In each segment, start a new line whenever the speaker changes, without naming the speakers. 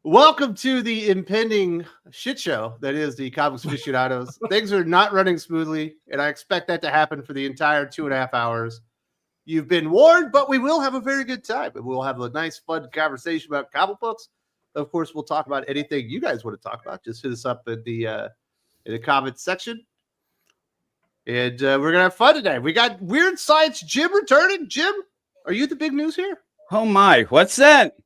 Welcome to the impending shit show that is the Comics Aficionados. Things are not running smoothly, and I expect that to happen for the entire 2.5 hours. You've been warned, but we will have a very good time, and we'll have a nice, fun conversation about comic books. Of course, we'll talk about anything you guys want to talk about. Just hit us up in the comments section, and we're gonna have fun today. We got Weird Science Jim returning. Jim, are you the big news here?
Oh my, what's that?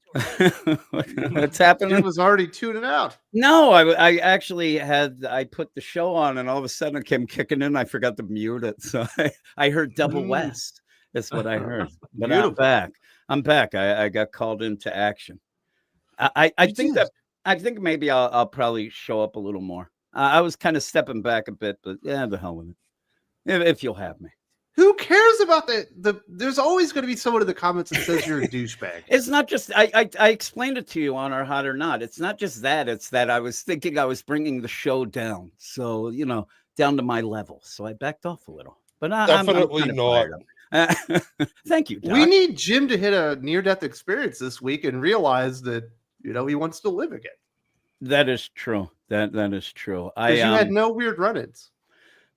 What's happening?
Jim was already tuning out.
No, I actually I put the show on, and all of a sudden it came kicking in. I forgot to mute it, so I heard Double West. That's what I heard. But
Beautiful.
I'm back. I got called into action. I think maybe I'll probably show up a little more. I was kind of stepping back a bit, but yeah, the hell with it. If you'll have me.
Who cares about there's always going to be someone in the comments that says you're a douchebag.
It's not just, I explained it to you on our Hot or Not. It's not just that. It's that I was thinking I was bringing the show down. So, down to my level. So I backed off a little. But
definitely
I'm
not.
Thank you, Doc.
We need Jim to hit a near-death experience this week and realize that, he wants to live again.
That is true. That is true.
Because you had no weird run-ins.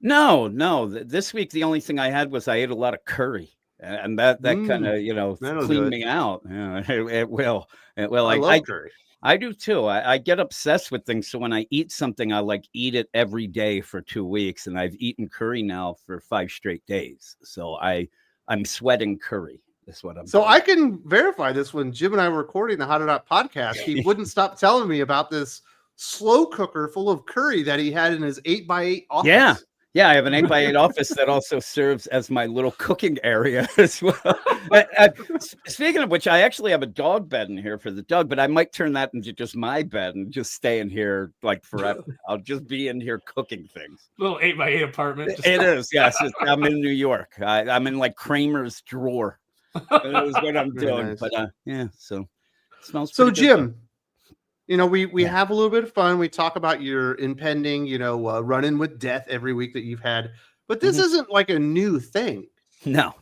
No. This week, the only thing I had was I ate a lot of curry. And that kind of, cleaned me out. Yeah, it will. I love
curry.
I do too. I get obsessed with things. So when I eat something, I eat it every day for 2 weeks. And I've eaten curry now for 5 straight days. So I'm sweating curry. That's what I'm doing.
I can verify this. When Jim and I were recording the Hot or Not podcast, he wouldn't stop telling me about this slow cooker full of curry that he had in his 8x8 office.
Yeah, I have an 8x8 office that also serves as my little cooking area as well. Speaking of which, I actually have a dog bed in here for the dog, but I might turn that into just my bed and just stay in here forever. I'll just be in here cooking things.
Little 8x8 apartment.
It is, yes. I'm in New York. I'm in Kramer's drawer. That is what I'm doing. Nice. But so it smells pretty good.
Jim, we have a little bit of fun. We talk about your impending, run-in with death every week that you've had. But this isn't like a new thing.
No.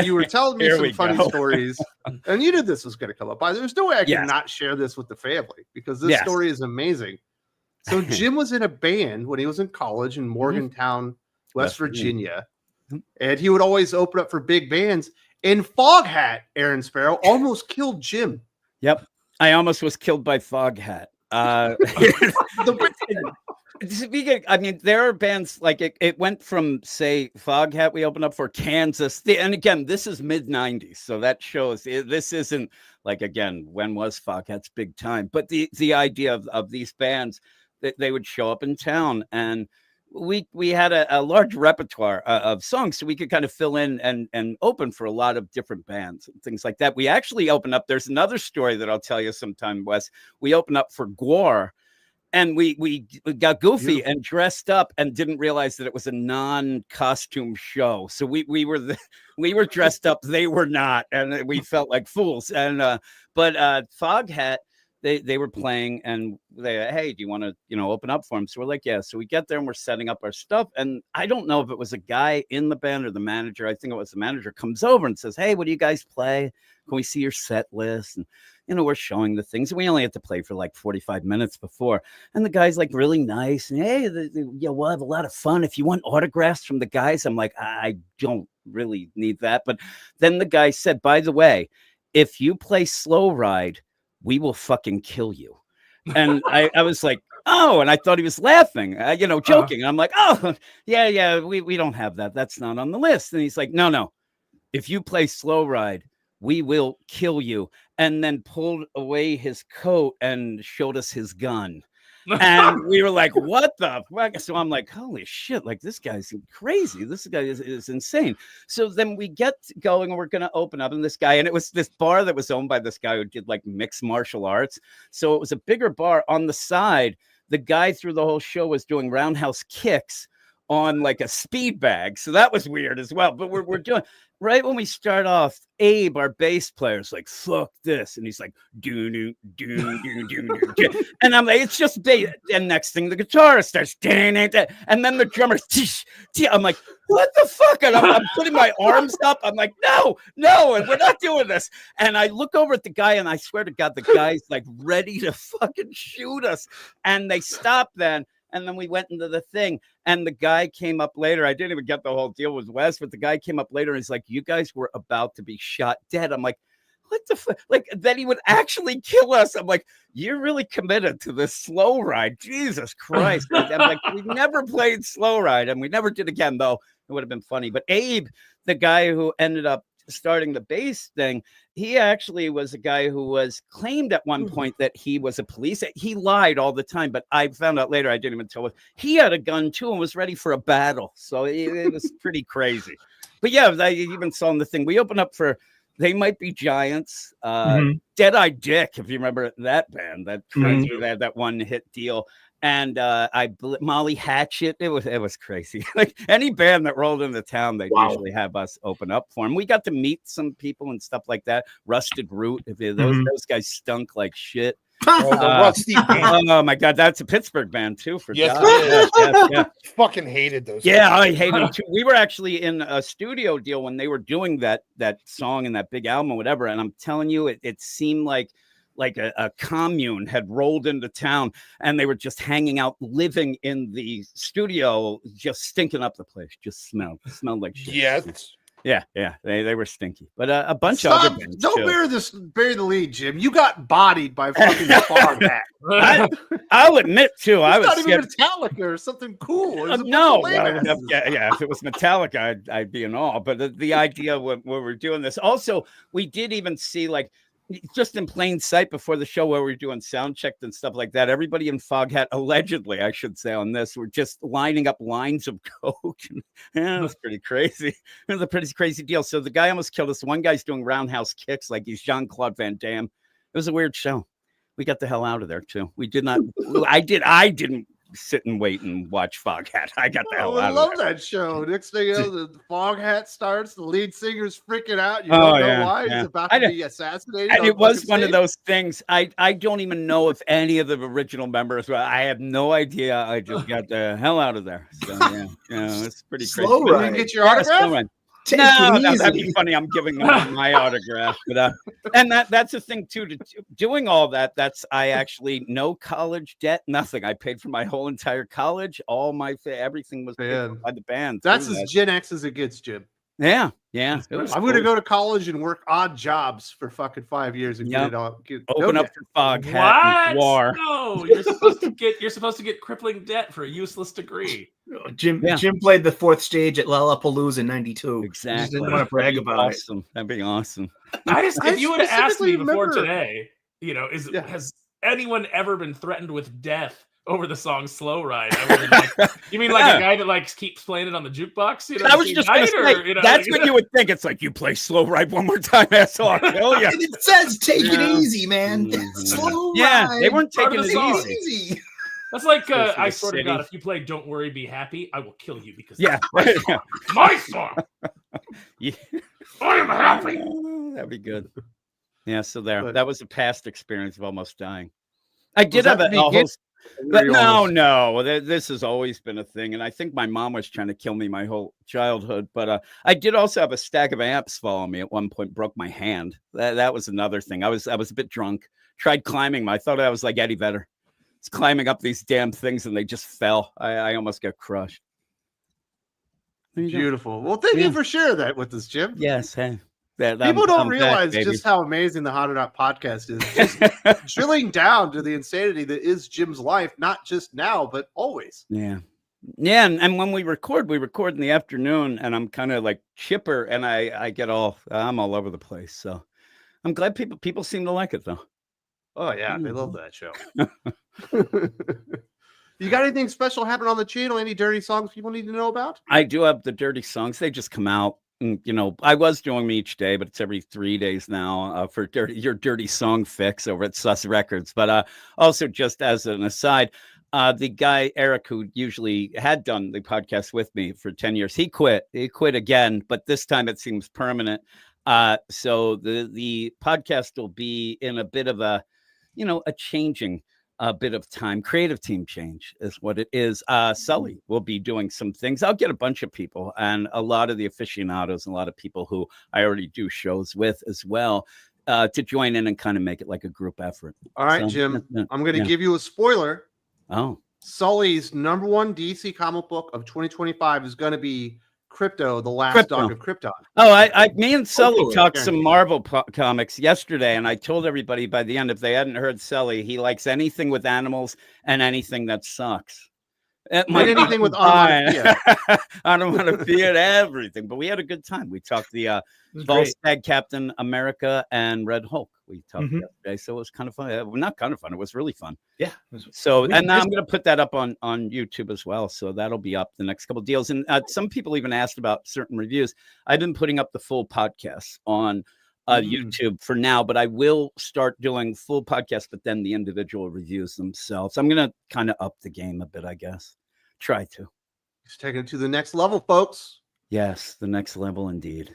You were telling me some funny stories, and you knew this was going to come up. There's no way I can not share this with the family because this story is amazing. So Jim was in a band when he was in college in Morgantown, West Virginia, and he would always open up for big bands. And Foghat, Aaron Sparrow, almost killed Jim.
Yep. I almost was killed by Foghat. Speaking, there are bands it went from, say, Foghat we opened up for, Kansas. And again, this is mid-90s. So that shows this isn't again, when was Foghat's big time? But the idea of these bands, that they would show up in town, and we had a large repertoire of songs, so we could kind of fill in and open for a lot of different bands and things like that. We actually opened up. There's another story that I'll tell you sometime, Wes. We opened up for Gwar, and we got goofy and dressed up and didn't realize that it was a non-costume show. So we were dressed up, they were not, and we felt like fools. And but Foghat, They were playing, and hey, do you want to, open up for them? So we're like, yeah. So we get there and we're setting up our stuff. And I don't know if it was a guy in the band or the manager. I think it was the manager, comes over and says, hey, what do you guys play? Can we see your set list? And, we're showing the things. And we only had to play for 45 minutes before. And the guy's really nice. And hey, we'll have a lot of fun. If you want autographs from the guys, I'm like, I don't really need that. But then the guy said, by the way, if you play Slow Ride, we will fucking kill you. And I was like, oh, and I thought he was laughing, joking. And I'm like, oh, yeah, we don't have that. That's not on the list. And he's like, no. If you play Slow Ride, we will kill you. And then pulled away his coat and showed us his gun. And we were like, what the fuck? So I'm like, holy shit, this guy's crazy. This guy is insane. So then we get going and we're going to open up, and this guy, and it was this bar that was owned by this guy who did mixed martial arts. So it was a bigger bar on the side. The guy through the whole show was doing roundhouse kicks on like a speed bag. So that was weird as well. But we're doing right when we start off, Abe, our bass player, is like, fuck this. And he's like, do, do, do, do, do, do. And I'm like, it's just bass. And next thing, the guitarist starts, and then the drummer, I'm like, what the fuck? And I'm putting my arms up. I'm like, no, and we're not doing this. And I look over at the guy, and I swear to God, the guy's like ready to fucking shoot us. And they stopped then. And then we went into the thing, and the guy came up later. I didn't even get the whole deal with Wes, but the guy came up later and he's like, you guys were about to be shot dead. I'm like, what the fuck? Like, that he would actually kill us. I'm like, you're really committed to this slow ride. Jesus Christ. I'm like, we never played slow ride, and we never did again, though. It would have been funny. But Abe, the guy who ended up starting the bass thing, he actually was a guy who was claimed at one point that he was a police. He lied all the time, but I found out later, I didn't even tell him. He had a gun too and was ready for a battle. So it was pretty crazy. But yeah, I even saw in the thing, we opened up for They Might Be Giants, Dead-Eye Dick, if you remember that band, that had that one hit deal. And Molly Hatchet, it was crazy. Like any band that rolled into town, they usually have us open up for them. We got to meet some people and stuff like that. Rusted Root, those guys stunk like shit. Oh my God, that's a Pittsburgh band too. For
yes. Fucking hated those.
Yeah, I hated them too. We were actually in a studio deal when they were doing that song and that big album or whatever. And I'm telling you, it seemed like a commune had rolled into town, and they were just hanging out, living in the studio, just stinking up the place. Just smelled like shit.
Yes.
Yeah. They were stinky, but a bunch of other bands.
Don't bury the lead, Jim. You got bodied by fucking Fog Hat.
I'll admit too. I was
not even Metallica or something cool.
No, if it was Metallica, I'd be in awe. But the idea when we're doing this, also we did even see like, just in plain sight before the show where we were doing sound check and stuff like that, everybody in Foghat, allegedly, I should say on this, were just lining up lines of coke. It was pretty crazy. It was a pretty crazy deal. So the guy almost killed us. One guy's doing roundhouse kicks like he's Jean-Claude Van Damme. It was a weird show. We got the hell out of there too. We did not. I didn't sit and wait and watch Foghat. I got the hell out of there.
I love that show. Next thing you know, the Foghat starts, the lead singer's freaking out. You don't know why. He's about to be assassinated.
And it was one of those things. I don't even know if any of the original members were. I have no idea. I just got the hell out of there. So yeah, it's pretty crazy.
Slow ride. Did you get your autograph?
No, that'd be funny. I'm giving them my autograph, but and that's the thing too. Doing all that, I actually no college debt, nothing. I paid for my whole entire college. All my everything was paid for by the band.
That's as Gen X as it gets, Jim.
Yeah.
I'm going to go to college and work odd jobs for fucking 5 years and get it all.
Open up for Foghat. War.
No, you're supposed to get crippling debt for a useless degree.
Jim played the fourth stage at Lollapalooza in '92.
Exactly.
Just didn't want to brag about it.
That'd be awesome.
If you would have asked me before today, has anyone ever been threatened with death over the song "Slow Ride"? I would have like, you mean like a guy that keeps playing it on the jukebox?
I was just going to say, that's what you would think. It's like, you play "Slow Ride" one more time, asshole. I'll kill you.
And it says, "Take it easy, man." Slow ride.
They weren't taking it easy.
That's like, I swear to God, if you play "Don't Worry, Be Happy," I will kill you because my song.
Yeah.
I am happy.
That'd be good. Yeah, so there. That was a past experience of almost dying. I did have a whole. But no, this has always been a thing, and I think my mom was trying to kill me my whole childhood. But I did also have a stack of amps follow me at one point. Broke my hand. That was another thing. I was a bit drunk. Tried climbing. I thought I was like Eddie Vedder. I was climbing up these damn things, and they just fell. I almost got crushed.
Beautiful. Well, thank you for sharing that with us, Jim.
Yes. Hey.
People don't realize just how amazing the Hot or Not podcast is. Just drilling down to the insanity that is Jim's life, not just now, but always.
Yeah. And when we record in the afternoon, and I'm kind of like chipper, and I'm all over the place. So I'm glad people seem to like it, though.
Oh, yeah. They love that show. You got anything special happening on the channel? Any dirty songs people need to know about?
I do have the dirty songs. They just come out. I was doing them each day, but it's every 3 days now for your dirty song fix over at Sus Records. But also, just as an aside, The guy Eric, who usually had done the podcast with me for 10 years, he quit. He quit again, but this time it seems permanent. So the podcast will be in a bit of a changing bit of time. Creative team change is what it is. Sully will be doing some things. I'll get a bunch of people and a lot of the aficionados and a lot of people who I already do shows with as well to join in and kind of make it like a group effort.
All right, so, Jim, I'm going to give you a spoiler.
Oh,
Sully's #1 DC comic book of 2025 is going to be Crypto, the last dog of Krypton.
Oh, me and Sully talked some Marvel comics yesterday, and I told everybody by the end, if they hadn't heard Sully, he likes anything with animals and anything that sucks.
Anything with onomatopoeia.
Onomatopoeia and everything. But we had a good time. We talked the Volstagg Captain America and Red Hulk. We talked yesterday, so it was kind of fun. Well, not kind of fun. It was really fun.
Yeah.
So, and now I'm going to put that up on YouTube as well. So that'll be up the next couple of deals. And some people even asked about certain reviews. I've been putting up the full podcast on YouTube for now, but I will start doing full podcasts, but then the individual reviews themselves. I'm going to kind of up the game a bit, I guess. Try to.
He's taking it to the next level, folks.
Yes, the next level indeed.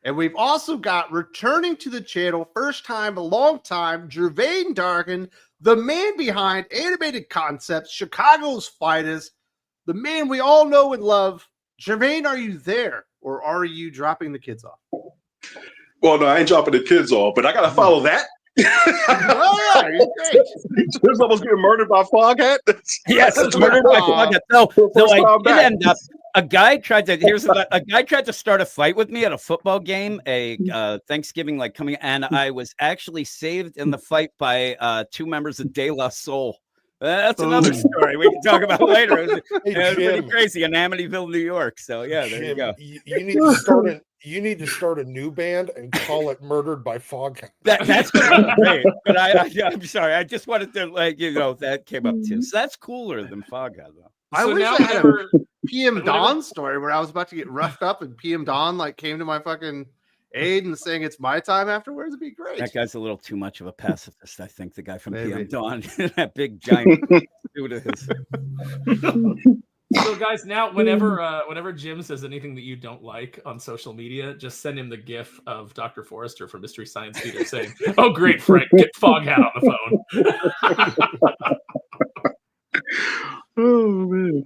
And we've also got returning to the channel, first time, a long time, Gervain Dargan, the man behind Animated Concepts, Chicago's finest, the man we all know and love. Gervain, are you there, or are you dropping the kids off?
Well, no, I ain't dropping the kids off, but I got to follow that.
Oh, yeah, you're great.
There's almost getting murdered by Foghat.
Yes, it's murdered by Foghat. So I did end up. A guy tried to start a fight with me at a football game, Thanksgiving coming, and I was actually saved in the fight by 2 members of De La Soul. That's another story we can talk about later. It was pretty crazy in Amityville, New York. So yeah, there you go.
You need to start a new band and call it "Murdered by Foghat."
That's great. But I'm sorry. I just wanted to that came up too. So that's cooler than Foghat, though.
I wish I had a PM Dawn story where I was about to get roughed up and PM Dawn came to my fucking aid and saying it's my time afterwards. It'd be great.
That guy's a little too much of a pacifist, I think. The guy from PM Dawn, that big giant dude of his.
So, guys, now whenever Jim says anything that you don't like on social media, just send him the GIF of Dr. Forrester from Mystery Science Theater saying, "Oh, great, Frank, get Foghat on the phone."
Oh man.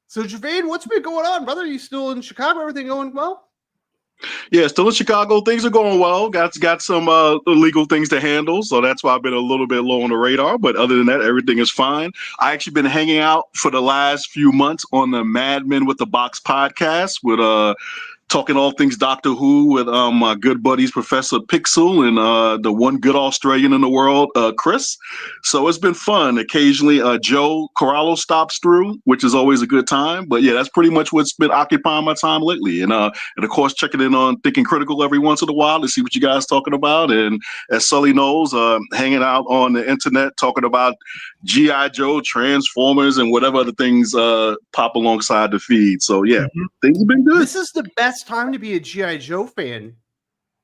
So, Gervain, what's been going on, brother? Are you still in Chicago? Everything going well?
Yeah, still in Chicago. Things are going well. Got some legal things to handle, so that's why I've been a little bit low on the radar. But other than that, everything is fine. I actually been hanging out for the last few months on the Mad Men with the Box podcast with talking all things Doctor Who with my good buddies Professor Pixel and the one good Australian in the world, Chris. So it's been fun. Occasionally Joe Corallo stops through, which is always a good time. But yeah, that's pretty much what's been occupying my time lately. And of course checking in on Thinking Critical every once in a while to see what you guys talking about. And as Sully knows, hanging out on the internet talking about G.I. Joe, Transformers, and whatever other things pop alongside the feed. So yeah, things have been good.
This is the best time to be a G.I. Joe fan,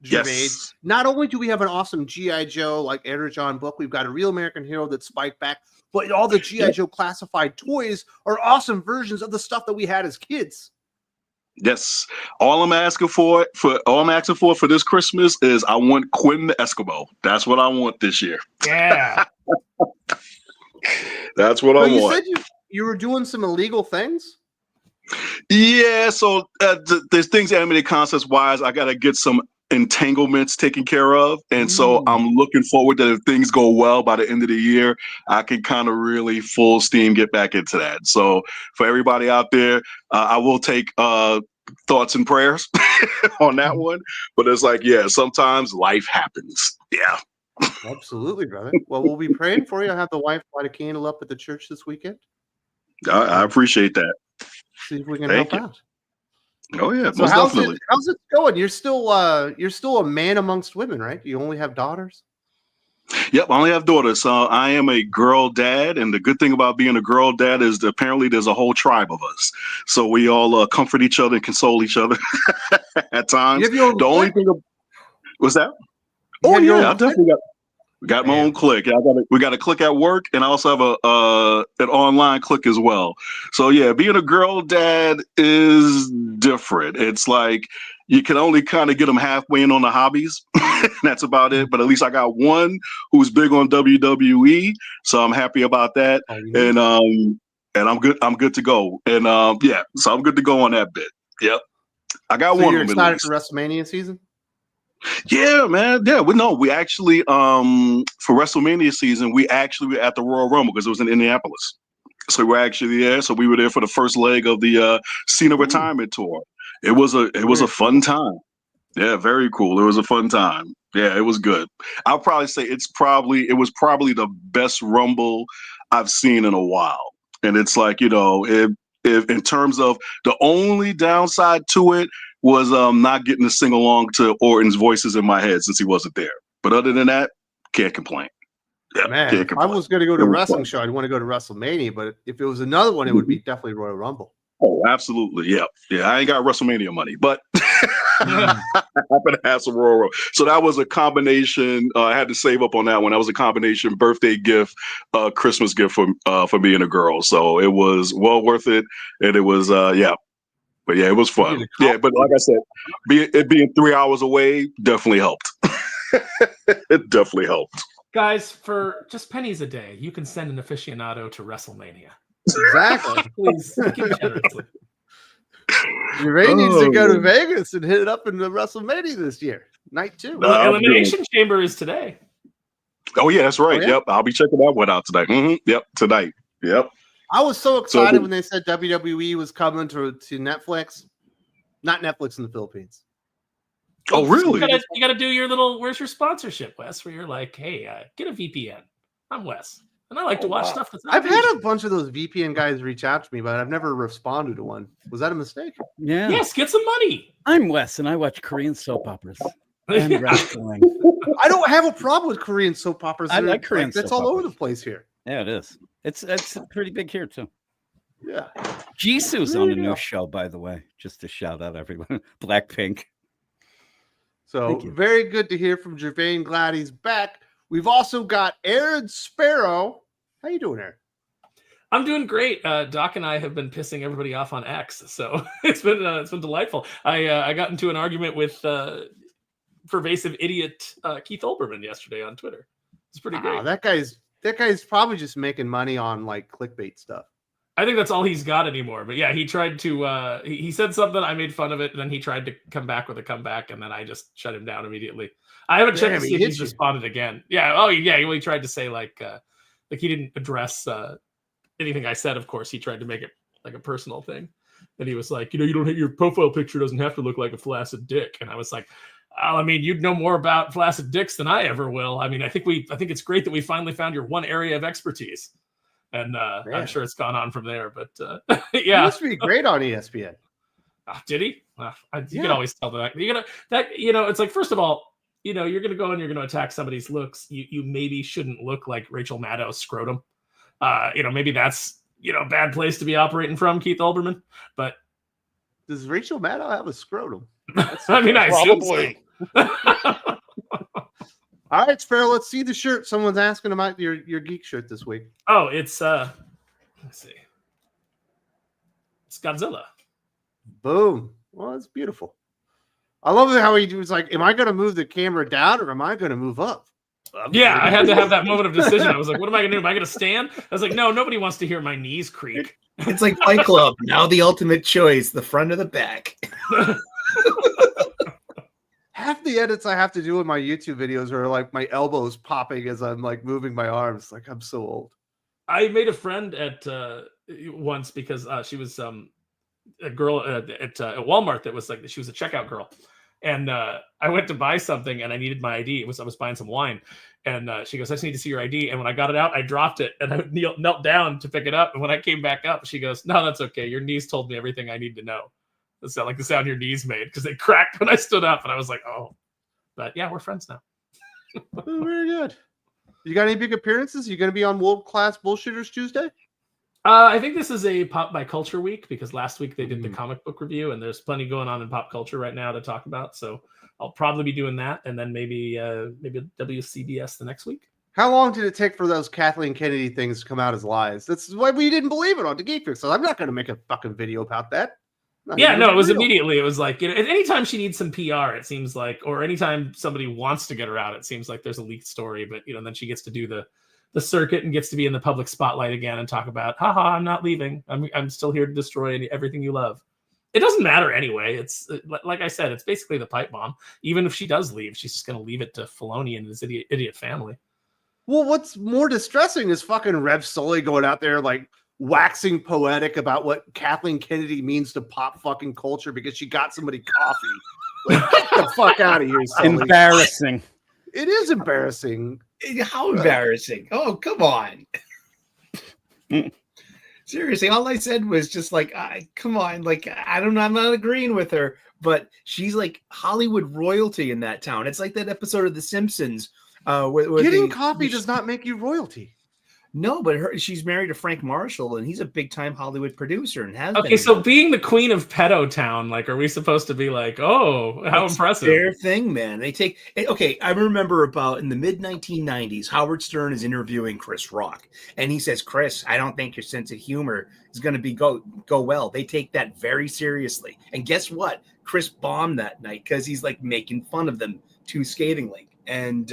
Gervain.
Yes.
Not only do we have an awesome G.I. Joe like Energon book, we've got a Real American Hero that spiked back, but all the G.I. Joe classified toys are awesome versions of the stuff that we had as kids.
Yes. All I'm asking for this Christmas is I want Quinn the Eskimo. That's what I want this year.
Yeah.
That's what I want.
You said you were doing some illegal things?
Yeah, so there's things Animated Concepts wise, I gotta get some entanglements taken care of, and so I'm looking forward that if things go well by the end of the year, I can kind of really full steam get back into that. So for everybody out there, I will take thoughts and prayers on that one, but it's sometimes life happens. Yeah.
Absolutely, brother. Well, we'll be praying for you. I'll have the wife light a candle up at the church this weekend.
I appreciate that.
See if we can help out.
Oh yeah,
so
most definitely.
How's it going? You're still a man amongst women, right? You only have daughters?
Yep, I only have daughters. So I am a girl dad, and the good thing about being a girl dad is that apparently there's a whole tribe of us. So we all comfort each other and console each other at times. The only thing was that. Oh yeah, I definitely got. We got my own clique. We got a clique at work, and I also have an online clique as well. So yeah, being a girl dad is different. It's like you can only kind of get them halfway in on the hobbies. That's about it. But at least I got one who's big on WWE, so I'm happy about that. And I'm good. I'm good to go. And yeah, so I'm good to go on that bit. Yep. I got one.
You're excited for WrestleMania season?
Yeah, man. Yeah, we actually for WrestleMania season, we actually were at the Royal Rumble because it was in Indianapolis. So we were actually there. So we were there for the first leg of the Cena retirement tour. It was a fun time. Yeah, very cool. It was a fun time. Yeah, it was good. I'll probably say it was probably the best Rumble I've seen in a while. And it's like, if in terms of the only downside to it was not getting to sing along to Orton's voices in my head since he wasn't there. But other than that, can't complain. Yeah,
man, if I was going to go to a wrestling show, I'd want to go to WrestleMania. But if it was another one, it would be definitely Royal Rumble.
Oh, absolutely. Yeah. Yeah. I ain't got WrestleMania money, but I happen to have some Royal Rumble. So that was a combination. I had to save up on that one. That was a combination birthday gift, Christmas gift for me and a girl. So it was well worth it. And it was, yeah. But yeah, it was fun. Yeah. But like I said, it being 3 hours away definitely helped. It definitely helped.
Guys, for just pennies a day, you can send an aficionado to WrestleMania.
Exactly.
Please give generously.
Gervais needs to go to Vegas and hit it up in the WrestleMania this year. Night 2.
The Elimination Chamber is today.
Oh, yeah, that's right.
Oh, yeah?
Yep. I'll be checking that one out tonight. Yep. Tonight. Yep.
I was so excited when they said WWE was coming to Netflix. Not Netflix in the Philippines.
Oh, really?
You got to do your little, where's your sponsorship, Wes? Where you're like, hey, get a VPN. I'm Wes. And I like to watch stuff that's not
I've had a bunch of those VPN guys reach out to me, but I've never responded to one. Was that a mistake?
Yeah.
Yes, get some money.
I'm Wes, and I watch Korean soap operas and wrestling.
I don't have a problem with Korean soap operas.
I like Korean
That's
soap
all over
operas.
the place here.
Yeah, it is. It's pretty big here, too.
Yeah.
Jisoo's on a new show, by the way, just to shout out everyone. Blackpink.
So very good to hear from Gervais. Glad he's back. We've also got Aaron Sparrow. How you doing, Aaron?
I'm doing great. Doc and I have been pissing everybody off on X, so it's been delightful. I got into an argument with pervasive idiot Keith Olbermann yesterday on Twitter. It's pretty great.
That guy's probably just making money on like clickbait stuff.
I think that's all he's got anymore. But yeah, he tried to he said something, I made fun of it, and then he tried to come back with a comeback, and then I just shut him down immediately. I haven't checked to see if he's responded again. Yeah, oh yeah, he tried to say like he didn't address anything I said, of course. He tried to make it like a personal thing. And he was like, your profile picture doesn't have to look like a flaccid dick. And I was like, oh, I mean, you'd know more about flaccid dicks than I ever will. I mean, I think it's great that we finally found your one area of expertise. And I'm sure it's gone on from there. But yeah.
He must be great on ESPN.
Did he? You can always tell that. It's like, first of all, you're going to go and you're going to attack somebody's looks. You maybe shouldn't look like Rachel Maddow's scrotum. Maybe that's, a bad place to be operating from, Keith Olbermann. But
does Rachel Maddow have a scrotum?
I mean,
probably.
All right, Sparrow, let's see the shirt. Someone's asking about your geek shirt this week.
Oh, it's let's see. It's Godzilla.
Boom. Well, it's beautiful. I love how he was like, am I going to move the camera down or am I going to move up?
Yeah, I had to have that moment of decision. I was like, what am I going to do? Am I going to stand? I was like, no, nobody wants to hear my knees creak.
It's like Fight Club. Now the ultimate choice, the front or the back.
Half the edits I have to do in my YouTube videos are like my elbows popping as I'm like moving my arms. Like I'm so old.
I made a friend at once because she was a girl at Walmart that was like, she was a checkout girl. And I went to buy something and I needed my ID. I was buying some wine. And she goes, I just need to see your ID. And when I got it out, I dropped it and I knelt down to pick it up. And when I came back up, she goes, no, that's okay. Your knees told me everything I need to know. That's like the sound your knees made because they cracked when I stood up. And I was like, oh. But yeah, we're friends now.
Oh, very good. You got any big appearances? You going to be on World Class Bullshitters Tuesday?
I think this is a pop by culture week because last week they did the comic book review and there's plenty going on in pop culture right now to talk about. So I'll probably be doing that, and then maybe WCBS the next week.
How long did it take for those Kathleen Kennedy things to come out as lies? That's why we didn't believe it on the Geek Fix. So I'm not going to make a fucking video about that.
Yeah, no, it was immediately. It was like, anytime she needs some PR, it seems like, or anytime somebody wants to get her out, it seems like there's a leaked story. But then she gets to do the circuit and gets to be in the public spotlight again and talk about, haha, I'm not leaving. I'm still here to destroy everything you love. It doesn't matter anyway. It's like I said, it's basically the pipe bomb. Even if she does leave, she's just going to leave it to Filoni and his idiot family.
Well, what's more distressing is fucking Rev Sully going out there like waxing poetic about what Kathleen Kennedy means to pop fucking culture because she got somebody coffee. Like, get the fuck out of here, Sully.
Embarrassing.
It is embarrassing.
How embarrassing. Oh, come on. Seriously, all I said was just like, come on. Like, I'm not agreeing with her, but she's like Hollywood royalty in that town. It's like that episode of The Simpsons. Where
Getting coffee does not make you royalty.
No, but she's married to Frank Marshall, and he's a big-time Hollywood producer and has been.
Okay, so being the queen of pedo town, like, are we supposed to be like, oh, how impressive?
Their thing, man. They take. Okay, I remember about in the mid-1990s, Howard Stern is interviewing Chris Rock, and he says, "Chris, I don't think your sense of humor is going to go well." They take that very seriously, and guess what? Chris bombed that night because he's like making fun of them too scathingly, and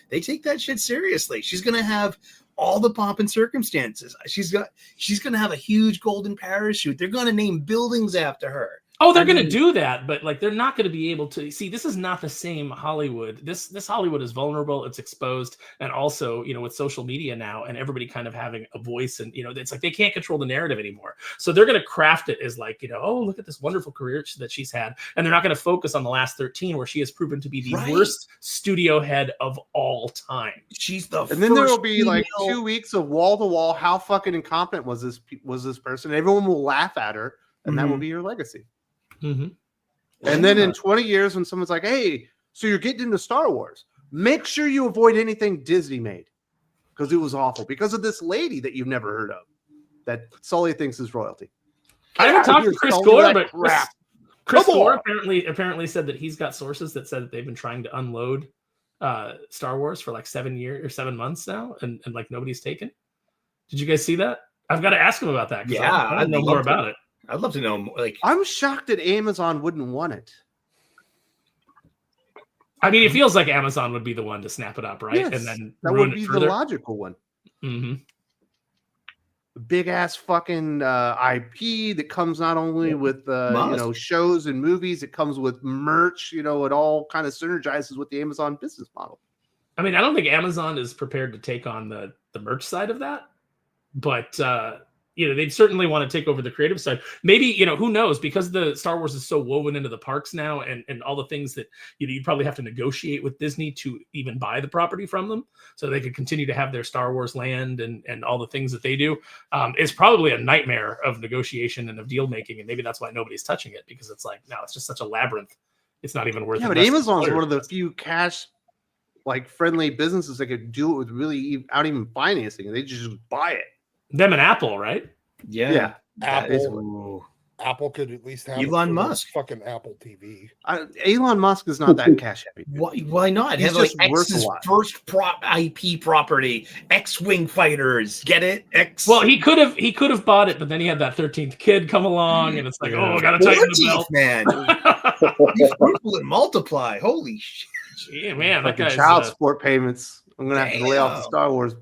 they take that shit seriously. She's going to have all the pomp and circumstances. She's going to have a huge golden parachute. They're going to name buildings after her.
Oh, they're going to do that, but like they're not going to be able to see. This is not the same Hollywood. This Hollywood is vulnerable. It's exposed, and also, with social media now and everybody kind of having a voice, and it's like they can't control the narrative anymore. So they're going to craft it as like, oh, look at this wonderful career that she's had, and they're not going to focus on the last 13, where she has proven to be the worst studio head of all time.
She's the
and then there will be like 2 weeks of wall to wall. How fucking incompetent was this person? Everyone will laugh at her, and that will be her legacy.
Mm-hmm.
And then in 20 years, when someone's like, hey, so you're getting into Star Wars, make sure you avoid anything Disney made because it was awful because of this lady that you've never heard of that Sully thinks is royalty.
I haven't talked to Chris Gore, but Chris Gore apparently said that he's got sources that said that they've been trying to unload Star Wars for like 7 years or 7 months now, and like nobody's taken. Did you guys see that? I've got to ask him about that.
Yeah,
I don't know more about it.
I'd love to know. Like,
I'm shocked that Amazon wouldn't want it.
I mean, it feels like Amazon would be the one to snap it up, right?
Yes,
and then
that would be the logical one.
Mm-hmm.
Big ass fucking IP that comes not only with shows and movies, it comes with merch. It all kind of synergizes with the Amazon business model.
I mean, I don't think Amazon is prepared to take on the merch side of that, but they'd certainly want to take over the creative side. Maybe, who knows, because the Star Wars is so woven into the parks now and all the things that, you'd probably have to negotiate with Disney to even buy the property from them so they could continue to have their Star Wars land and all the things that they do. It's probably a nightmare of negotiation and of deal making. And maybe that's why nobody's touching it, because it's like, no, it's just such a labyrinth. It's not even worth it.
Yeah, but Amazon's one of the few cash friendly businesses that could do it with really without even financing, and they just buy it.
Them and Apple, right?
Yeah.
Apple could at least have
Elon Musk.
Fucking Apple TV.
Elon Musk is not that cash heavy.
Why not?
He's
have
just worth
X's
a lot.
first IP property, X-Wing fighters. Get it? X.
Well, he could have bought it, but then he had that 13th kid come along, and it's like, oh, gotta tighten the belt,
man. Be fruitful and multiply. Holy shit.
Gee, man, that guy's
child support payments. I'm gonna have to lay off the Star Wars.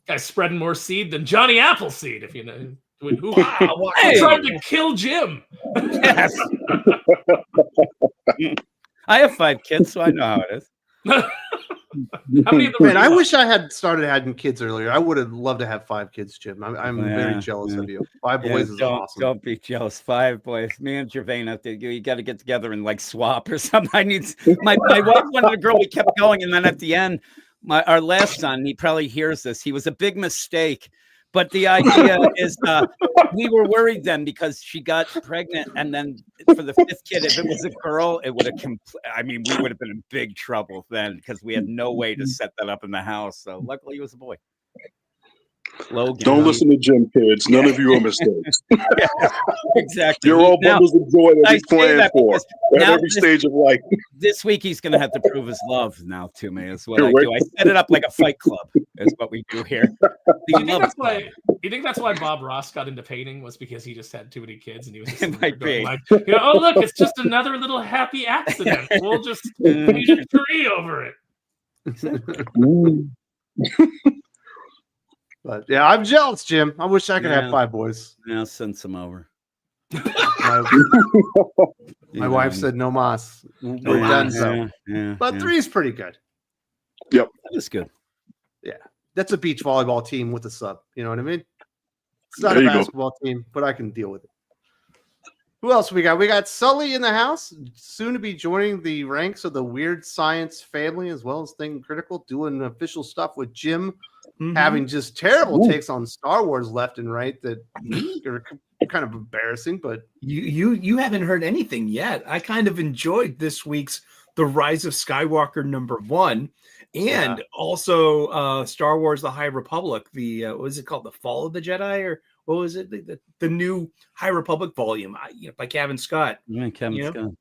Guy's spreading more seed than Johnny Appleseed, if you know. Who tried to kill Jim?
Yes. I have 5 kids, so I know how it is.
How many of them?
Man, I wish I had started having kids earlier. I would have loved to have 5 kids, Jim. I'm very jealous of you. 5 boys is awesome.
Don't be jealous. 5 boys. Me and Gervaina, you got to get together and like swap or something. I need my wife wanted a girl. We kept going, and then at the end, our last son, he probably hears this. He was a big mistake. But the idea is we were worried then because she got pregnant. And then for the 5th kid, if it was a girl, it would have we would have been in big trouble then because we had no way to set that up in the house. So luckily it was a boy. Logan.
Don't listen to Jim, kids. None of you are mistakes.
Exactly.
You're all bundles of joy that
I
he's
say
playing
that
for
because
at
now
every stage of life.
this week he's going to have to prove his love now to me. Is what I
Right.
do. I set it up like a fight club. Is what we do here.
You think that's why Bob Ross got into painting, was because he just had too many kids and he was just
It might be.
like, oh look, it's just another little happy accident. We'll just paint a tree over it.
But yeah, I'm jealous, Jim. I wish I could have 5 boys.
Yeah, send some over.
My wife said no mas. We're done. So, but 3 is pretty good.
Yep,
that is good.
Yeah, that's a beach volleyball team with a sub. You know what I mean? It's not
There
a
you go.
basketball team, but I can deal with it. Who else we got? We got Sully in the house, soon to be joining the ranks of the Weird Science family, as well as Thing Critical, doing official stuff with Jim, having just terrible takes on Star Wars left and right that are kind of embarrassing. But
you haven't heard anything yet. I kind of enjoyed this week's The Rise of Skywalker #1, and also Star Wars: The High Republic. The what was it called? The Fall of the Jedi, or what was it? The new High Republic volume, by Kevin Scott.
Kevin Scott.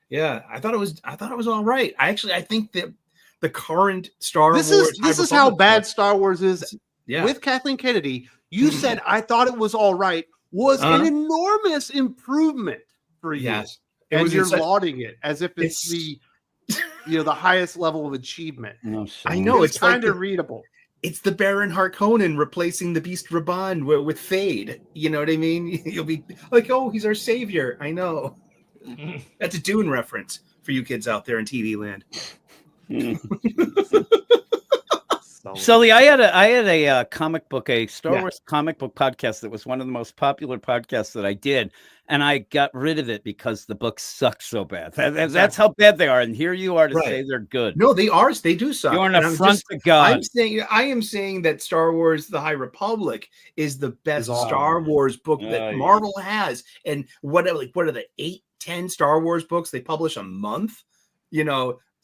Yeah, I thought it was all right. I think that the current Star
this
Wars.
This is how bad Star Wars is.
Yeah.
With Kathleen Kennedy, you said I thought it was all right. Was an enormous improvement for you.
Yes.
And you're lauding it as if it's the highest level of achievement.
I know
it's kind of readable.
It's the Baron Harkonnen replacing the Beast Raban with Fade. You know what I mean? You'll be like, oh, he's our savior. I know. That's a Dune reference for you kids out there in TV land.
Sully, I had a comic book, a Star Wars comic book podcast that was one of the most popular podcasts that I did, and I got rid of it because the books suck so bad. That's how bad they are, and here you are to say they're good.
No, they are. They do suck.
You're an affront to God.
I am saying that Star Wars: The High Republic is the best Star Wars book that Marvel has, and what are the 8-10 Star Wars books they publish a month?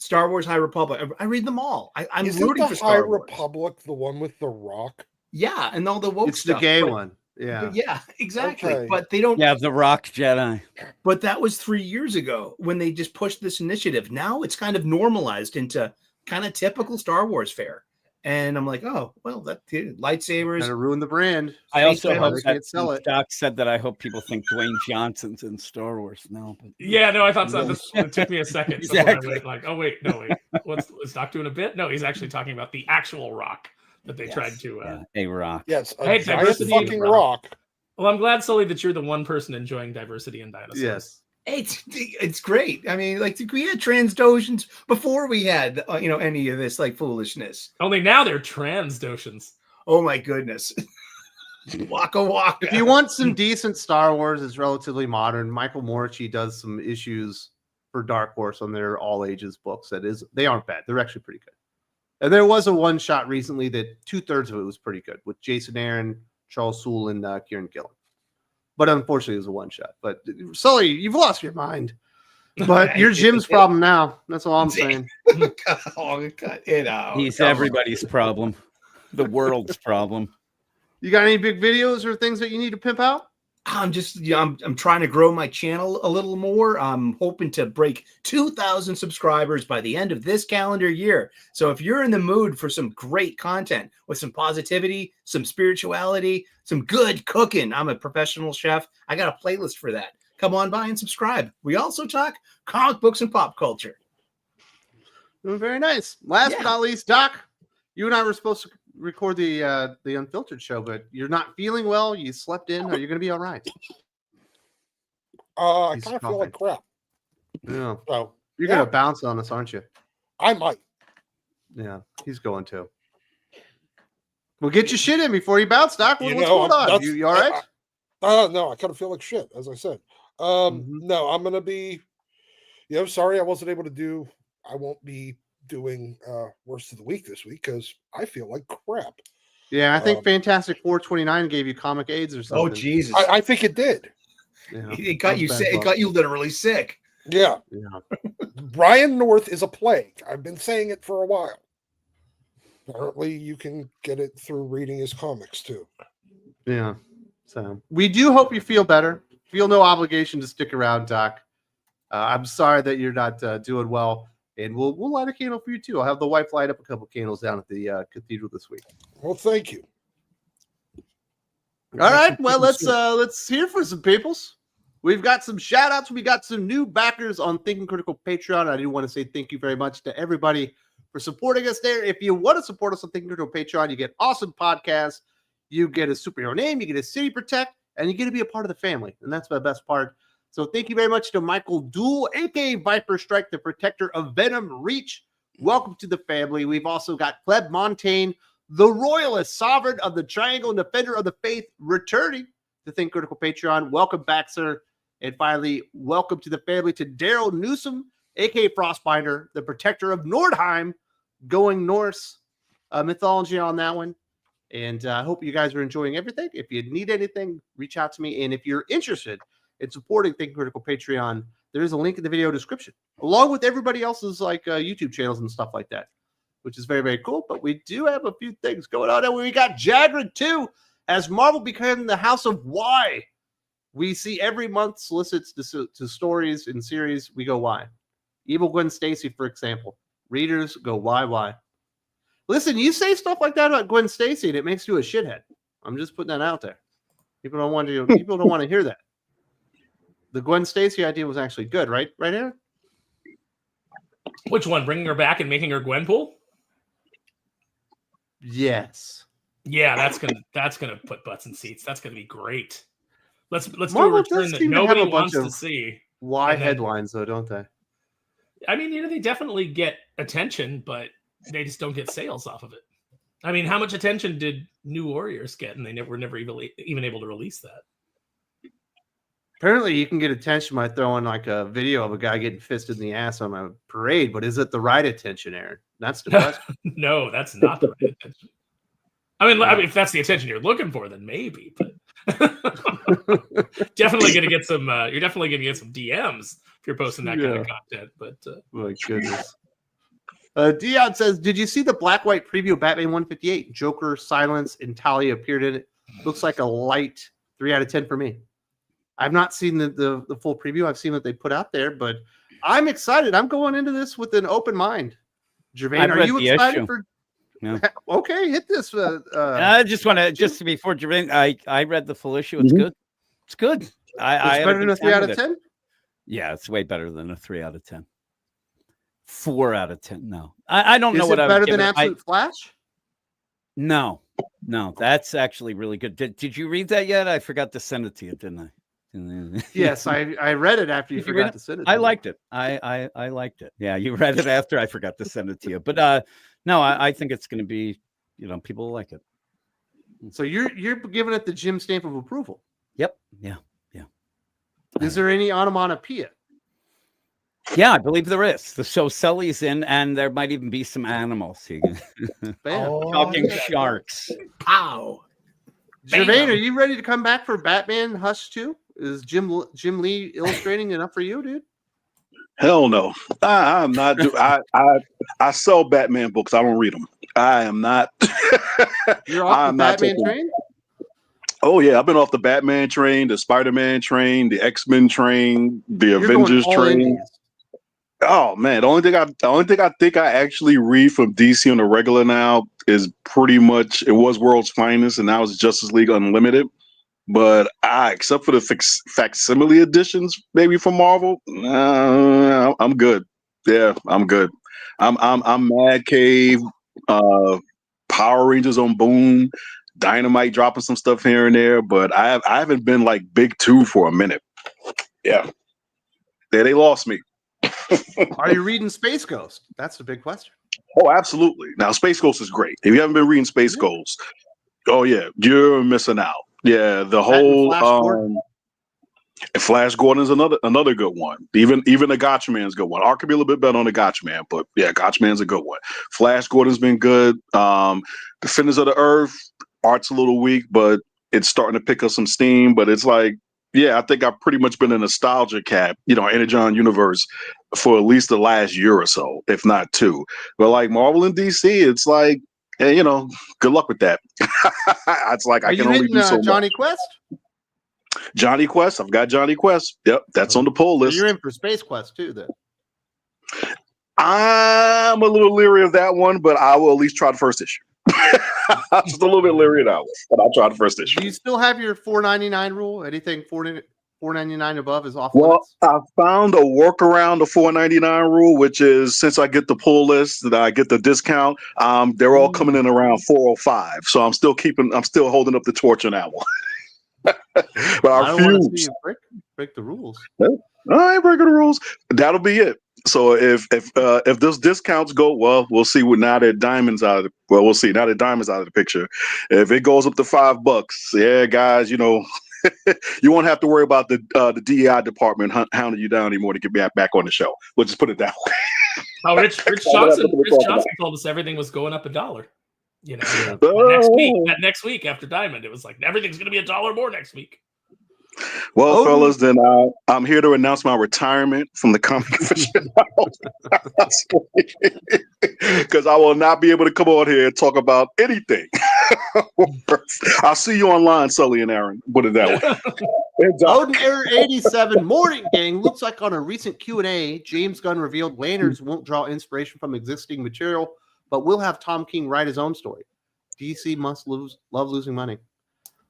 Star Wars High Republic. I read them all. I'm rooting for Star Wars.
High Republic, the one with the Rock?
Yeah, and all the woke stuff.
It's the gay one. Yeah.
Yeah, exactly.
Okay.
But they don't.
Yeah, the Rock Jedi.
But that was 3 years ago when they just pushed this initiative. Now it's kind of normalized into kind of typical Star Wars fare. And I'm like, oh, well, that lightsabers.
Kind of ruined the brand.
I also hope
they can't sell it.
Doc said that I hope people think Dwayne Johnson's in Star Wars. No, but
I thought so. It took me a second.
Exactly.
Like, oh wait. Is Doc doing a bit? No, he's actually talking about the actual Rock that they tried to.
a Rock.
Yes,
hey,
giant
diversity
fucking rock.
Well, I'm glad, Sully, that you're the one person enjoying diversity in dinosaurs.
Yes.
It's great. I mean, we had Transdoshans before we had any of this foolishness.
Only now they're Transdoshans.
Oh my goodness. Waka waka.
If you want some decent Star Wars, it's relatively modern. Michael Moriarty does some issues for Dark Horse on their all ages books. They aren't bad. They're actually pretty good. And there was a one shot recently that 2/3 of it was pretty good with Jason Aaron, Charles Soule, and Kieran Gillen. But unfortunately, it was a one shot. But Sully, you've lost your mind. But you're Jim's problem now. That's all I'm saying.
Cut it out.
He's everybody's problem. The world's problem.
You got any big videos or things that you need to pimp out?
I'm trying to grow my channel a little more. I'm hoping to break 2,000 subscribers by the end of this calendar year. So if you're in the mood for some great content with some positivity, some spirituality, some good cooking, I'm a professional chef. I got a playlist for that. Come on by and subscribe. We also talk comic books and pop culture.
Very nice. Last but not least, Doc, you and I were supposed to record the Unfiltered show, but you're not feeling well. You slept in. Are you going to be all right?
I kind of feel like crap.
Yeah.
So
you're going to bounce on us, aren't you?
I might.
Yeah, he's going to. Well, get your shit in before you bounce, Doc. What's going on? You all right?
No, I kind of feel like shit, as I said. No, I'm going to be, sorry I wasn't able to do, I won't be doing worst of the week this week because I feel like crap.
Yeah, I think Fantastic 429 gave you comic AIDS or something.
Oh Jesus!
I think it did.
Yeah,
it got you sick. It got you literally sick.
Yeah. Brian North is a plague. I've been saying it for a while. apparently you can get it through reading his comics too.
Yeah. So we do hope you feel better. Feel no obligation to stick around, Doc. I'm sorry that you're not doing well, and we'll light a candle for you too. I'll have the wife light up a couple candles down at the cathedral this week.
Well, thank you.
All right. Well, let's hear for some peoples. We've got some shout outs. We got some new backers on Thinking Critical Patreon. I do want to say thank you very much to everybody for supporting us there. If you want to support us on Thinking Critical Patreon, you get awesome podcasts. You get a superhero name, you get a city protect, and you get to be a part of the family. And that's the best part. So thank you very much to Michael Dool, aka Viper Strike, the protector of Venom Reach. Welcome to the family. We've also got Pleb Montaigne, the royalist, sovereign of the triangle, and defender of the faith, returning to Think Critical Patreon. Welcome back, sir. And finally, welcome to the family to Daryl Newsom, aka Frostbinder, the protector of Nordheim, going Norse mythology on that one. And I hope you guys are enjoying everything. If you need anything, reach out to me. And if you're interested in supporting Think Critical Patreon, there is a link in the video description, along with everybody else's like YouTube channels and stuff like that, which is very, very cool. But we do have a few things going on. And we got Jagrid too, as Marvel became the House of Y. We see every month solicits to stories and series. We go why. Evil Gwen Stacy, for example. Readers go why. Listen, you say stuff like that about Gwen Stacy, and it makes you a shithead. I'm just putting that out there. People don't want to hear that. The Gwen Stacy idea was actually good, right? Right, Aaron?
Which one? Bringing her back and making her Gwenpool?
Yes.
Yeah, that's gonna put butts in seats. That's gonna be great. Let's do a
Marvel
return that nobody wants to see.
Why headlines though, don't they?
I mean, they definitely get attention, but they just don't get sales off of it. I mean, how much attention did New Warriors get? And they were never even able to release that.
Apparently, you can get attention by throwing like a video of a guy getting fisted in the ass on a parade, but is it the right attention, Aaron? That's the question.
No, that's not the right attention. I mean, if that's the attention you're looking for, then maybe. But definitely going to get some. You're definitely going to get some DMs if you're posting that kind of content. But
my goodness. Dion says, did you see the black-white preview of Batman 158? Joker, Silence, and Talia appeared in it. Looks like a light 3 out of 10 for me. I've not seen the full preview. I've seen what they put out there, but I'm excited. I'm going into this with an open mind. Gervain, are you excited for? No. Okay, hit this.
I just want to before Gervain, I read the full issue. It's good. It's good. It's
better than a 3 out of 10.
Yeah, it's way better than a 3 out of 10. 4 out of 10. No, I don't know what I
better than Absolute Flash.
No, that's actually really good. Did you read that yet? I forgot to send it to you, didn't I?
Yes, I read it after you forgot to send it.
I liked it. I liked it. Yeah, you read it after I forgot to send it to you. But no, I think it's going to be, people like it.
So you're giving it the Jim stamp of approval.
Yep. Yeah.
Is there any onomatopoeia?
Yeah, I believe there is. So Sully's in, and there might even be some animals. Talking sharks.
Pow.
Gervain, are you ready to come back for Batman Hush 2? Is Jim Lee illustrating enough for you, dude?
Hell no. I'm not. I sell Batman books. I don't read them. I am not.
You're off the Batman train?
Oh, yeah. I've been off the Batman train, the Spider-Man train, the X-Men train, the Avengers train. Oh, man. The only thing I think I actually read from DC on the regular now is pretty much, it was World's Finest, and now it's Justice League Unlimited. But except for the facsimile editions, maybe from Marvel, I'm good. Yeah, I'm good. I'm Mad Cave, Power Rangers on Boom, Dynamite dropping some stuff here and there, but I haven't been like big two for a minute. Yeah, they lost me.
Are you reading Space Ghost? That's the big question.
Oh, absolutely. Now, Space Ghost is great. If you haven't been reading Space Ghost, oh yeah, you're missing out. Yeah, the whole Flash Gordon's another good one. Even the Gotchaman's a good one. Arc could be a little bit better on the Gotchaman, but yeah, Gotchaman's a good one. Flash Gordon's been good. Defenders of the Earth, art's a little weak, but it's starting to pick up some steam. But it's like, yeah, I think I've pretty much been a nostalgia cat, Energon universe for at least the last year or so, if not 2. But like Marvel and DC, it's like And good luck with that. It's like I can only do so
Johnny
much.
Quest?
Johnny Quest. I've got Johnny Quest. Yep, that's on the pull list.
You're in for Space Quest too, then.
I'm a little leery of that one, but I will at least try the first issue. I'm just a little bit leery of that one, but I'll try the first issue.
Do you still have your $4.99 rule? Anything $4.99 above is off
Well,
limits?
I found a workaround the $4.99 rule, which is since I get the pull list, that I get the discount. They're all coming in around $4.05, so I'm still holding up the torch on that one. But I
don't want to see you break the rules.
I ain't breaking the rules. That'll be it. So if those discounts go, well, we'll see. Now that Diamond's out of the, we'll see. Now that Diamond's out of the picture, if it goes up to $5, yeah, guys, you won't have to worry about the DEI department hounding you down anymore to get back on the show. We'll just put it that way.
Oh, Rich Johnson told us everything was going up $1. That next week after Diamond, it was like everything's going to be $1 more next week.
Well, fellas, then I'm here to announce my retirement from the Comics Aficionados because I will not be able to come on here and talk about anything. I'll see you online, Sully and Aaron. Put it that way.
Odin Error 87 Morning Gang. Looks like on a recent Q&A, James Gunn revealed Lanterns won't draw inspiration from existing material, but will have Tom King write his own story. DC must love losing money.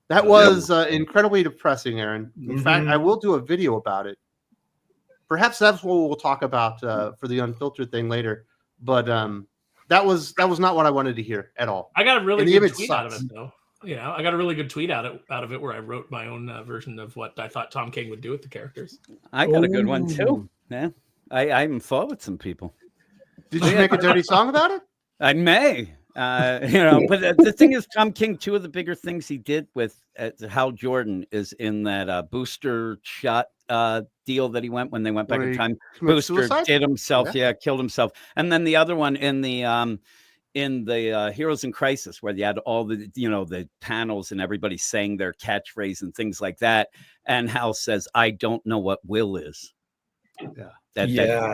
That was incredibly depressing, Aaron. In fact, I will do a video about it. Perhaps that's what we'll talk about for the unfiltered thing later. But that was not what I wanted to hear at all.
I got a really good tweet out of it, though. I got a really good tweet out of it where I wrote my own version of what I thought Tom King would do with the characters.
I got a good one too. Yeah, I even fought with some people.
Did you make a dirty song about it?
I may. But the thing is, Tom King, two of the bigger things he did with Hal Jordan is in that booster shot deal that he went when they went back in time. Booster did himself, killed himself. And then the other one in the Heroes in Crisis, where you had all the the panels and everybody saying their catchphrase and things like that. And Hal says, "I don't know what will is." Yeah,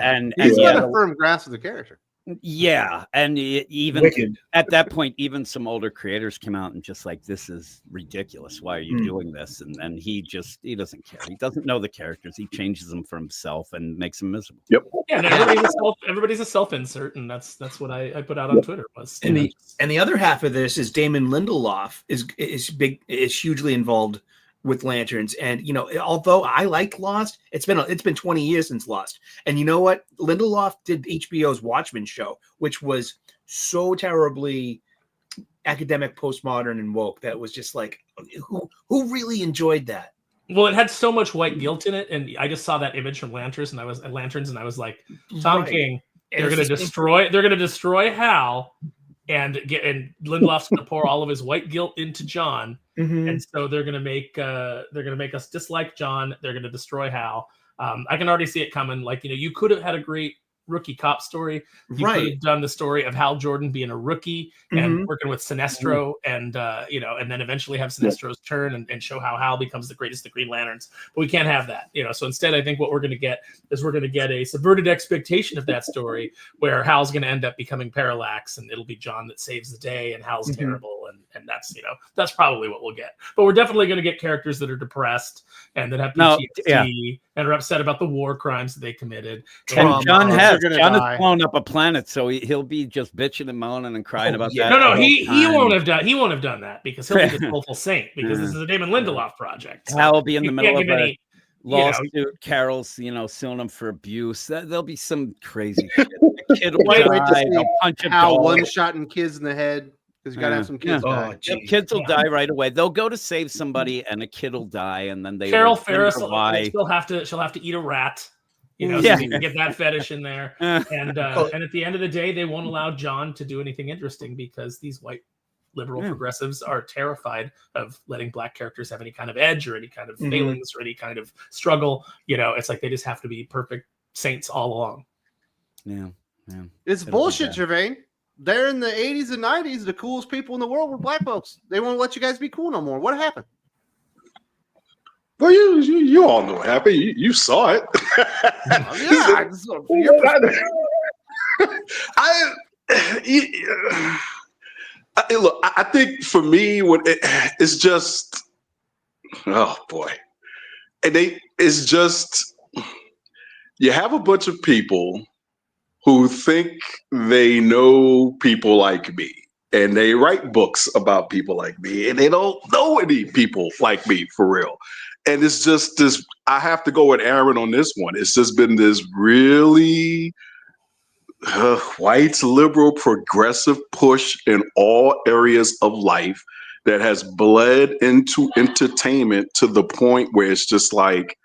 and
he's got a firm grasp of the character.
Yeah, and even
Wicked.
At that point, even some older creators came out and just like, this is ridiculous. Why are you doing this? And he doesn't care. He doesn't know the characters. He changes them for himself and makes them miserable.
Yep.
Yeah, and everybody's a self-insert, and that's what I put out on Twitter.
And the other half of this is Damon Lindelof is hugely involved with Lanterns. And although I like Lost, it's been 20 years since Lost. And you know what? Lindelof did HBO's Watchmen show, which was so terribly academic, postmodern, and woke that was just like, who really enjoyed that?
Well, it had so much white guilt in it, and I just saw that image from Lanterns, and I was Tom King. They're going to destroy Hal, and Lindelof's going to pour all of his white guilt into John. And so they're gonna make us dislike John. They're gonna destroy Hal. I can already see it coming. Like you could have had a great rookie cop story. You could have done the story of Hal Jordan being a rookie and working with Sinestro, and and then eventually have Sinestro's turn and show how Hal becomes the greatest of Green Lanterns. But we can't have that. So instead, I think what we're gonna get is a subverted expectation of that story where Hal's gonna end up becoming Parallax, and it'll be John that saves the day, and Hal's terrible. And that's probably what we'll get. But we're definitely going to get characters that are depressed and that have PTSD and are upset about the war crimes that they committed.
And John has blown up a planet, so he'll be just bitching and moaning and crying about that.
No, he won't have done that because he'll be the soulful saint because this is a Damon Lindelof project. So
Hal will be in the middle of a lawsuit. Carol's suing him for abuse. There'll be some crazy shit. The kid will die. They'll punch a dog.
One-shotting kids in the head. Because you gotta have some kids die.
Kids will die right away. They'll go to save somebody, and a kid will die, and then
Carol Ferris she'll have to eat a rat. So you can get that fetish in there. And at the end of the day, they won't allow John to do anything interesting because these white liberal progressives are terrified of letting black characters have any kind of edge or any kind of failings or any kind of struggle. It's like they just have to be perfect saints all along.
Yeah.
It's bullshit, Gervain. They're in the 80s and 90s. The coolest people in the world were black folks. They won't let you guys be cool no more. What happened?
Well, you all know what happened. You saw it. Look, I think for me, it's just, oh boy, and it's just, you have a bunch of people who think they know people like me, and they write books about people like me, and they don't know any people like me for real. And it's just this, I have to go with Aaron on this one. It's just been this really white, liberal, progressive push in all areas of life that has bled into entertainment to the point where it's just like,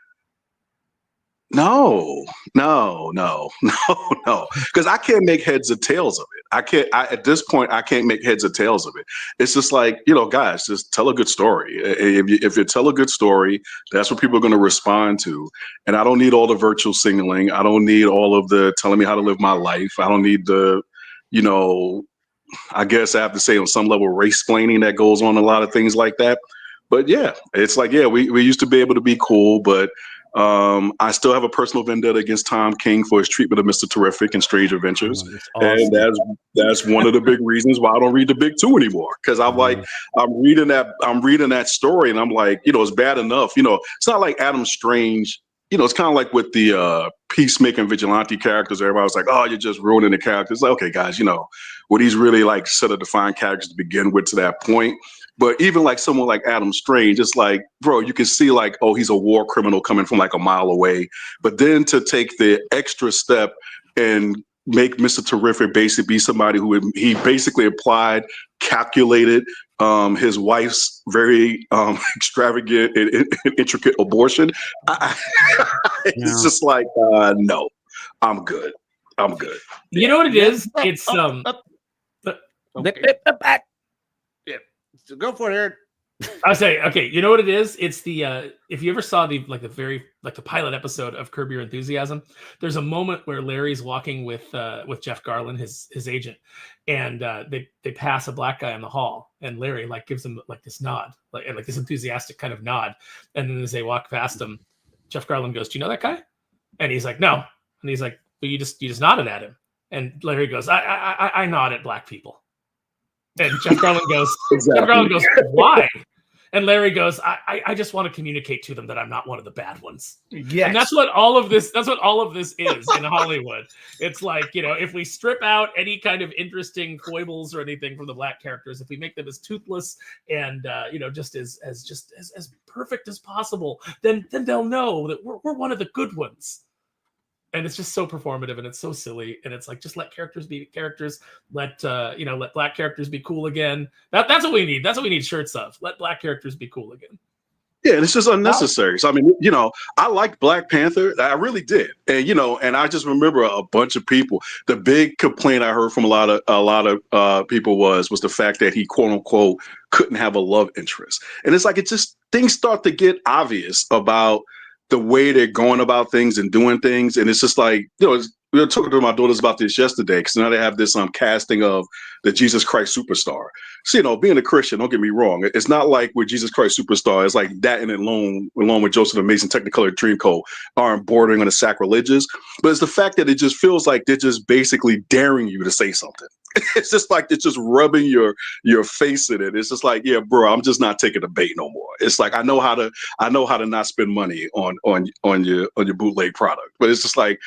no, because I can't make heads or tails of it. At this point, I can't make heads or tails of it. It's just like, guys, just tell a good story. If you tell a good story, that's what people are going to respond to. And I don't need all the virtual signaling. I don't need all of the telling me how to live my life. I don't need the, I guess I have to say on some level, race-splaining that goes on, a lot of things like that. But yeah, it's like, yeah, we used to be able to be cool, but I still have a personal vendetta against Tom King for his treatment of Mr. Terrific and Strange Adventures.
Awesome.
And that's one of the big reasons why I don't read the Big Two anymore. Because I'm like, I'm reading that story, and I'm like, it's bad enough. It's not like Adam Strange. It's kind of like with the peacemaker and vigilante characters. Everybody was like, oh, you're just ruining the characters. Like, okay, guys, were these really like set of defined characters to begin with to that point? But even like someone like Adam Strange, it's like, bro, you can see like, oh, he's a war criminal coming from like a mile away. But then to take the extra step and make Mr. Terrific basically be somebody who he basically applied, calculated his wife's very extravagant and intricate abortion. It's just like, no, I'm good.
You know what it is? It's
So go for it, Aaron.
I say, okay, you know what it is? It's the if you ever saw the pilot episode of Curb Your Enthusiasm, there's a moment where Larry's walking with Jeff Garlin, his agent, and they pass a black guy in the hall, and Larry like gives him like this nod, like this enthusiastic kind of nod, and then as they walk past him, Jeff Garlin goes, "Do you know that guy?" And he's like, "No," and he's like, "Well, you just nodded at him," and Larry goes, "I nod at black people." And Jeff Garlin goes,
Exactly.
Jeff Garlin goes, "Why?" And Larry goes, I just want to communicate to them that I'm not one of the bad ones.
Yes.
And that's what all of this is in Hollywood. It's like, if we strip out any kind of interesting foibles or anything from the black characters, if we make them as toothless and just as perfect as possible, then they'll know that we're one of the good ones. And it's just so performative, and it's so silly, and it's like, just let characters be characters. Let black characters be cool again. That's what we need. That's what we need shirts of. Let black characters be cool again.
Yeah, and it's just unnecessary. So I mean, I liked Black Panther. I really did, and and I just remember a bunch of people. The big complaint I heard from a lot of people was the fact that he quote unquote couldn't have a love interest, and it's like things start to get obvious about the way they're going about things and doing things. And it's just like, we were talking to my daughters about this yesterday, because now they have this casting of the Jesus Christ Superstar. So, being a Christian, don't get me wrong, it's not like with Jesus Christ Superstar, it's like that and along with Joseph Amazing Technicolor Dreamcoat aren't bordering on the sacrilegious. But it's the fact that it just feels like they're just basically daring you to say something. It's just like it's just rubbing your face in it. It's just like, yeah, bro, I'm just not taking the bait no more. It's like I know how to not spend money on your bootleg product, but it's just like,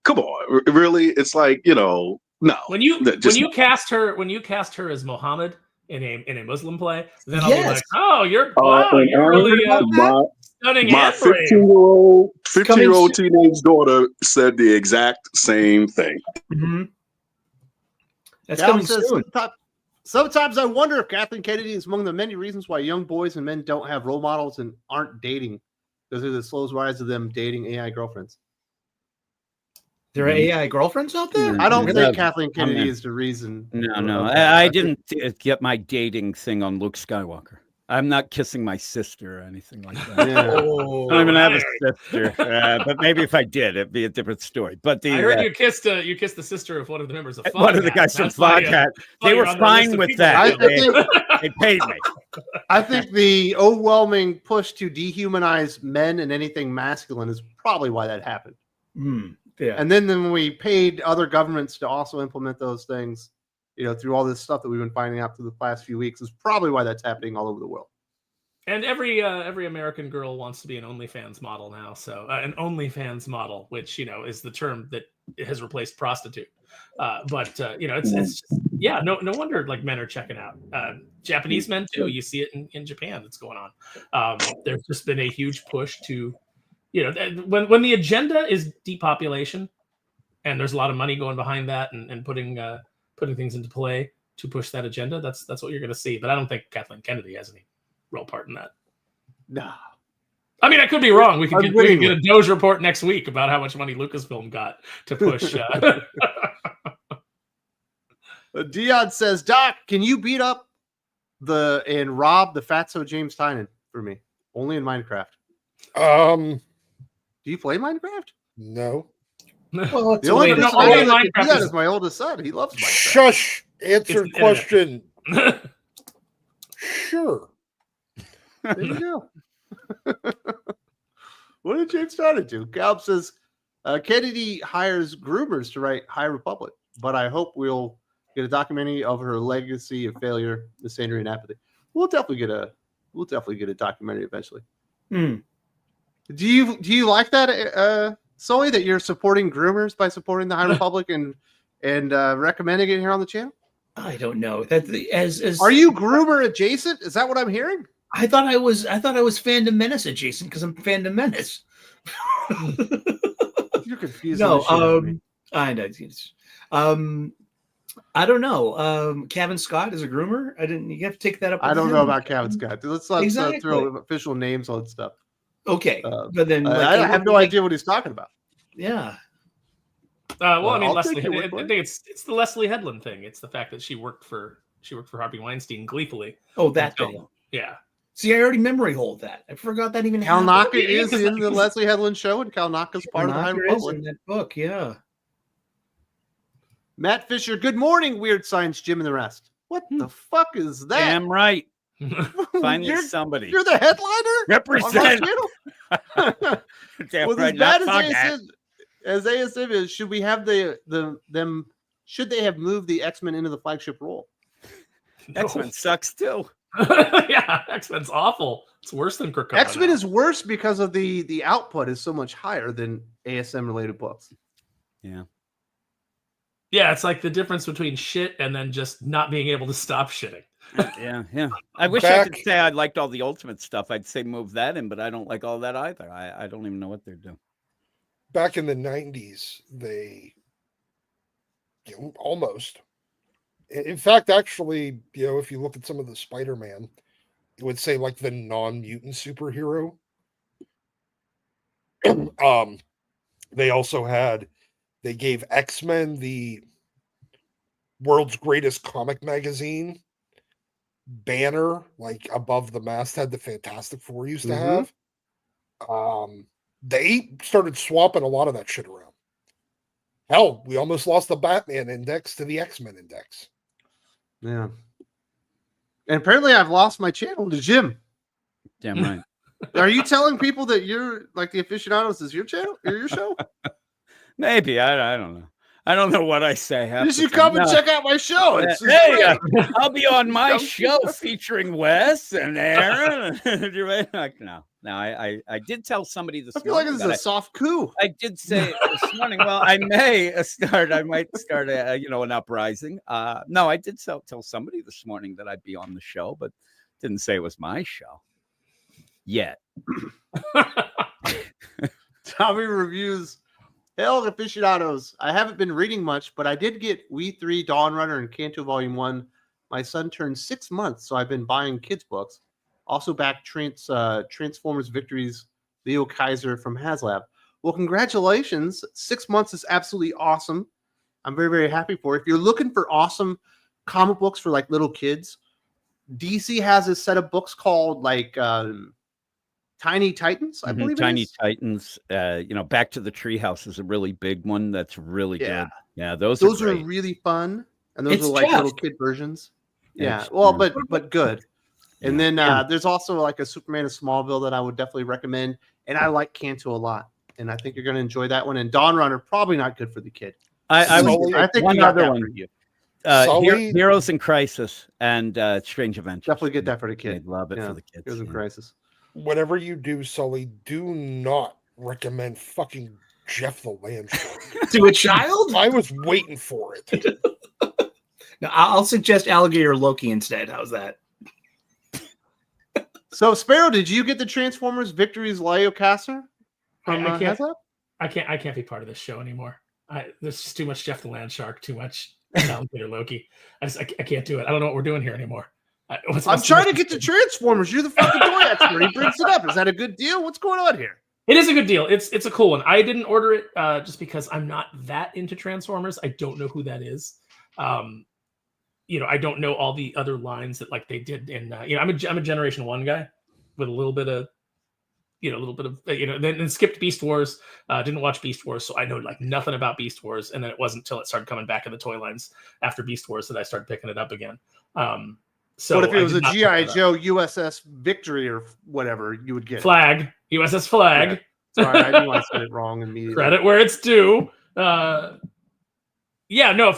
come on, really? It's like, no.
When you cast her as Muhammad in a Muslim play, then I'll be like, oh, you're really stunning.
My 15-year-old teenage daughter said the exact same thing.
Mm-hmm. That's
Gal
coming
says,
soon.
Sometimes I wonder if Kathleen Kennedy is among the many reasons why young boys and men don't have role models and aren't dating, because of the slow rise of them dating AI girlfriends.
There are AI girlfriends out there?
I don't think Kathleen Kennedy is the reason.
No. I didn't get my dating thing on Luke Skywalker. I'm not kissing my sister or anything like that.
Yeah.
I don't even have a sister, but maybe if I did, it'd be a different story. But I
heard you kissed the sister of one of the members of Foghat.
One of the guys from Foghat. They were fine with that. They paid me.
I think the overwhelming push to dehumanize men and anything masculine is probably why that happened.
Yeah.
And then when we paid other governments to also implement those things, through all this stuff that we've been finding out through the past few weeks is probably why that's happening all over the world.
And every American girl wants to be an OnlyFans model now. So an OnlyFans model, which is the term that has replaced prostitute. But it's just, no wonder like men are checking out. Japanese men too. You see it in Japan. That's going on. There's just been a huge push to, when the agenda is depopulation, and there's a lot of money going behind that and putting things into play to push that agenda. That's what you're going to see. But I don't think Kathleen Kennedy has any real part in that.
No.
I mean, I could be wrong. We can get a Doge report next week about how much money Lucasfilm got to push.
Dion says, Doc, can you beat up and rob the Fatso James Tynan for me? Only in Minecraft. Do you play Minecraft?
No.
Well,
The only person I know that can do that is my oldest son. He loves Minecraft.
Shush! Answer question. Sure.
There you go. What did James Tynan do? Calb says, Kennedy hires groomers to write High Republic, but I hope we'll get a documentary of her legacy of failure, misandry, and apathy. We'll definitely get a documentary eventually.
Hmm.
Do you like that, Sully, that you're supporting groomers by supporting the High Republic and recommending it here on the channel?
I don't know. That as
Are you groomer adjacent? Is that what I'm hearing?
I thought I was Fandom Menace adjacent because I'm Fandom Menace.
You're confusing.
No, I know. I don't know. Kevin Scott is a groomer. You have to take that up.
I don't know about Kevin Scott. Let's not
Exactly.
throw official names on stuff.
Okay, but then
I have no idea what he's talking about.
Yeah.
Well, I mean,
I'll
Leslie.
take your word
I
for it.
think it's the Leslie Headland thing. It's the fact that she worked for Harvey Weinstein gleefully.
Oh, that thing.
Yeah.
See, I already memory hold that. I forgot that even
Cal
happened.
Naka is in the Leslie Headland show, and Cal Naka's part of the High
Knocker is
Republic.
in that book, yeah.
Matt Fisher, good morning, Weird Science Jim and the rest. What the fuck is that?
Damn right. Finally,
You're-
somebody.
You're the headliner?
Represent.
On my channel?
Damn
Well,
right,
as bad
not
as ASM is, should we have them? Should they have moved the X-Men into the flagship role?
X-Men sucks too.
Yeah, X-Men's awful. It's worse than Krakoa.
X-Men is worse because of the output is so much higher than ASM related books.
Yeah.
Yeah, it's like the difference between shit and then just not being able to stop shitting.
Yeah. I wish I could say I liked all the Ultimate stuff. I'd say move that in, but I don't like all that either. I don't even know what they're doing.
Back in the 90s, they almost. In fact, actually, if you look at some of the Spider-Man, it would say like the non-mutant superhero. They also they gave X-Men the world's greatest comic magazine banner, like above the masthead the Fantastic Four used to have. They started swapping a lot of that shit around. Hell, we almost lost the Batman index to the X-Men index.
Yeah. And apparently I've lost my channel to Jim.
Damn right.
Are you telling people that you're like the Aficionados is your channel or your show?
Maybe. I don't know. I don't know what I say.
You should come and check out my show. It's
hey, I'll be on my show featuring Wes and Aaron. No, I did tell somebody this morning.
I feel like this is a soft coup.
I did say this morning, well, I might start an uprising. No, I did tell somebody this morning that I'd be on the show, but didn't say it was my show yet.
Tommy reviews. Hell, Aficionados. I haven't been reading much, but I did get We 3, Dawn Runner, and Canto Volume 1. My son turned 6 months, so I've been buying kids' books. Also back Transformers Victories, Leo Kaiser from HasLab. Well, congratulations. 6 months is absolutely awesome. I'm very, very happy for it. If you're looking for awesome comic books for like little kids, DC has a set of books called like Tiny Titans, I believe.
Tiny Titans. Back to the Treehouse is a really big one. That's really good. Yeah, those are
really fun, and those
It's
are like
tough.
little kid versions. Yeah,
It's
well,
true.
but good. And then there's also like a Superman of Smallville that I would definitely recommend, and I like Canto a lot, and I think you're going to enjoy that one. And Dawn Runner probably not good for the kid.
I think
one
you got
other
that
one.
for you. Heroes in Crisis and Strange Adventures.
Definitely get that for the kid.
I'd love it for the kids.
Heroes in Crisis.
Whatever you do, Sully, do not recommend fucking Jeff the Land Shark
to a child.
I was waiting for it.
No, I'll suggest Alligator Loki instead. How's that?
So, Sparrow, did you get the Transformers Victory's Leiocaster?
I can't be part of this show anymore. There's just too much Jeff the Land Shark, too much Alligator Loki. I can't do it. I don't know what we're doing here anymore.
I'm trying to get to Transformers. You're the fucking toy expert. He brings it up. Is that a good deal? What's going on here?
It is a good deal. It's a cool one. I didn't order it just because I'm not that into Transformers. I don't know who that is. I don't know all the other lines that like they did in. I'm a Generation 1 guy with a little bit of. Then skipped Beast Wars. Didn't watch Beast Wars, so I know like nothing about Beast Wars. And then it wasn't until it started coming back in the toy lines after Beast Wars that I started picking it up again. So
what if it was a G.I. Joe USS Victory or whatever, you would get
Flag, USS Flag.
Yeah. Sorry, I knew I said it wrong immediately.
Credit where it's due. If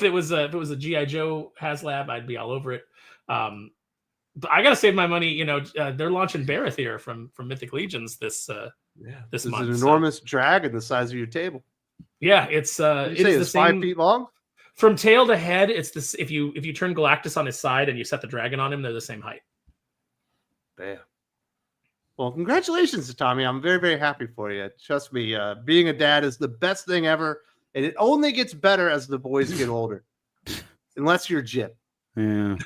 it was a G.I. Joe HasLab, I'd be all over it. But I gotta save my money. They're launching Baratheer from Mythic Legions this month.
It's an enormous dragon the size of your table.
Yeah, it's
it's 5 feet long.
From tail to head, it's this. If you turn Galactus on his side and you set the dragon on him, they're the same height.
Bam. Well, congratulations to Tommy. I'm very, very happy for you. Trust me, being a dad is the best thing ever, and it only gets better as the boys get older. Unless you're Jim.
Yeah.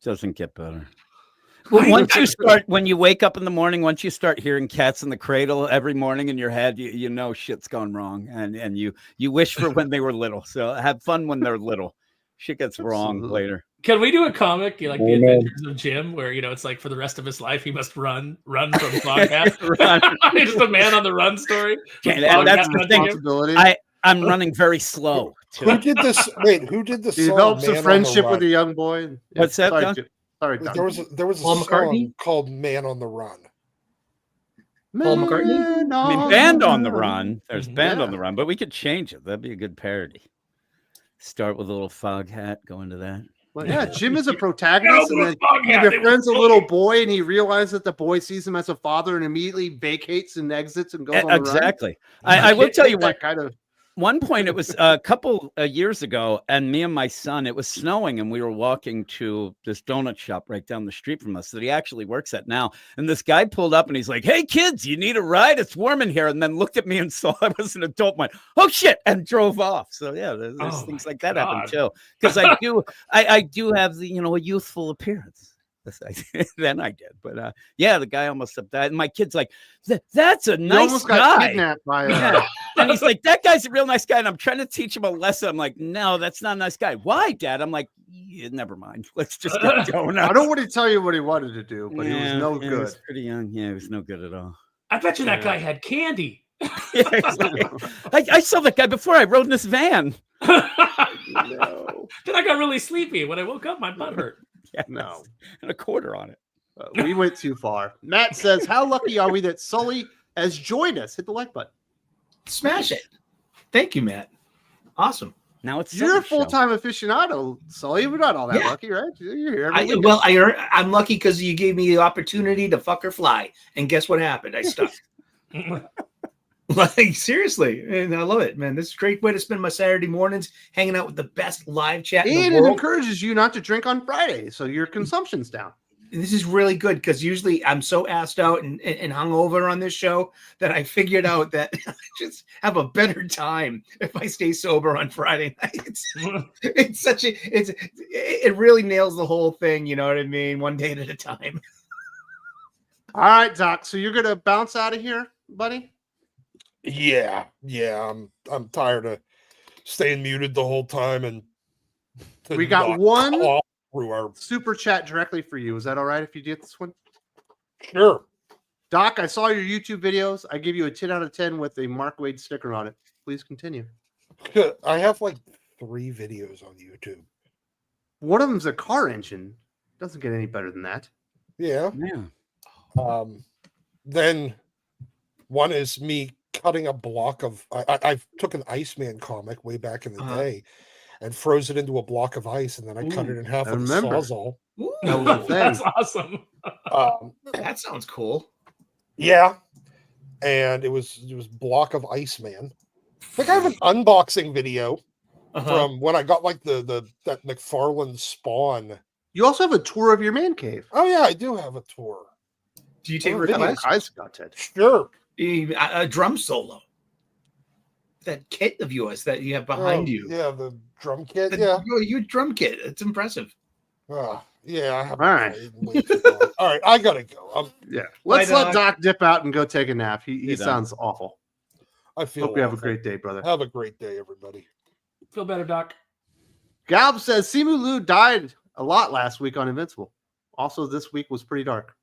Doesn't get better. Well, when you wake up in the morning, once you start hearing cats in the cradle every morning in your head, you know shit's gone wrong, and you wish for when they were little. So have fun when they're little. Shit gets wrong later.
Can we do a comic like The Adventures of Jim, where it's like for the rest of his life he must run from Foghat? Just a man on the run story.
That's the thing. I'm running very slow.
Who did this? Wait, who did this?
He develops a friendship with a young boy.
What's that?
Sorry,
there was a song called "Man on the Run."
Paul McCartney.
Band on the Run. There's Band on the Run, but we could change it. That'd be a good parody. Start with a little Foghat, go into that.
Well, yeah, Jim is a protagonist, and then he befriends a little boy, and he realizes that the boy sees him as a father, and immediately vacates and exits and goes on the run.
Exactly. I will tell you what
kind of.
One point, it was a couple years ago, and me and my son, it was snowing, and we were walking to this donut shop right down the street from us that he actually works at now. And this guy pulled up, and he's like, "Hey, kids, you need a ride? It's warm in here." And then looked at me and saw I was an adult, went, "Oh shit!" and drove off. So yeah, there's things like that happen too. Because I do have the a youthful appearance. Then I did, but the guy almost died. And my kid's like, "That's a nice
almost
guy."
Got kidnapped by
and he's like, "That guy's a real nice guy." And I'm trying to teach him a lesson. I'm like, "No, that's not a nice guy." "Why, Dad?" I'm like, "Never mind. Let's just get going."
I don't want to tell you what he wanted to do, but he was no good. He was
pretty young. Yeah, he was no good at all.
I bet you that guy had candy.
I saw that guy before I rode in this van.
No.
Then I got really sleepy. When I woke up, my butt hurt.
Yes. No, and a quarter on it.
We went too far. Matt says, "How lucky are we that Sully has joined us?" Hit the like button.
Smash it. Thank you, Matt. Awesome.
Now
you're a full-time aficionado, Sully. We're not all that lucky, right? You're here.
I'm lucky because you gave me the opportunity to fuck or fly, and guess what happened? I stuck. Like seriously, and I love it, man. This is a great way to spend my Saturday mornings hanging out with the best live chat in the world.
It encourages you not to drink on Friday, so your consumption's down.
This is really good because usually I'm so assed out and hungover on this show that I figured out that I just have a better time if I stay sober on Friday nights. It really nails the whole thing. You know what I mean? One day at a time.
All right, Doc. So you're gonna bounce out of here, buddy?
Yeah. I'm tired of staying muted the whole time, and
we got one through our super chat directly for you. Is that all right if you do this one?
Sure.
Doc, I saw your YouTube videos. I give you a 10 out of 10 with a Mark Wade sticker on it. Please continue.
I have like 3 videos on YouTube.
One of them's a car engine. Doesn't get any better than that.
Yeah. Then one is me cutting a block of I took an Iceman comic way back in the day, and froze it into a block of ice, and then I cut it in half
I
with a
remember.
Sawzall.
That was the thing.
That's awesome.
That sounds cool.
Yeah, and it was block of Iceman. I think I have an unboxing video from when I got like that McFarlane Spawn.
You also have a tour of your man cave.
Oh yeah, I do have a tour.
Do you take
All kinds of content.
Sure.
A drum solo? That kit of yours that you have behind you.
Yeah, the drum kit. Yeah.
Your drum kit. It's impressive.
Yeah, I have.
All right.
All right, I gotta go.
Yeah. Let's let Doc dip out and go take a nap. He sounds awful.
I feel
Hope you have a great day, brother.
Have a great day, everybody.
Feel better, Doc.
Galb says Simu Liu died a lot last week on Invincible. Also, this week was pretty dark.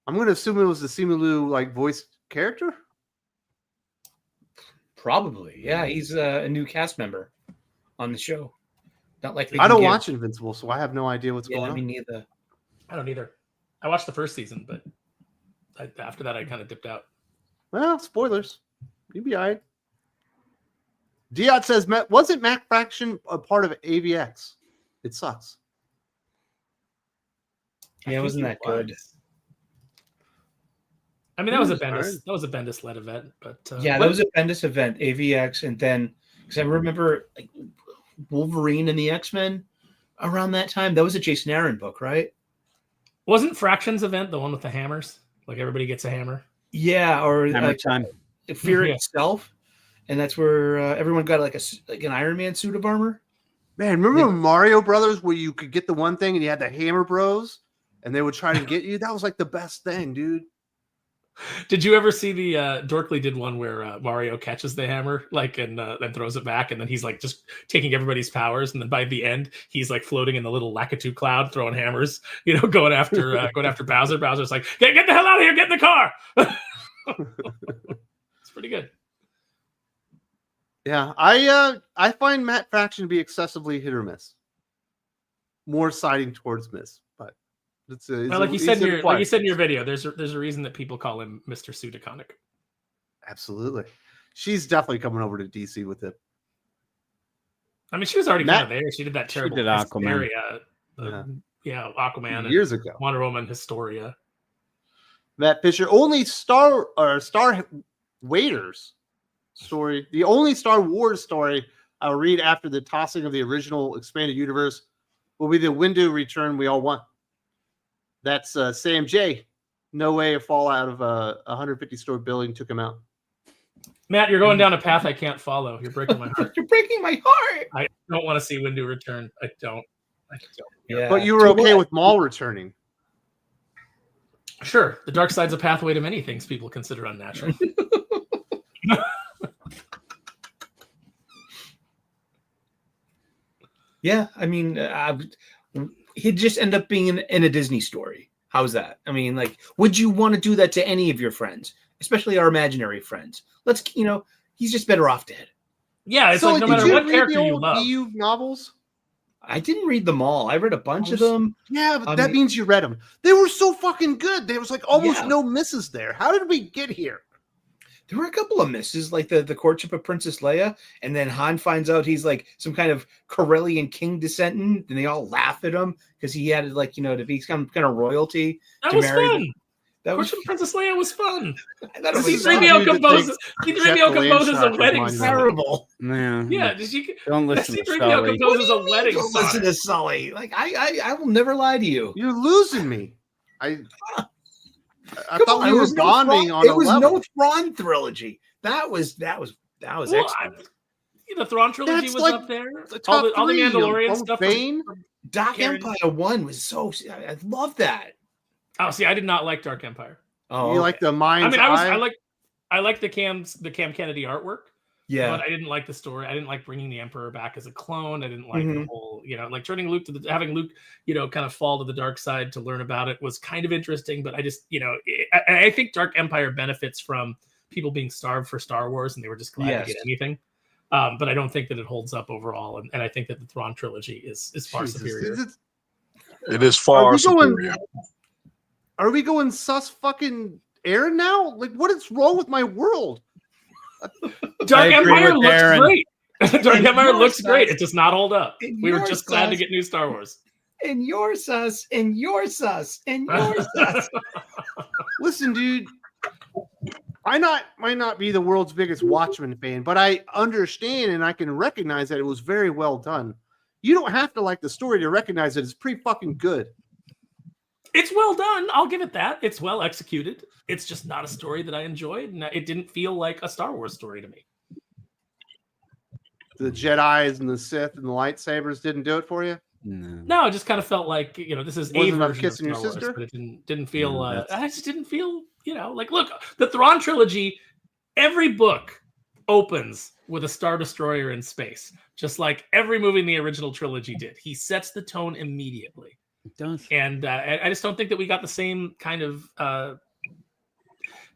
I'm going to assume it was the Simu Liu like voice character.
Probably, yeah. He's a new cast member on the show. Not like
I don't watch Invincible, so I have no idea what's going on.
Me neither.
I don't either. I watched the first season, but after that, I kind of dipped out.
Well, spoilers. You'd be all right. Diot says, wasn't Mac Fraction a part of AVX? It sucks.
Yeah, wasn't that good?
I mean, that was a Bendis. That was a Bendis-led event, but
yeah, that was a Bendis event, AVX, and then because I remember like Wolverine and the X-Men around that time. That was a Jason Aaron book, right?
Wasn't Fractions event the one with the hammers? Like everybody gets a hammer.
Yeah, or
Hammer time.
Fear itself, and that's where everyone got like an Iron Man suit of armor.
Man, remember Mario Brothers where you could get the one thing and you had the Hammer Bros and they would try to get you? That was like the best thing, dude.
Did you ever see the Dorkly did one where Mario catches the hammer like and then throws it back, and then he's like just taking everybody's powers, and then by the end he's like floating in the little Lakitu cloud throwing hammers, going after Bowser. Bowser's like, get the hell out of here, get in the car. It's pretty good.
Yeah, I find Matt Fraction to be excessively hit or miss. More siding towards miss, but
like you said in your video, there's a reason that people call him Mr. Pseudoconic.
Absolutely, she's definitely coming over to DC with it.
I mean, she was already kind of there. She did that terrible
Aquaman.
Aquaman
years ago.
Wonder Woman Historia.
Matt Fisher, only Star Waiters story, the only Star Wars story I'll read after the tossing of the original expanded universe will be the window return we all want. That's Sam J. No way a fallout of a 150-story building took him out.
Matt, you're going down a path I can't follow. You're breaking my heart.
You're breaking my heart.
I don't want to see Windu return. I don't.
Yeah.
But you were okay with Maul returning.
Sure. The dark side's a pathway to many things people consider unnatural.
Yeah, I mean, he'd just end up being in a Disney story. How's that? I mean, like, would you want to do that to any of your friends, especially our imaginary friends? He's just better off dead.
Yeah, it's like no matter what character you love.
EU novels?
I didn't read them all. I read a bunch of them.
Yeah, but that means you read them. They were so fucking good. There was like almost no misses there. How did we get here?
There were a couple of misses, like the courtship of Princess Leia, and then Han finds out he's like some kind of Corellian king descendant, and they all laugh at him because he had to be some kind of royalty.
That was fun. Courtship of Princess Leia was fun.
C-3PO
composes a wedding song.
Terrible.
Man.
Yeah,
don't listen to
C-3PO
Sully.
composes a wedding
Don't
song.
listen to Sully. Like I will never lie to you.
You're losing me. I thought we were bonding on a level.
There was no Thrawn trilogy. That was excellent.
The Thrawn trilogy was up there. All the Mandalorian stuff.
Dark Empire 1 was so. I love that.
Oh, see, I did not like Dark Empire.
Oh, you like the mind's
I like the Cam Kennedy artwork.
Yeah,
but I didn't like the story. I didn't like bringing the Emperor back as a clone. I didn't like the whole, like turning Luke having Luke, kind of fall to the dark side to learn about it was kind of interesting. But I just, I think Dark Empire benefits from people being starved for Star Wars and they were just glad to get anything. But I don't think that it holds up overall. And I think that the Thrawn trilogy is far superior.
It is far superior.
Are we going sus fucking Aaron now? Like, what is wrong with my world?
Dark Empire looks great. Dark Empire looks great. It does not hold up. We were just glad to get new Star Wars.
And you're sus, and you're sus, and you're sus.
Listen, dude, I might not be the world's biggest Watchmen fan, but I understand and I can recognize that it was very well done. You don't have to like the story to recognize that it's pretty fucking good.
It's well done. I'll give it that. It's well executed. It's just not a story that I enjoyed, and it didn't feel like a Star Wars story to me.
The Jedis and the Sith and the lightsabers didn't do it for you?
No, it just kind of felt like, this is a version of
kissing your
Star Wars,
sister,
but it didn't feel. I just didn't feel, like, look, the Thrawn trilogy. Every book opens with a Star Destroyer in space, just like every movie in the original trilogy did. He sets the tone immediately.
It does,
and I just don't think that we got the same kind of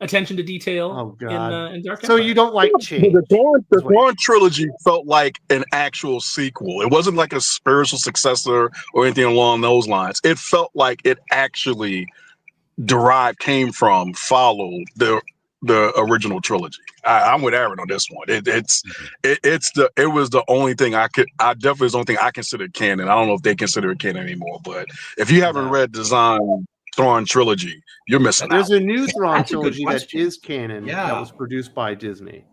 attention to detail in Dark Empire.
So you don't like change?
The Thrawn trilogy felt like an actual sequel. It wasn't like a spiritual successor or anything along those lines. It felt like it actually followed the original trilogy. I'm with Aaron on this one. It was the only thing definitely is the only thing I considered canon. I don't know if they consider it canon anymore, but if you haven't read Design Thrawn trilogy, you're missing out.
There's a new Thrawn trilogy that is canon that was produced by Disney.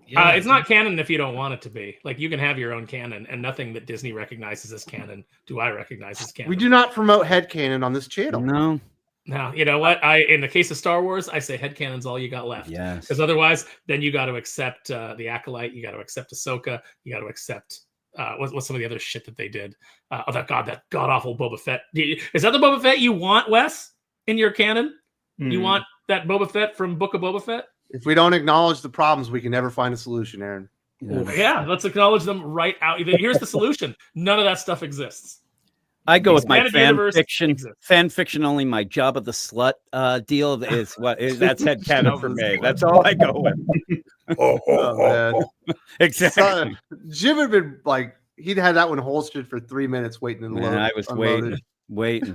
It's not canon if you don't want it to be. Like, you can have your own canon, and nothing that Disney recognizes as canon do I recognize as canon.
We do not promote headcanon on this channel.
No.
Now, you know what? In the case of Star Wars, I say headcanon's all you got left.
Yes.
Because otherwise, then you got to accept the Acolyte, you got to accept Ahsoka, you got to accept what's some of the other shit that they did. That god-awful Boba Fett. Is that the Boba Fett you want, Wes, in your canon? You want that Boba Fett from Book of Boba Fett?
If we don't acknowledge the problems, we can never find a solution, Aaron.
Yeah, let's acknowledge them right out. Here's the solution. None of that stuff exists.
I go with my fan fiction only. My Job of the Slut deal is that's headcanon for me. That's all I go with.
Man.
Exactly.
Jim had been like, he'd had that one holstered for 3 minutes waiting in the load.
I was waiting.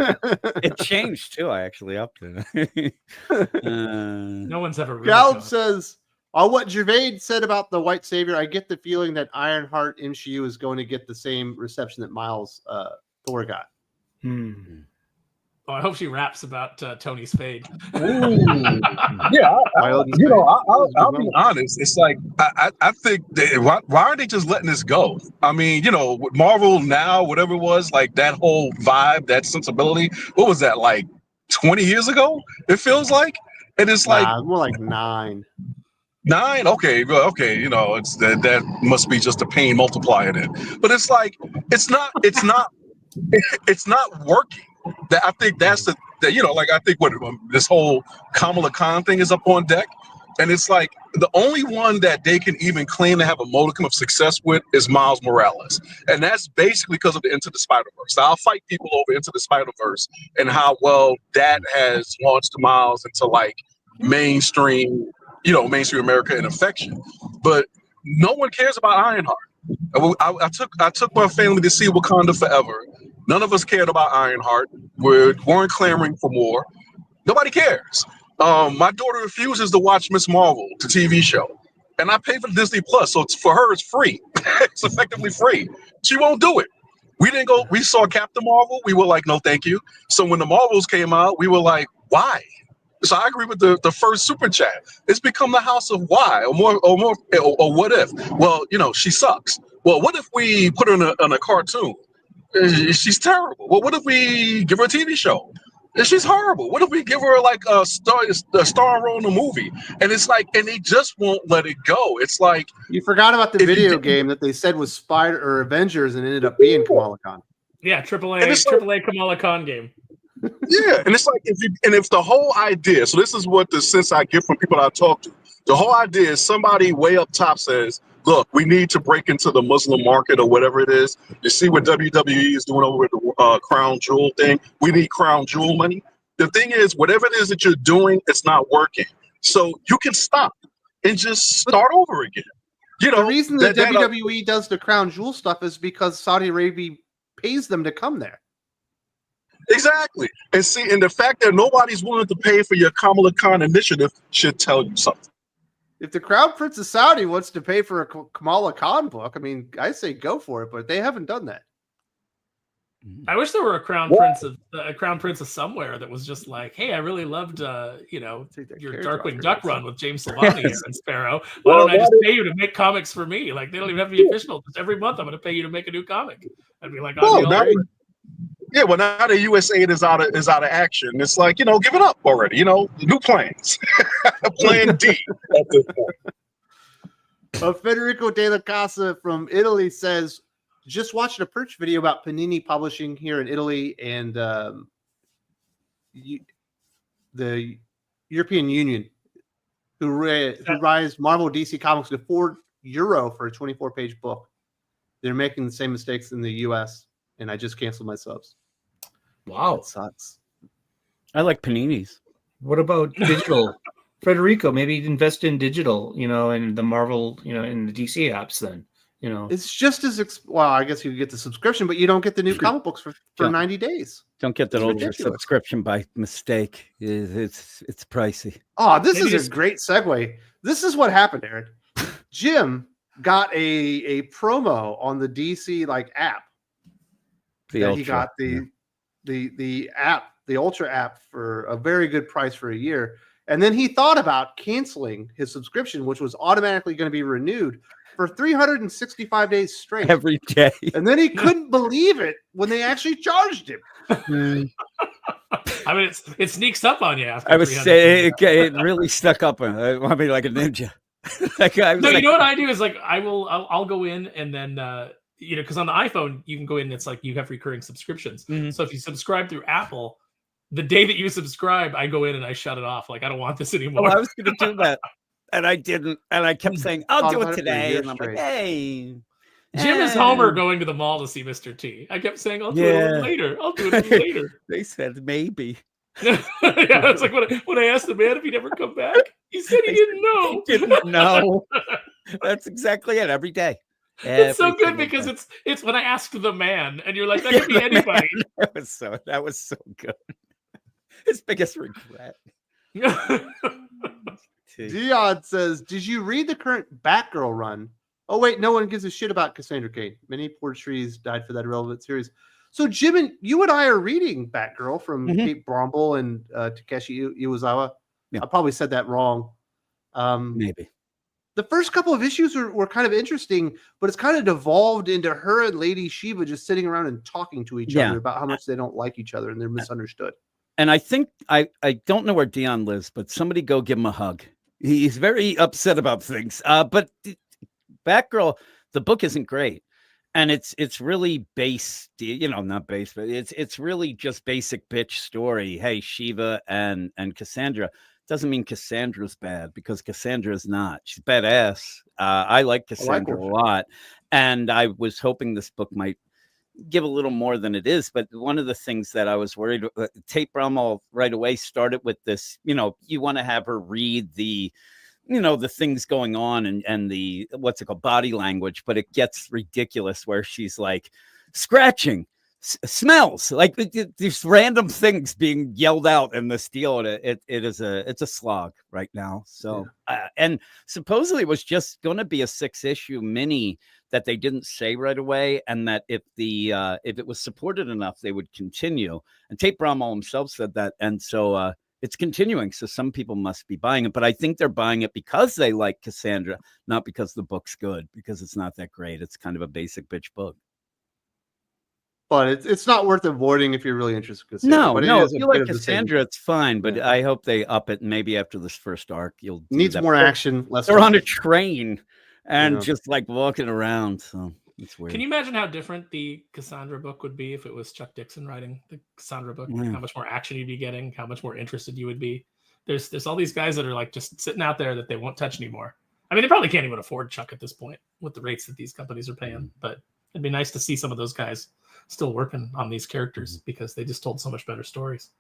It changed too. I actually upped it.
No one's ever really
Gallup says, on what Gervais said about the White Savior, I get the feeling that Ironheart MCU is going to get the same reception that Miles Thor got.
Oh, I hope she raps about Tony's fade.
Yeah, I'll be honest. It's like I think why aren't they just letting this go? I mean, with Marvel now, whatever it was, like that whole vibe, that sensibility. What was that, like 20 years ago? It feels like, and it's like
more like 9.
9? Okay. It's that must be just a pain multiplier then. But it's like it's not working. I think that's I think what this whole Kamala Khan thing is up on deck, and it's like the only one that they can even claim to have a modicum of success with is Miles Morales, and that's basically because of the Into the Spider-Verse. I'll fight people over Into the Spider-Verse and how well that has launched Miles into like mainstream America and affection, but no one cares about Ironheart. I took my family to see Wakanda Forever. None of us cared about Ironheart. We weren't clamoring for more. Nobody cares. My daughter refuses to watch Miss Marvel, the TV show, and I pay for Disney Plus, so for her it's free. It's effectively free. She won't do it. We didn't go. We saw Captain Marvel. We were like, no, thank you. So when the Marvels came out, we were like, why? So I agree with the first super chat. It's become the house of why or what if. Well, she sucks. Well, what if we put her in a cartoon? She's terrible. Well, what if we give her a TV show? She's horrible. What if we give her like a star role in a movie? And it's like, and they just won't let it go. It's like
you forgot about the video game that they said was Spider or Avengers and ended up being Kamala Khan.
Yeah, AAA Kamala Khan game.
Yeah, and it's like if the whole idea. So this is what the sense I get from people I talk to. The whole idea is somebody way up top says, look, we need to break into the Muslim market or whatever it is. You see what WWE is doing over with the Crown Jewel thing? We need Crown Jewel money. The thing is, whatever it is that you're doing, it's not working. So you can stop and just start over again.
The reason that WWE does the Crown Jewel stuff is because Saudi Arabia pays them to come there.
Exactly. And see, and the fact that nobody's willing to pay for your Kamala Khan initiative should tell you something.
If the Crown Prince of Saudi wants to pay for a Kamala Khan book, I mean, I say go for it, but they haven't done that.
I wish there were a crown prince of somewhere that was just like, hey, I really loved your Darkwing Duck run with James Silvani and Sparrow. Why don't I just pay you to make comics for me? Like, they don't even have to be official. Just every month I'm going to pay you to make a new comic. I'd be like,
well, now the USAID is out of action. It's like, give it up already. New plans. Plan D at this point.
Federico De La Casa from Italy says, just watched a Perch video about Panini Publishing here in Italy and the European Union, who raised Marvel DC Comics to €4 for a 24-page book. They're making the same mistakes in the US, and I just canceled my subs.
Wow.
That sucks.
I like Paninis.
What about digital? Federico, maybe invest in digital, and the Marvel, in the DC apps then.
It's just as well. I guess you get the subscription, but you don't get the new comic books for 90 days.
Don't get that older subscription by mistake. It's pricey.
Oh, this is a great segue. This is what happened, Aaron. Jim got a promo on the DC app. He got the app, the Ultra app, for a very good price for a year, and then he thought about canceling his subscription, which was automatically going to be renewed for 365 days straight.
Every day.
And then he couldn't believe it when they actually charged him.
I mean, it sneaks up on you after.
I was saying it really stuck up on me. I mean, like a ninja.
You know what I do is I'll go in and then because on the iPhone you can go in and it's like you have recurring subscriptions. Mm-hmm. So if you subscribe through Apple, the day that you subscribe, I go in and I shut it off. Like, I don't want this anymore.
Oh, I was going to do that. And I didn't. And I kept saying, I'll do it today. And I'm like, hey.
Jim is Homer going to the mall to see Mr. T. I kept saying, I'll do it a little later. I'll do it later.
They said, maybe.
It's like when I asked the man if he'd ever come back, he said he didn't know.
He didn't know. That's exactly it. Every day.
It's so good because it's when I asked the man, and you're like, that could be anybody.
That was so good. His biggest regret.
Dion says, did you read the current Batgirl run? Oh, wait, no one gives a shit about Cassandra Cain. Many poor trees died for that irrelevant series. So, Jim, you and I are reading Batgirl from Kate Bromble and Takeshi Iwasawa. Yeah. I probably said that wrong.
Maybe.
The first couple of issues were kind of interesting, but it's kind of devolved into her and Lady Shiva just sitting around and talking to each other about how much they don't like each other and they're misunderstood.
And I think, I don't know where Dion lives, but somebody go give him a hug. He's very upset about things. But Batgirl, the book isn't great. And it's really base, not base, but it's really just basic bitch story. Hey, Shiva and Cassandra. Doesn't mean Cassandra's bad, because Cassandra's not. She's badass. I like Cassandra a lot. And I was hoping this book might give a little more than it is. But one of the things that I was worried, Tate Brommel right away started with this, you want to have her read the, the things going on and the, what's it called, body language, but it gets ridiculous where she's like scratching, smells, like these random things being yelled out in this deal. And it's a slog right now. So, and supposedly it was just going to be a 6-issue mini that they didn't say right away, and that if it was supported enough, they would continue. And Tate Brommel himself said that, and so it's continuing. So some people must be buying it, but I think they're buying it because they like Cassandra, not because the book's good, because it's not that great. It's kind of a basic bitch book.
But it's not worth avoiding if you're really interested in Cassandra.
No, if you like Cassandra, it's fine. But I hope they up it. And maybe after this first arc, you'll
needs more action.
They're on a train and just like walking around. So it's weird.
Can you imagine how different the Cassandra book would be if it was Chuck Dixon writing the Cassandra book? Like how much more action you'd be getting, how much more interested you would be. There's all these guys that are like just sitting out there that they won't touch anymore. I mean, they probably can't even afford Chuck at this point with the rates that these companies are paying. But it'd be nice to see some of those guys still working on these characters because they just told so much better stories.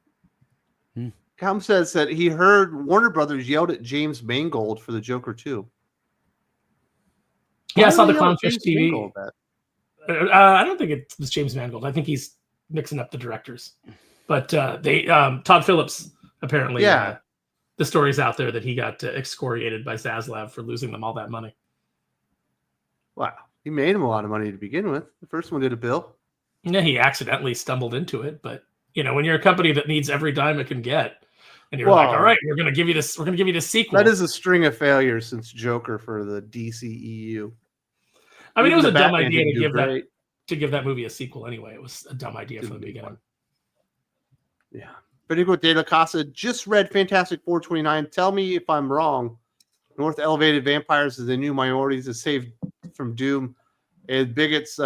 Com says that he heard Warner Brothers yelled at James Mangold for the Joker 2.
Yeah, I saw the Clownfish TV. I don't think it was James Mangold. I think he's mixing up the directors. But they Todd Phillips apparently the story's out there that he got excoriated by Zaslav for losing them all that money.
Wow. He made him a lot of money to begin with. The first one did a bill.
Yeah, he accidentally stumbled into it, but when you're a company that needs every dime it can get, and you're like, all right, we're gonna give you this sequel.
That is a string of failures since Joker for the DCEU.
I mean, it was a dumb idea to give that movie a sequel anyway. It was a dumb idea from the beginning.
Yeah. Federico de la Casa just read Fantastic 429. Tell me if I'm wrong. North elevated vampires as the new minorities to save from doom. And bigots,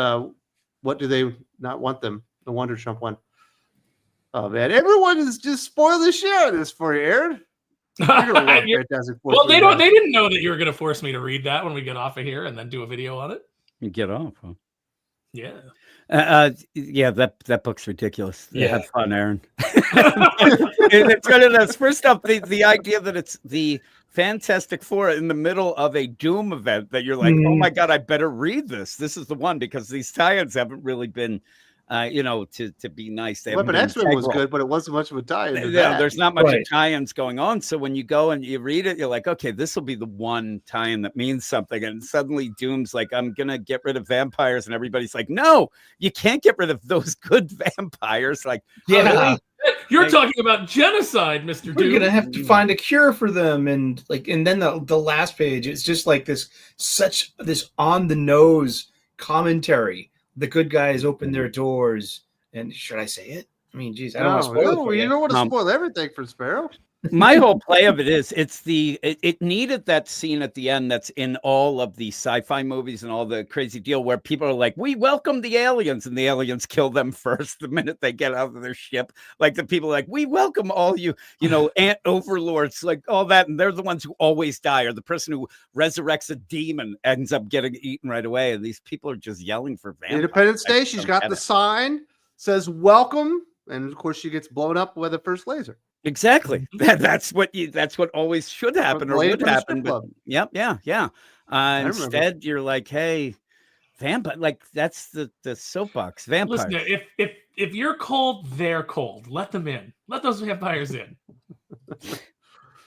what do they not want them? No wonder Trump won. Oh, man. Everyone is just spoiling the shit out of this for you, Aaron.
Fantastic well, they didn't know that you were going to force me to read that when we get off of here and then do a video on it.
You get off, huh?
Yeah.
Yeah, that book's ridiculous. Yeah. Have fun, Aaron. It's one of those. First off, the idea that it's the Fantastic Four in the middle of a Doom event that you're like, oh my God, I better read this. This is the one, because these tie-ins haven't really been to be nice.
Weapon X-Men was good, but it wasn't much of a tie-in.
Yeah, there's not much of tie-ins going on. So when you go and you read it, you're like, okay, this will be the one tie-in that means something. And suddenly Doom's like, I'm gonna get rid of vampires, and everybody's like, no, you can't get rid of those good vampires. Like,
yeah.
Really?
You're talking about genocide, Mr. Doom.
We're gonna have to find a cure for them, and then the last page, it's just like this on the nose commentary. The good guys open their doors, and should I say it? I mean, geez, I don't want to spoil it.
You don't want to spoil everything for Sparrow.
My whole play of it is it needed that scene at the end that's in all of the sci-fi movies and all the crazy deal where people are like, we welcome the aliens, and the aliens kill them first the minute they get out of their ship. Like the people are like, we welcome all you ant overlords, like all that, and they're the ones who always die, or the person who resurrects a demon ends up getting eaten right away, and these people are just yelling for vampires.
Independence Day, she's got the sign, says welcome, and of course she gets blown up with the first laser.
Exactly. That's what always should happen or would happen. But yeah. Instead, you're like, hey, vampire. Like that's the soapbox. Vampires.
Listen, if you're cold, they're cold. Let them in. Let those vampires in. Of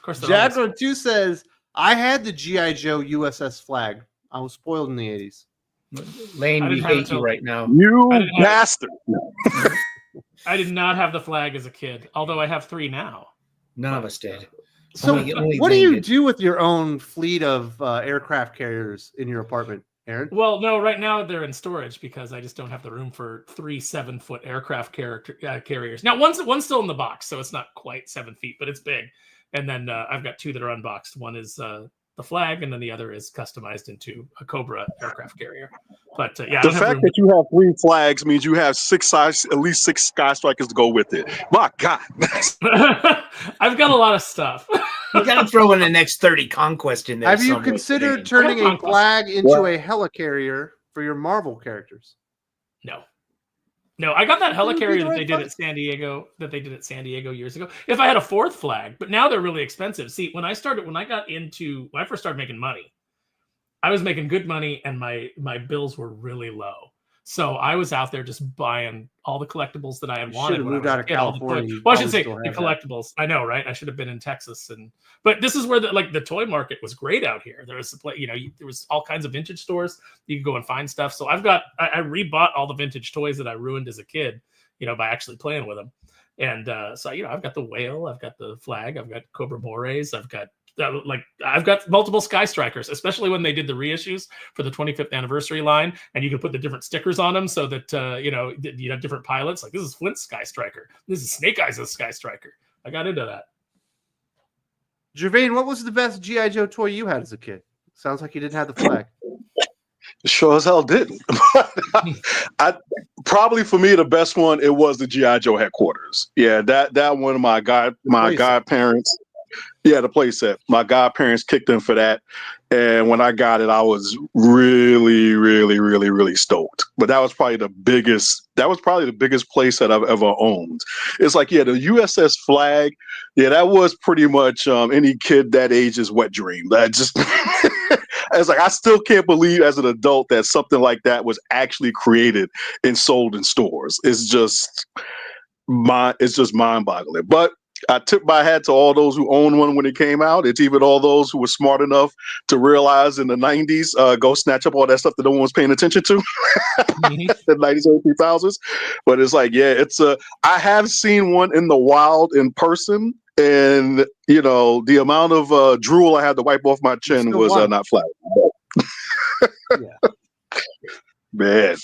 course,
Jadron 2 says, I had the G.I. Joe USS flag. I was spoiled in the 80s.
Lane, we hate you right now.
You bastard.
I did not have the flag as a kid, although I have 3 now.
None of us did.
So what do you do with your own fleet of aircraft carriers in your apartment, Aaron?
Well, no, right now they're in storage because I just don't have the room for 3 7-foot aircraft carriers. Now, one's still in the box, so it's not quite 7 feet, but it's big. And then I've got 2 that are unboxed. One is the flag, and then the other is customized into a Cobra aircraft carrier. But the fact
that you have 3 flags means you have at least 6 Sky Strikers to go with it. My God.
I've got a lot of stuff.
You got to throw in the next 30 Conquest in there.
Have you considered turning a flag into a helicarrier for your Marvel characters?
No, I got that helicarrier that they did at San Diego years ago. If I had a 4th flag, but now they're really expensive. See, when I first started making money, I was making good money and my bills were really low. So I was out there just buying all the collectibles that I had wanted.
Should have moved out of California.
Well, I should say the collectibles. I know, right? I should have been in Texas, but this is where the toy market was great out here. There was there was all kinds of vintage stores. You could go and find stuff. So I rebought all the vintage toys that I ruined as a kid, by actually playing with them. And so I've got the whale, I've got the flag, I've got Cobra Morays, I've got multiple Sky Strikers, especially when they did the reissues for the 25th anniversary line, and you can put the different stickers on them so that you have different pilots. Like this is Flint's Sky Striker, this is Snake Eyes' Sky Striker. I got into that.
Gervain, what was the best G.I. Joe toy you had as a kid? Sounds like you didn't have the flag.
Sure as hell didn't. Probably for me the best one, it was the G.I. Joe headquarters. Yeah, that one of my godparents. Yeah, the playset. My godparents kicked in for that. And when I got it, I was really, really, really, really stoked. But that was probably the biggest playset I've ever owned. It's like, the USS flag, that was pretty much any kid that age's wet dream. That just it's like I still can't believe as an adult that something like that was actually created and sold in stores. It's just mind-boggling. But I tip my hat to all those who owned one when it came out. It's even all those who were smart enough to realize in the 90s, go snatch up all that stuff that no one was paying attention to. The 90s, early 2000s. But it's like, yeah, I have seen one in the wild in person. And, the amount of drool I had to wipe off my chin was not flat.
Yeah.
Man.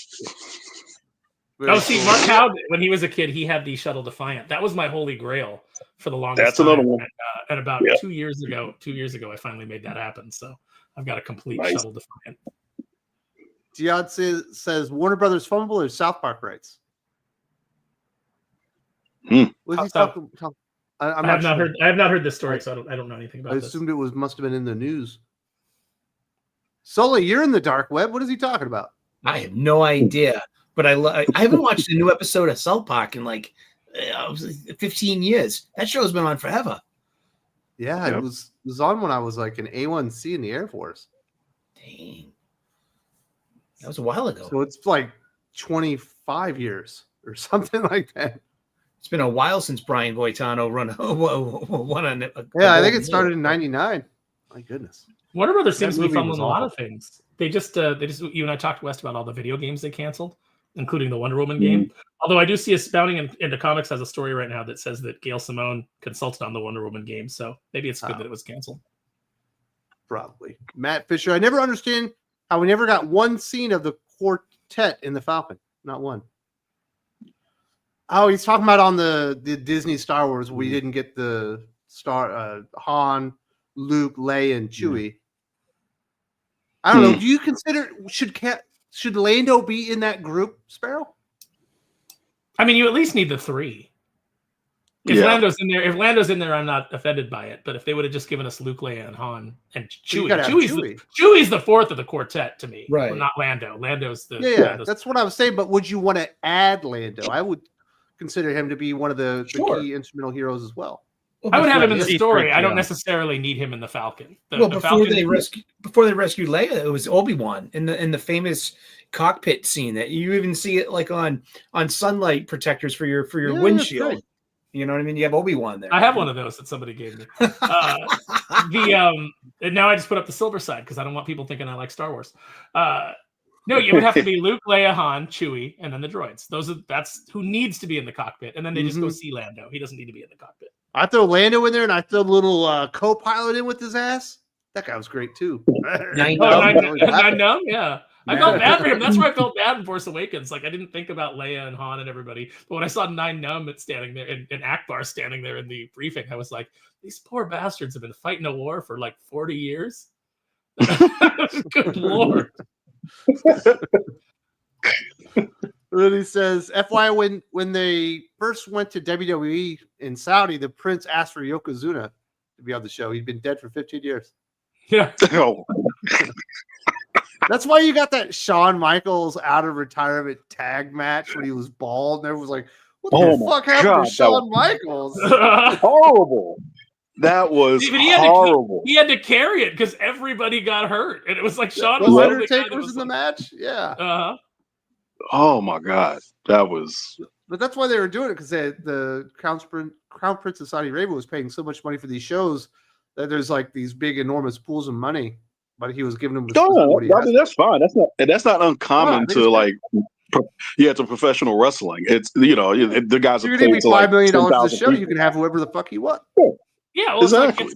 Oh, see, Mark Howard, when he was a kid, he had the Shuttle Defiant. That was my holy grail for the longest
That's
time.
another one.
And about 2 years ago, I finally made that happen. So I've got a complete Shuttle Defiant.
Dion says Warner Brothers fumble or South Park rights. Was he talking?
I have not heard this story, so I don't know anything about
I
this.
assumed it must have been in the news. Sully, you're in the dark web. What is he talking about?
I have no idea, but I haven't watched a new episode of South Park in 15 years. That show's been on forever.
Yeah, it was on when I was like an A1C in the Air Force.
Dang. That was a while ago.
So it's like 25 years or something like that.
It's been a while since Brian Boitano won on it.
Yeah, I think it started in 99. My goodness.
Warner Brothers seems to be fumbling a lot of things. They just you and I talked, West, about all the video games they canceled, including the Wonder Woman game. Although I do see Astounding into Comics has a story right now that says that Gail Simone consulted on the Wonder Woman game, so maybe it's good that it was canceled.
Probably. Matt Fisher, I never understand how we never got one scene of the quartet in the Falcon. Not one. Oh, he's talking about on the Disney Star Wars. We didn't get the Han, Luke, Leia, and Chewie. I don't know. Do you consider should Lando be in that group, Sparrow?
I mean, you at least need the three. If Lando's in there, I'm not offended by it. But if they would have just given us Luke, Leia, and Han, and Chewie, Chewie's the fourth of the quartet to me,
right?
Well, not Lando. Lando's the
That's what I was saying. But would you want to add Lando? I would consider him to be one of the key instrumental heroes as well.
I would have him in the story. I don't necessarily need him in the Falcon.
Before they rescued Leia, it was Obi-Wan in the famous cockpit scene that you even see it like on sunlight protectors for your windshield. Right. You know what I mean? You have Obi-Wan there.
I have one of those that somebody gave me. And now I just put up the silver side because I don't want people thinking I like Star Wars. No, it would have to be Luke, Leia, Han, Chewie, and then the droids. That's who needs to be in the cockpit, and then they just go see Lando. He doesn't need to be in the cockpit.
I throw Lando in there, and I throw a little co-pilot in with his ass. That guy was great too.
Nine Numb, yeah. I felt bad for him. That's why I felt bad in Force Awakens. Like I didn't think about Leia and Han and everybody, but when I saw Nine Numb standing there and Akbar standing there in the briefing, I was like, these poor bastards have been fighting a war for like 40 years. Good Lord.
Then he says, FYI, when they first went to WWE in Saudi, the prince asked for Yokozuna to be on the show. He'd been dead for 15 years.
Yeah.
That's why you got that Shawn Michaels out of retirement tag match when he was bald, and everyone was like, what the fuck happened to Shawn Michaels?
Horrible. That was horrible.
He had to carry it because everybody got hurt. And it was like Shawn
was Undertaker was in the match? Yeah.
Uh-huh.
Oh my God. That was.
But that's why they were doing it, because the Crown Prince of Saudi Arabia was paying so much money for these shows that there's like these big, enormous pools of money. But he was giving them.
I mean, that's fine. That's not uncommon to like. Yeah, to professional wrestling. It's the guys are paid to like
$5 million a show. You can have whoever the fuck you want.
Yeah, well,
exactly.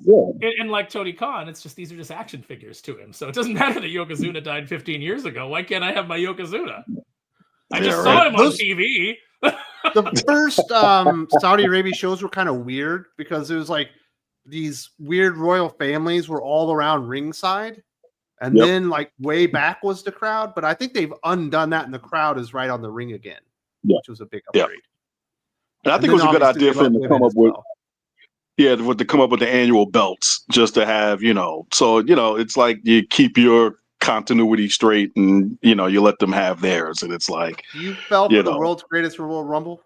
And like Tony Khan, these are just action figures to him. So it doesn't matter that Yokozuna died 15 years ago. Why can't I have my Yokozuna? I just saw him on TV.
The first Saudi Arabia shows were kind of weird because it was like these weird royal families were all around ringside. And then like way back was the crowd. But I think they've undone that and the crowd is right on the ring again, which was a big upgrade.
And I think it was a good idea for them to come up with. Yeah, to come up with the annual belts just to have, so, it's like you keep your continuity straight and, you let them have theirs. And it's like,
you fell for the world's greatest Royal Rumble?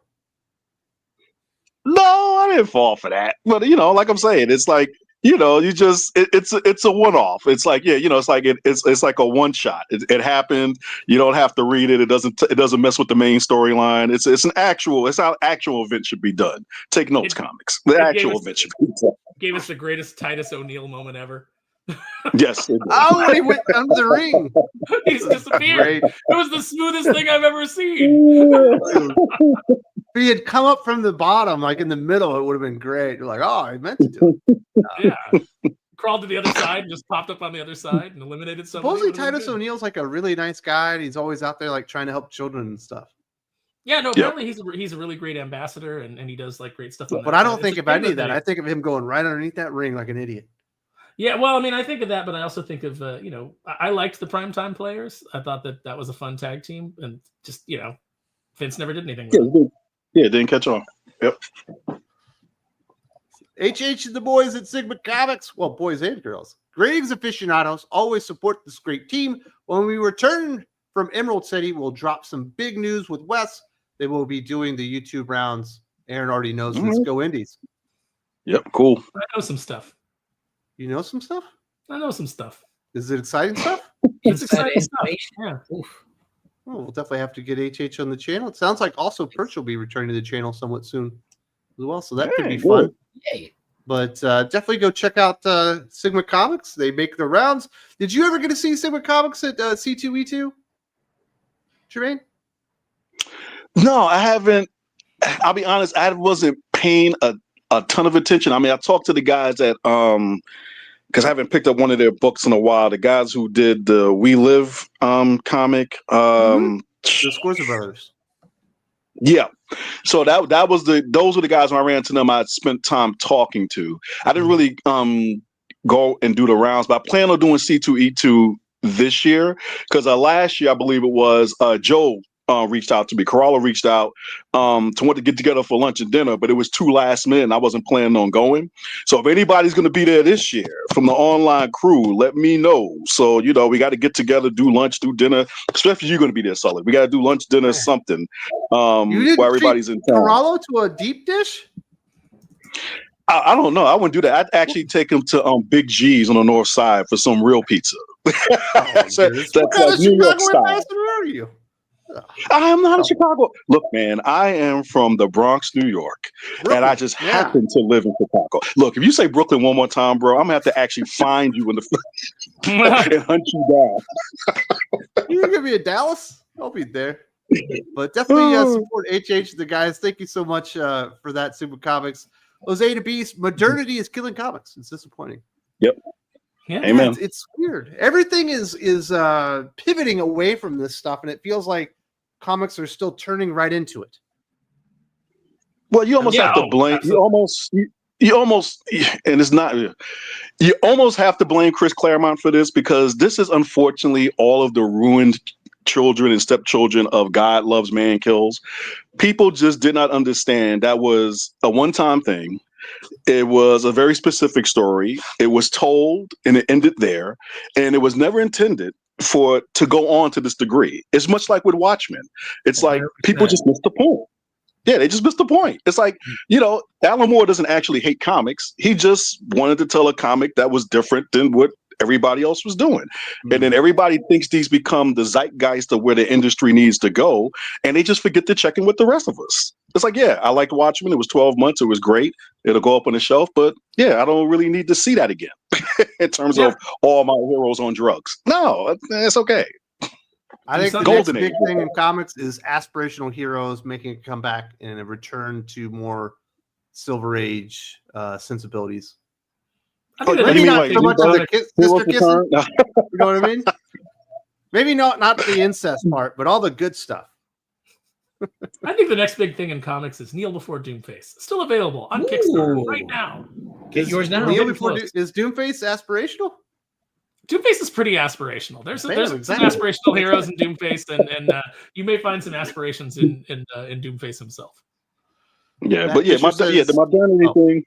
No, I didn't fall for that. But, like I'm saying, it's like you just it's a one-off. It's like, it's like a one shot. It happened. You don't have to read it. It doesn't mess with the main storyline. It's how actual event should be done. Take notes, comics. The actual event should be done.
Gave us the greatest Titus O'Neil moment ever.
Yes.
Oh, he went under the ring.
He's disappeared. It was the smoothest thing I've ever seen.
If he had come up from the bottom, like in the middle, it would have been great. You're like, oh, I meant to do it.
Yeah. Crawled to the other side and just popped up on the other side and eliminated somebody.
Supposedly Titus O'Neil's like a really nice guy, and he's always out there like trying to help children and stuff.
Yeah, no, apparently he's a really great ambassador, and he does like great stuff.
But I don't think of any of that. I think of him going right underneath that ring like an idiot.
Yeah, well, I mean, I think of that, but I also think of, I liked the primetime players. I thought that was a fun tag team, and just, Vince never did anything with it.
Yeah, it didn't catch on. Yep.
HH and the boys at Sigma Comics, well, boys and girls, Greetings Aficionados, always support this great team. When we return from Emerald City, we'll drop some big news with Wes. They will be doing the YouTube rounds. Aaron already knows. Let's go Indies.
Yep, cool.
I know some stuff.
You know some stuff?
I know some stuff.
Is it exciting stuff?
It's exciting stuff. Yeah.
Oof. Well, we'll definitely have to get HH on the channel. It sounds like also Perch will be returning to the channel somewhat soon as well, so that could be fun.
Yay.
But definitely go check out Sigma Comics. They make the rounds. Did you ever get to see Sigma Comics at C2E2? Jermaine?
No, I haven't. I'll be honest, I wasn't paying a ton of attention. I mean, I talked to the guys at because I haven't picked up one of their books in a while. The guys who did the We Live comic,
The Scorza Brothers.
Yeah, so those were the guys when I ran into them. I spent time talking to. I didn't really go and do the rounds, but I plan on doing C2E2 this year because last year I believe it was Joe reached out to me. Corolla reached out to want to get together for lunch and dinner, but it was too last minute and I wasn't planning on going. So if anybody's going to be there this year from the online crew, let me know. So, we got to get together, do lunch, do dinner, especially if you're going to be there, Sully. We got to do lunch, dinner, something while everybody's in town.
Corolla to a deep dish?
I don't know. I wouldn't do that. I'd actually take him to Big G's on the north side for some real pizza.
What kind of Chicago ambassador are you?
I am not in Chicago. Look, man, I am from the Bronx, New York, and I just happen to live in Chicago. Look, if you say Brooklyn one more time, bro, I'm gonna have to actually find you in the and hunt you down.
You're gonna be in Dallas? I'll be there. But definitely support HH, the guys. Thank you so much for that, Super Comics. Jose to Beast, modernity is killing comics. It's disappointing.
Yep.
Yeah.
Amen.
It's weird. Everything is pivoting away from this stuff, and it feels like comics are still turning right into it.
Well, you almost have to blame.
Absolutely.
You almost, and it's not. You almost have to blame Chris Claremont for this because this is unfortunately all of the ruined children and stepchildren of God Loves Man Kills. People just did not understand that was a one-time thing. It was a very specific story. It was told and it ended there, and it was never intended to go on to this degree. It's much like with Watchmen. It's 100%. Like people just missed the point. Yeah, they just missed the point. It's like, Alan Moore doesn't actually hate comics. He just wanted to tell a comic that was different than what everybody else was doing. And then everybody thinks these become the zeitgeist of where the industry needs to go, and they just forget to check in with the rest of us. It's like, yeah, I liked Watchmen. It was 12 months. It was great. It'll go up on the shelf, but yeah, I don't really need to see that again in terms of all my heroes on drugs. No, it's okay.
I think the next big thing in comics is aspirational heroes making a comeback and a return to more Silver Age sensibilities. Maybe not so much of the sister kissing. You know what I mean? Maybe not the incest part, but all the good stuff.
I think the next big thing in comics is Kneel Before Doomface. Still available on Kickstarter right now.
Get yours now.
Is Doomface aspirational?
Doomface is pretty aspirational. There's some aspirational heroes in Doomface, and you may find some aspirations in Doomface himself.
Yeah, but the modernity thing.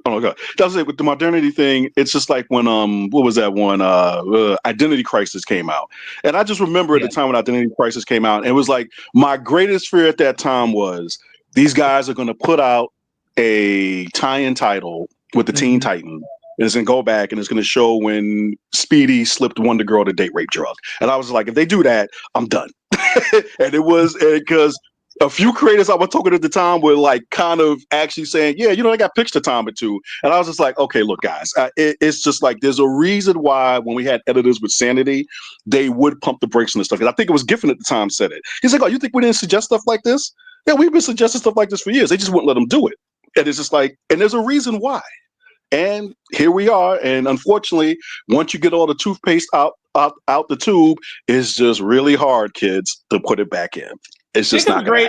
Oh my God, that was it with the modernity thing. It's just like when what was that one? Identity Crisis came out, and I just remember at the time when Identity Crisis came out, it was like my greatest fear at that time was these guys are going to put out a tie-in title with the Teen Titans, and it's going to go back and it's going to show when Speedy slipped Wonder Girl the date rape drug. And I was like, if they do that, I'm done. And it was because a few creators I was talking at the time were like kind of actually saying, yeah, I got pitched a time or two. And I was just like, okay, look, guys, it's just like there's a reason why when we had editors with Sanity, they would pump the brakes on this stuff. And I think it was Giffen at the time said it. He's like, oh, you think we didn't suggest stuff like this? Yeah, we've been suggesting stuff like this for years. They just wouldn't let them do it. And it's just like, and there's a reason why. And here we are. And unfortunately, once you get all the toothpaste out the tube, it's just really hard, kids, to put it back in. It's just not great.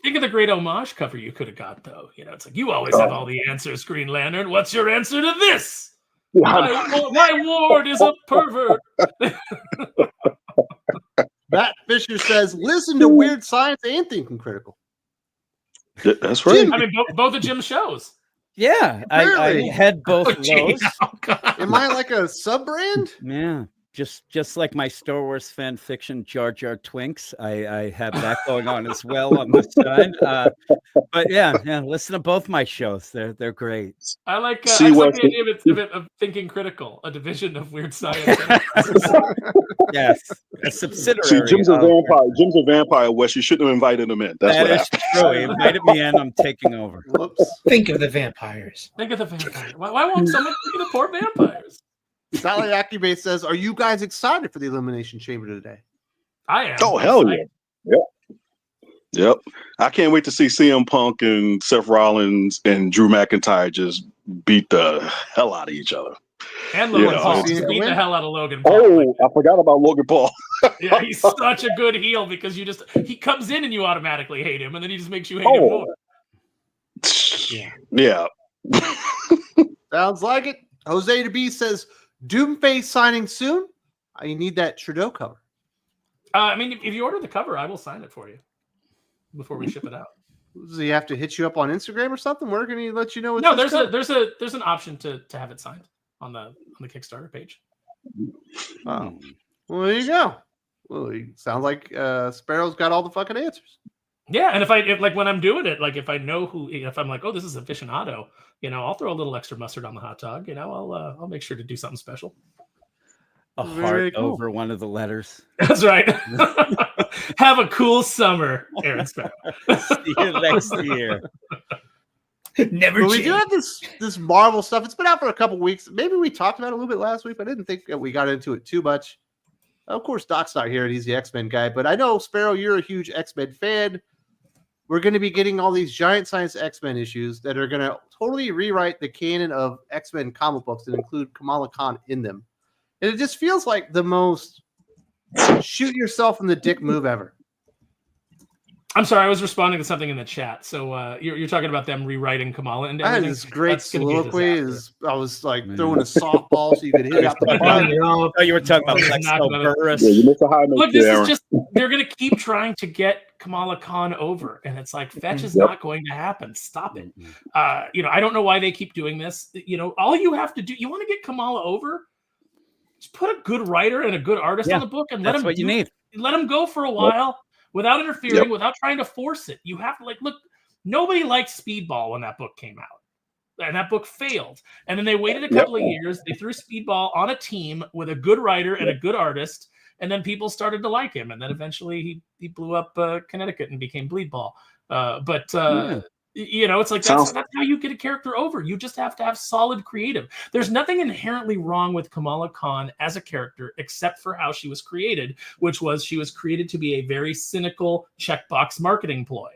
Think of the great homage cover you could have got, though. It's like, you always have all the answers, Green Lantern. What's your answer to this? My ward is a pervert.
Matt Fisher says, listen to Weird Science and Thinking Critical.
That's right.
Jim, I mean, both of Jim's shows.
Yeah, I had both of those.
Am I like a sub-brand?
Yeah. Just like my Star Wars fan fiction, Jar Jar Twinks, I have that going on as well on the side. But yeah, listen to both my shows; they're great.
I like the idea of Thinking Critical, a division of Weird Science.
Yes, a subsidiary.
See, Jim's a vampire. Jim's a vampire, Wes. You shouldn't have invited him in. That's what happened.
True. He invited me in. I'm taking over.
Whoops.
Think of the vampires.
Think of the vampires. Why won't someone think of the poor vampires?
Sally Akibay says, are you guys excited for the Elimination Chamber today?
I am.
Oh, hell yeah. Yep. I can't wait to see CM Punk and Seth Rollins and Drew McIntyre just beat the hell out of each other.
And Logan Paul. Beat the hell out of Logan Paul.
Oh, I forgot about Logan Paul.
Yeah, he's such a good heel because he comes in and you automatically hate him, and then he just makes you hate him more.
Yeah.
Sounds like it. Jose to B says, Doomface signing soon? I need that Trudeau cover.
I mean, if you order the cover, I will sign it for you before we ship it out.
Does he have to hit you up on Instagram or something? Where can he let you know?
No, there's an option to have it signed on the Kickstarter page.
Oh, well, there you go. Well, it sounds like Sparrow's got all the fucking answers.
Yeah, and if when I'm doing it, like if I know if I'm like, oh, this is aficionado, I'll throw a little extra mustard on the hot dog. I'll make sure to do something special.
A heart over one of the letters.
That's right. Have a cool summer, Aaron Sparrow.
See you next year.
Never change.
We do have this Marvel stuff. It's been out for a couple weeks. Maybe we talked about it a little bit last week, but I didn't think that we got into it too much. Of course, Doc's not here and he's the X-Men guy, but I know, Sparrow, you're a huge X-Men fan. We're going to be getting all these Giant Science X-Men issues that are going to totally rewrite the canon of X-Men comic books and include Kamala Khan in them. And it just feels like the most shoot yourself in the dick move ever.
I'm sorry, I was responding to something in the chat. So you're talking about them rewriting Kamala and
I had
everything.
this great soliloquy. I was like throwing a softball so you could hit it out the front.
Oh, you were talking about Lexo Burris.
Yeah, you missed a high note.
Look, this is just, they're going to keep trying to get Kamala Khan over. And it's like, fetch is not going to happen. Stop it. I don't know why they keep doing this. All you have to do, you want to get Kamala over? Just put a good writer and a good artist on the book and let him
what you need.
Let him go for a while without interfering, without trying to force it. You have to look, nobody liked Speedball when that book came out. And that book failed. And then they waited a couple of years. They threw Speedball on a team with a good writer and a good artist. And then people started to like him. And then eventually he blew up Connecticut and became Bleedball. It's like that's how you get a character over. You just have to have solid creative. There's nothing inherently wrong with Kamala Khan as a character except for how she was created, which was she was created to be a very cynical checkbox marketing ploy.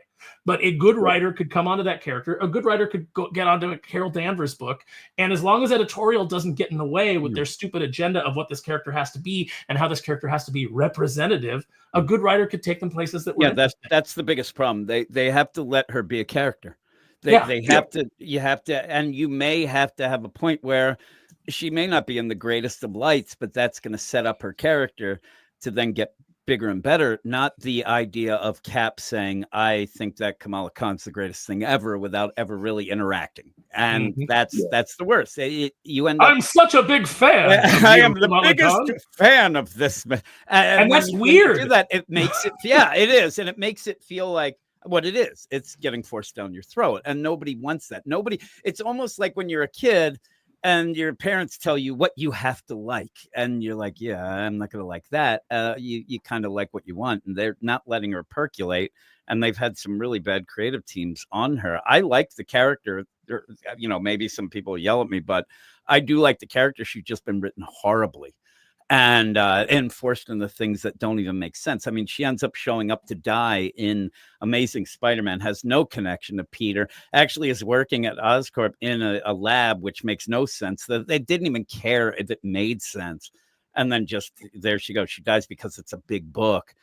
But a good writer could come onto that character. A good writer could get onto a Carol Danvers book. And as long as editorial doesn't get in the way with their stupid agenda of what this character has to be and how this character has to be representative, a good writer could take them places that were
that's the biggest problem. They have to let her be a character. They have to, you have to, and you may have to have a point where she may not be in the greatest of lights, but that's going to set up her character to then get bigger and better. Not the idea of Cap saying, I think that Kamala Khan's the greatest thing ever without ever really interacting. And that's the worst. You end up,
I'm such a big fan.
I am the biggest fan of this. And
that's weird.
Do that, it makes it, it is. And it makes it feel like what it is. It's getting forced down your throat. And nobody wants that. It's almost like when you're a kid and your parents tell you what you have to like, and you're like, yeah, I'm not going to like that. You kind of like what you want, and they're not letting her percolate. And they've had some really bad creative teams on her. I like the character. You know, maybe some people yell at me, but I do like the character. She's just been written horribly and enforced into things that don't even make sense. I mean, she ends up showing up to die in Amazing Spider-Man, has no connection to Peter, actually is working at Oscorp in a lab, which makes no sense. They didn't even care if it made sense. And then just there she goes. She dies because it's a big book.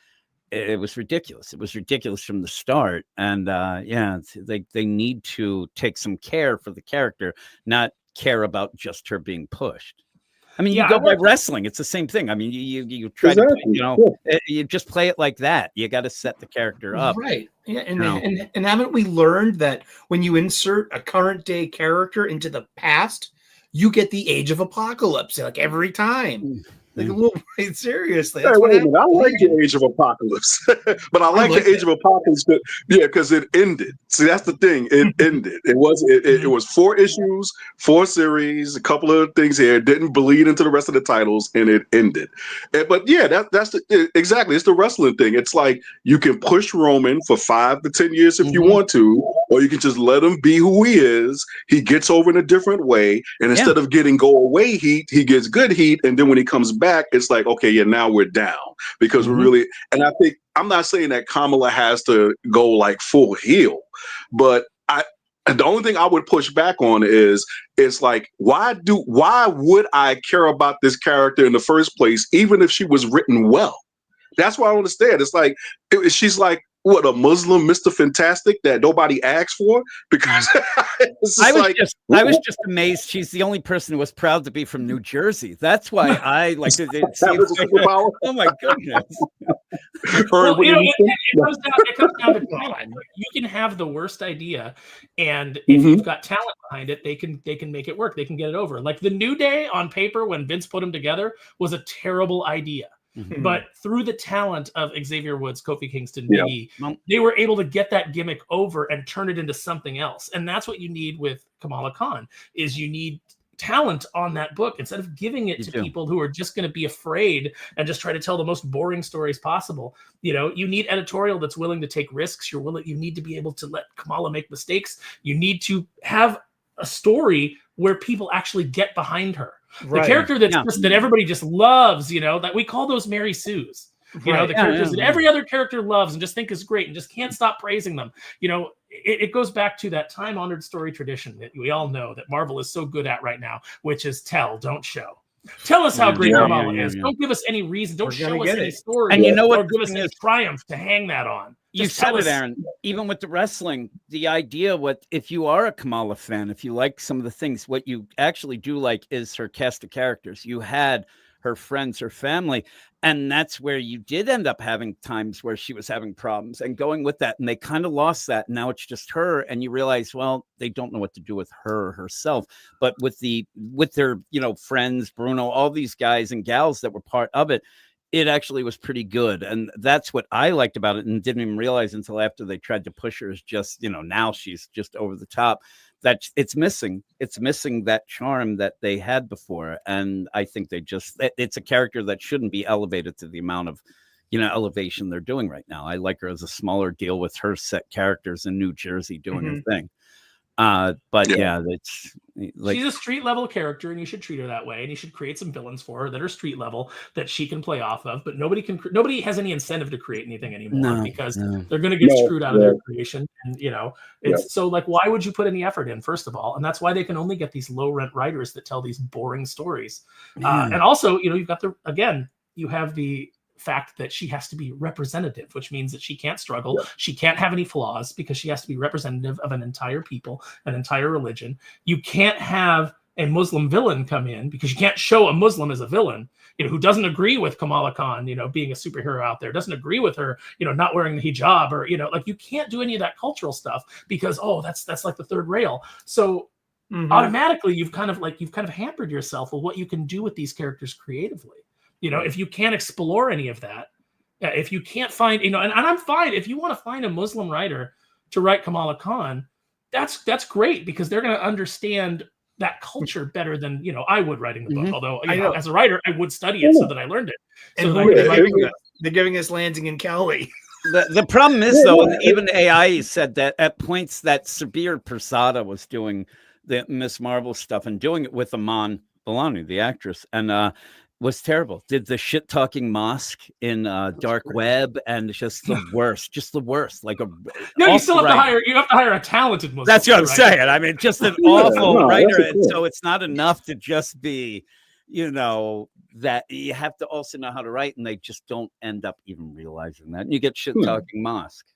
It was ridiculous. It was ridiculous from the start. And they need to take some care for the character, not care about just her being pushed. I mean, you go by wrestling. It's the same thing. I mean, you try to, you just play it like that. You got to set the character up.
Right. Yeah. And haven't we learned that when you insert a current day character into the past, you get the Age of Apocalypse, like every time. Like a little, seriously. That's
wait a minute. I like the Age of Apocalypse, but I like the Age of Apocalypse, because it ended. See, that's the thing. It ended. It was 4 issues, 4 series, a couple of things here. It didn't bleed into the rest of the titles, and it ended. But yeah, that's exactly. It's the wrestling thing. It's like you can push Roman for 5 to 10 years if you want to, or you can just let him be who he is. He gets over in a different way, and instead of getting go away heat, he gets good heat, and then when he comes back, it's like, okay, yeah, now we're down because we're really, and I think, I'm not saying that Kamala has to go like full heel, but the only thing I would push back on is, it's like, why would I care about this character in the first place, even if she was written well? That's what I don't understand. It's like, she's like, what, a Muslim Mr. Fantastic that nobody asked for? Because
I was just amazed. She's the only person who was proud to be from New Jersey. That's why I like it. Oh my goodness!
Well, it comes down to talent. You can have the worst idea, and if you've got talent behind it, they can make it work. They can get it over. Like the New Day on paper, when Vince put them together, was a terrible idea. But through the talent of Xavier Woods, Kofi Kingston, Biggie, they were able to get that gimmick over and turn it into something else. And that's what you need with Kamala Khan, is you need talent on that book instead of giving it to people who are just going to be afraid and just try to tell the most boring stories possible. You know, you need editorial that's willing to take risks. You need to be able to let Kamala make mistakes. You need to have a story where people actually get behind her. The character that everybody just loves, that we call those Mary Sues. The characters that every other character loves and just think is great and just can't stop praising them. It goes back to that time-honored story tradition that we all know that Marvel is so good at right now, which is tell, don't show. Tell us how great Kamala is. Don't give us any reason. Don't show us any story.
And you know what?
Or give us any triumph to hang that on.
You said it, Aaron. Even with the wrestling, the idea, if you are a Kamala fan, if you like some of the things, what you actually do like is her cast of characters. You had her friends, her family, and that's where you did end up having times where she was having problems and going with that, and they kind of lost that. And now it's just her, and you realize, well, they don't know what to do with her herself. But with their friends, Bruno, all these guys and gals that were part of it, it actually was pretty good. And that's what I liked about it, and didn't even realize until after they tried to push her, is just, now she's just over the top. That it's missing that charm that they had before. And I think it's a character that shouldn't be elevated to the amount of, elevation they're doing right now. I like her as a smaller deal with her set characters in New Jersey doing her thing. It's like,
she's a street level character, and you should treat her that way. And you should create some villains for her that are street level that she can play off of. But nobody has any incentive to create anything anymore because they're going to get screwed out of their creation. And so like, why would you put any effort in, first of all? And that's why they can only get these low rent writers that tell these boring stories. And also, you've got you have the fact that she has to be representative, which means that she can't struggle. Yep. She can't have any flaws because she has to be representative of an entire people, an entire religion. You can't have a Muslim villain come in because you can't show a Muslim as a villain, who doesn't agree with Kamala Khan, being a superhero out there, doesn't agree with her, not wearing the hijab, or, like, you can't do any of that cultural stuff because, that's like the third rail. So automatically you've kind of hampered yourself with what you can do with these characters creatively. If you can't explore any of that, if you can't find, and I'm fine if you want to find a Muslim writer to write Kamala Khan, that's great because they're going to understand that culture better than I would writing the book.
Mhm.
Although as a writer, I would study it so that I learned it.
And
So
who
that
are
I
they
could
giving
write-
us? They're giving us Lansing and Kelly.
The problem is, though, and even AI said that at points that Sabir Prasada was doing the Miss Marvel stuff and doing it with Aman Balani, the actress, and was terrible. Did the shit talking mosque in dark web, and just the worst. Like
you still have to
writer.
hire a talented Muslim.
That's what I'm
writer.
saying. I mean, just an awful
no,
writer,
that's
and so it's not enough to just be, that you have to also know how to write, and they just don't end up even realizing that. And you get shit talking mosque.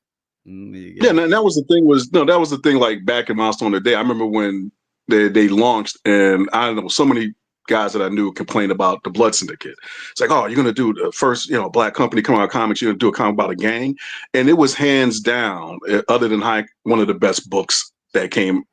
Yeah, and that was the thing. That was the thing. Like back in Milestone Today, I remember when they launched, and I don't know, so many guys that I knew complained about the Blood Syndicate. It's like, oh, you're gonna do the first, black company coming out of comics. You're gonna do a comic about a gang, and it was hands down, other than one of the best books that came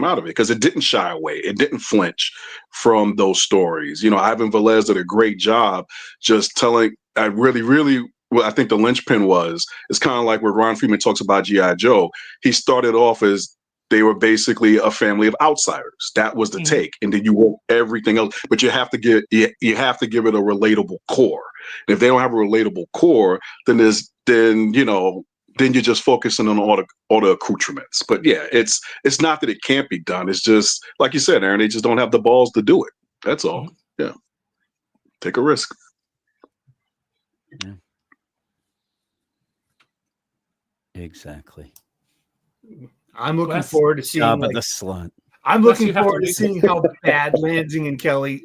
out of it, because it didn't shy away, it didn't flinch from those stories. Ivan Velez did a great job just telling. I really. Well, I think the linchpin it's kind of like where Ron Freeman talks about G.I. Joe. He started off as they were basically a family of outsiders. That was the take, and then you work everything else. But you have to give it a relatable core. And if they don't have a relatable core, then you're just focusing on all the accoutrements. But yeah, it's not that it can't be done. It's just like you said, Aaron. They just don't have the balls to do it. That's all. Yeah, take a risk.
Yeah. Exactly.
I'm looking forward to seeing
the slut.
I'm looking forward to seeing how bad Lansing and Kelly,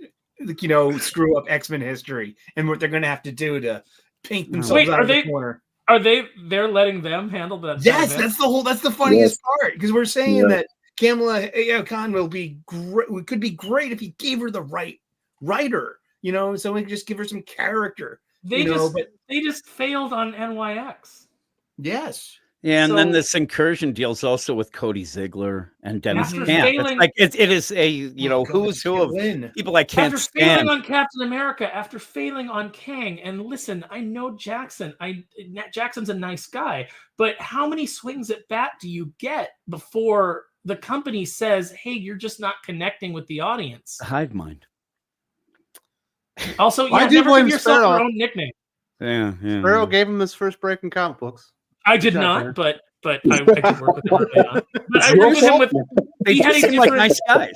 screw up X-Men history and what they're going to have to do to paint themselves out of the corner.
They're letting them handle that?
Yes, that's the funniest part, because we're saying that Kamala Khan will be great. It could be great if he gave her the right writer, so we could just give her some character.
They just failed on NYX.
Yes.
Yeah, and then this Incursion deals also with Cody Ziegler and Dennis Camp.
Failing,
it is a who's who of people I can't stand.
After failing on Captain America, after failing on Kang, and listen, I know Jackson's a nice guy, but how many swings at bat do you get before the company says, "Hey, you're just not connecting with the audience"?
Hive mind.
Also,
I do
never
blame
give yourself
Sparrow.
your own nickname.
Yeah.
Sparrow gave him his first break in comic books.
I did not, but I did work with him early on. But I worked with him with.
They seem like nice guys.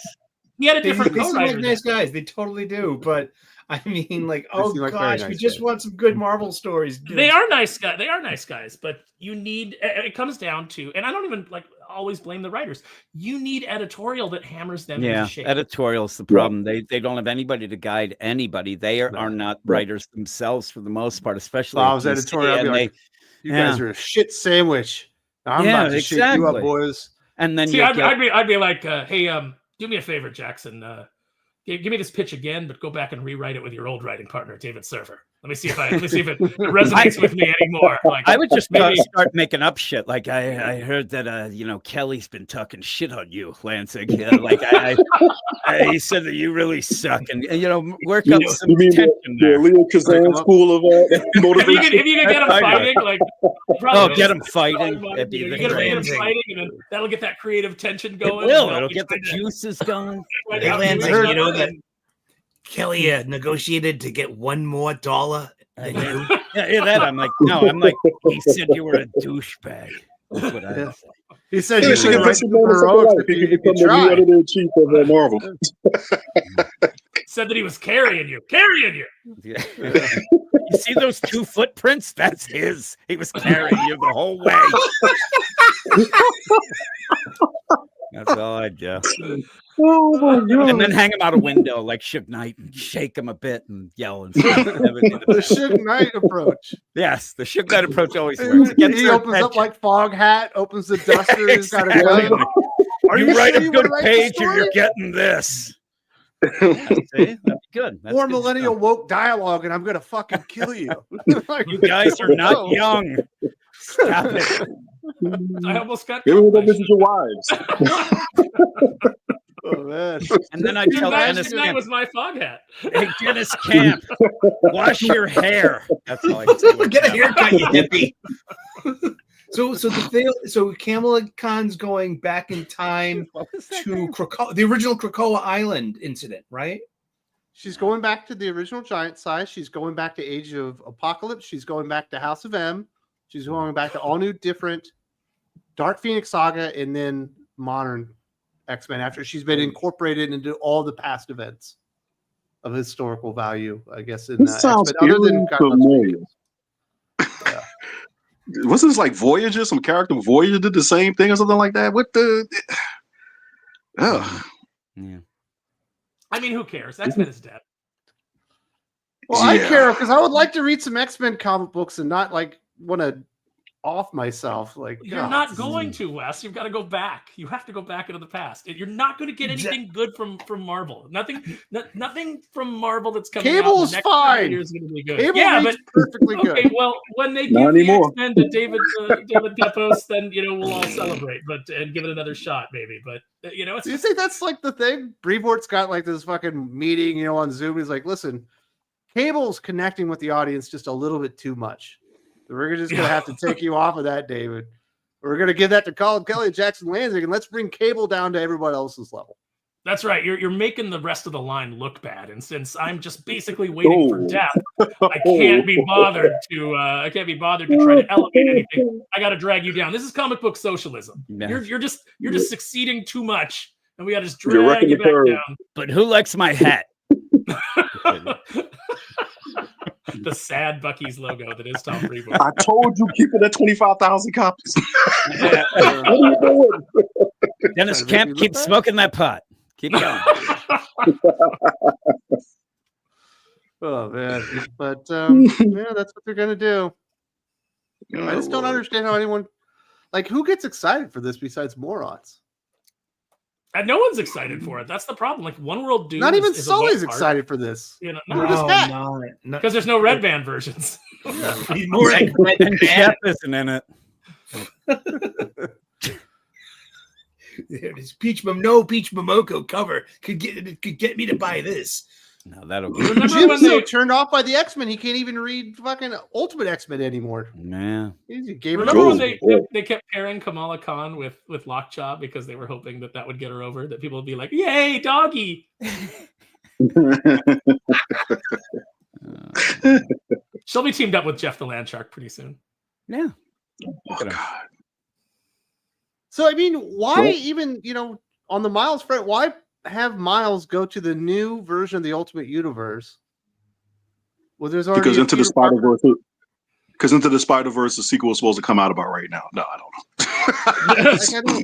He had a different
They seem like
co-writer.
nice guys. They totally do. But I mean,
seem like
gosh,
very
we
nice
just
guys.
want some good Marvel stories.
They are nice guys. They are nice guys, but you need. It comes down to, and I don't even always blame the writers. You need editorial that hammers them into shape.
Editorial's the problem. They don't have anybody to guide anybody. They are not writers themselves for the most part, especially.
If I was editorial, I'd be like, you guys are a shit sandwich. I'm about to shake you up, boys.
And then
I'd be like, hey, do me a favor, Jackson. Give me this pitch again, but go back and rewrite it with your old writing partner, David Server. Let me see if it resonates with me anymore.
I would just start making up shit. Like I heard that Kelly's been talking shit on you, Lansing. He said that you really suck, and work up some tension there.
Leo Kazan school of motivation.
If you can get them fighting,
get them fighting.
You get them fighting, and then that'll get that creative tension going.
It'll get the juices going.
Hey, Lansing, that Kelly negotiated to get $1 more than you.
I'm like, no, he said you were a douchebag. That's what I say.
He said you should write some heroics if you try.
Editor-in-chief of Marvel.
Said that he was carrying you.
Yeah. You see those 2 footprints? That's his. He was carrying you the whole way. That's all I do.
Oh my God.
And then hang him out a window like Suge Knight and shake him a bit and yell and stuff.
The Suge Knight approach.
Yes, the Suge Knight approach always works.
He opens up like Fog Hat, opens the duster, he's got a gun.
You write a good page or you're getting this. Yeah, see? That'd be good. That's
More
good
millennial
stuff.
woke dialogue, and I'm gonna fucking kill you.
You guys are not young. Stop it.
I almost got.
Maybe we'll go visit your wives.
Oh man!
And then I tell Dennis
Tonight
Camp,
was my fog hat.
hey, Dennis Camp, wash your hair. That's all I can say.
Get a haircut, you hippie. So Kamala Khan's going back in time to the original Krakoa Island incident, right?
She's going back to the original giant size. She's going back to Age of Apocalypse. She's going back to House of M. She's going back to all new, different Dark Phoenix Saga, and then modern X-Men after she's been incorporated into all the past events of historical value, I guess. In
sounds familiar. Yeah. Wasn't this like Voyager? Some character Voyager did the same thing or something like that? What the? Oh.
Yeah.
I mean, who cares? X-Men is dead.
Well, I care because I would like to read some X-Men comic books and not like want to off myself. Like
you're not going to, Wes. You've got to go back. You have to go back into the past. You're not going to get anything good from Marvel. Nothing from Marvel that's coming
Cable
out
is fine.
Is going to be good.
Cable
but
perfectly good.
Okay, well, when they give the X-Men to David Depos, then we'll all celebrate, and give it another shot, maybe. But
do you think that's like the thing? Brevoort's got like this fucking meeting, on Zoom. He's like, listen, Cable's connecting with the audience just a little bit too much. We're just going to have to take you off of that, David. We're going to give that to Colin Kelly and Jackson Lansing, and let's bring Cable down to everybody else's level.
That's right. You're making the rest of the line look bad, and since I'm just basically waiting for death, I can't be bothered to try to elevate anything. I got to drag you down. This is comic book socialism. Yeah. You're just succeeding too much, and we got to just drag you back down.
But who likes my hat?
The sad Bucky's logo that is Tom Brevoort.
I told you, keep it at 25,000 copies.
What are you doing? Dennis Kemp, keep smoking that pot. Keep going.
Oh man, but yeah, that's what they're gonna do. I just don't understand how anyone, who gets excited for this besides morons?
And no one's excited for it. That's the problem. Like One World Doom.
Not even Sully's excited for this.
Because there's no Red Band versions.
He's more like Red
Band isn't in it.
There it is. Peach Momoko cover could get me to buy this.
No, that'll
be. Jim's so turned off by the X-Men, he can't even read fucking Ultimate X-Men anymore.
Nah.
Remember when they kept pairing Kamala Khan with Lockjaw because they were hoping that would get her over, that people would be like, yay, doggy. She'll be teamed up with Jeff the Landshark pretty soon.
Yeah.
Oh, God.
So, I mean, why even, on the Miles front, why have Miles go to the new version of the Ultimate Universe? Well, there's already
Into the Spider-Verse, the sequel is supposed to come out about right now. No, I don't know.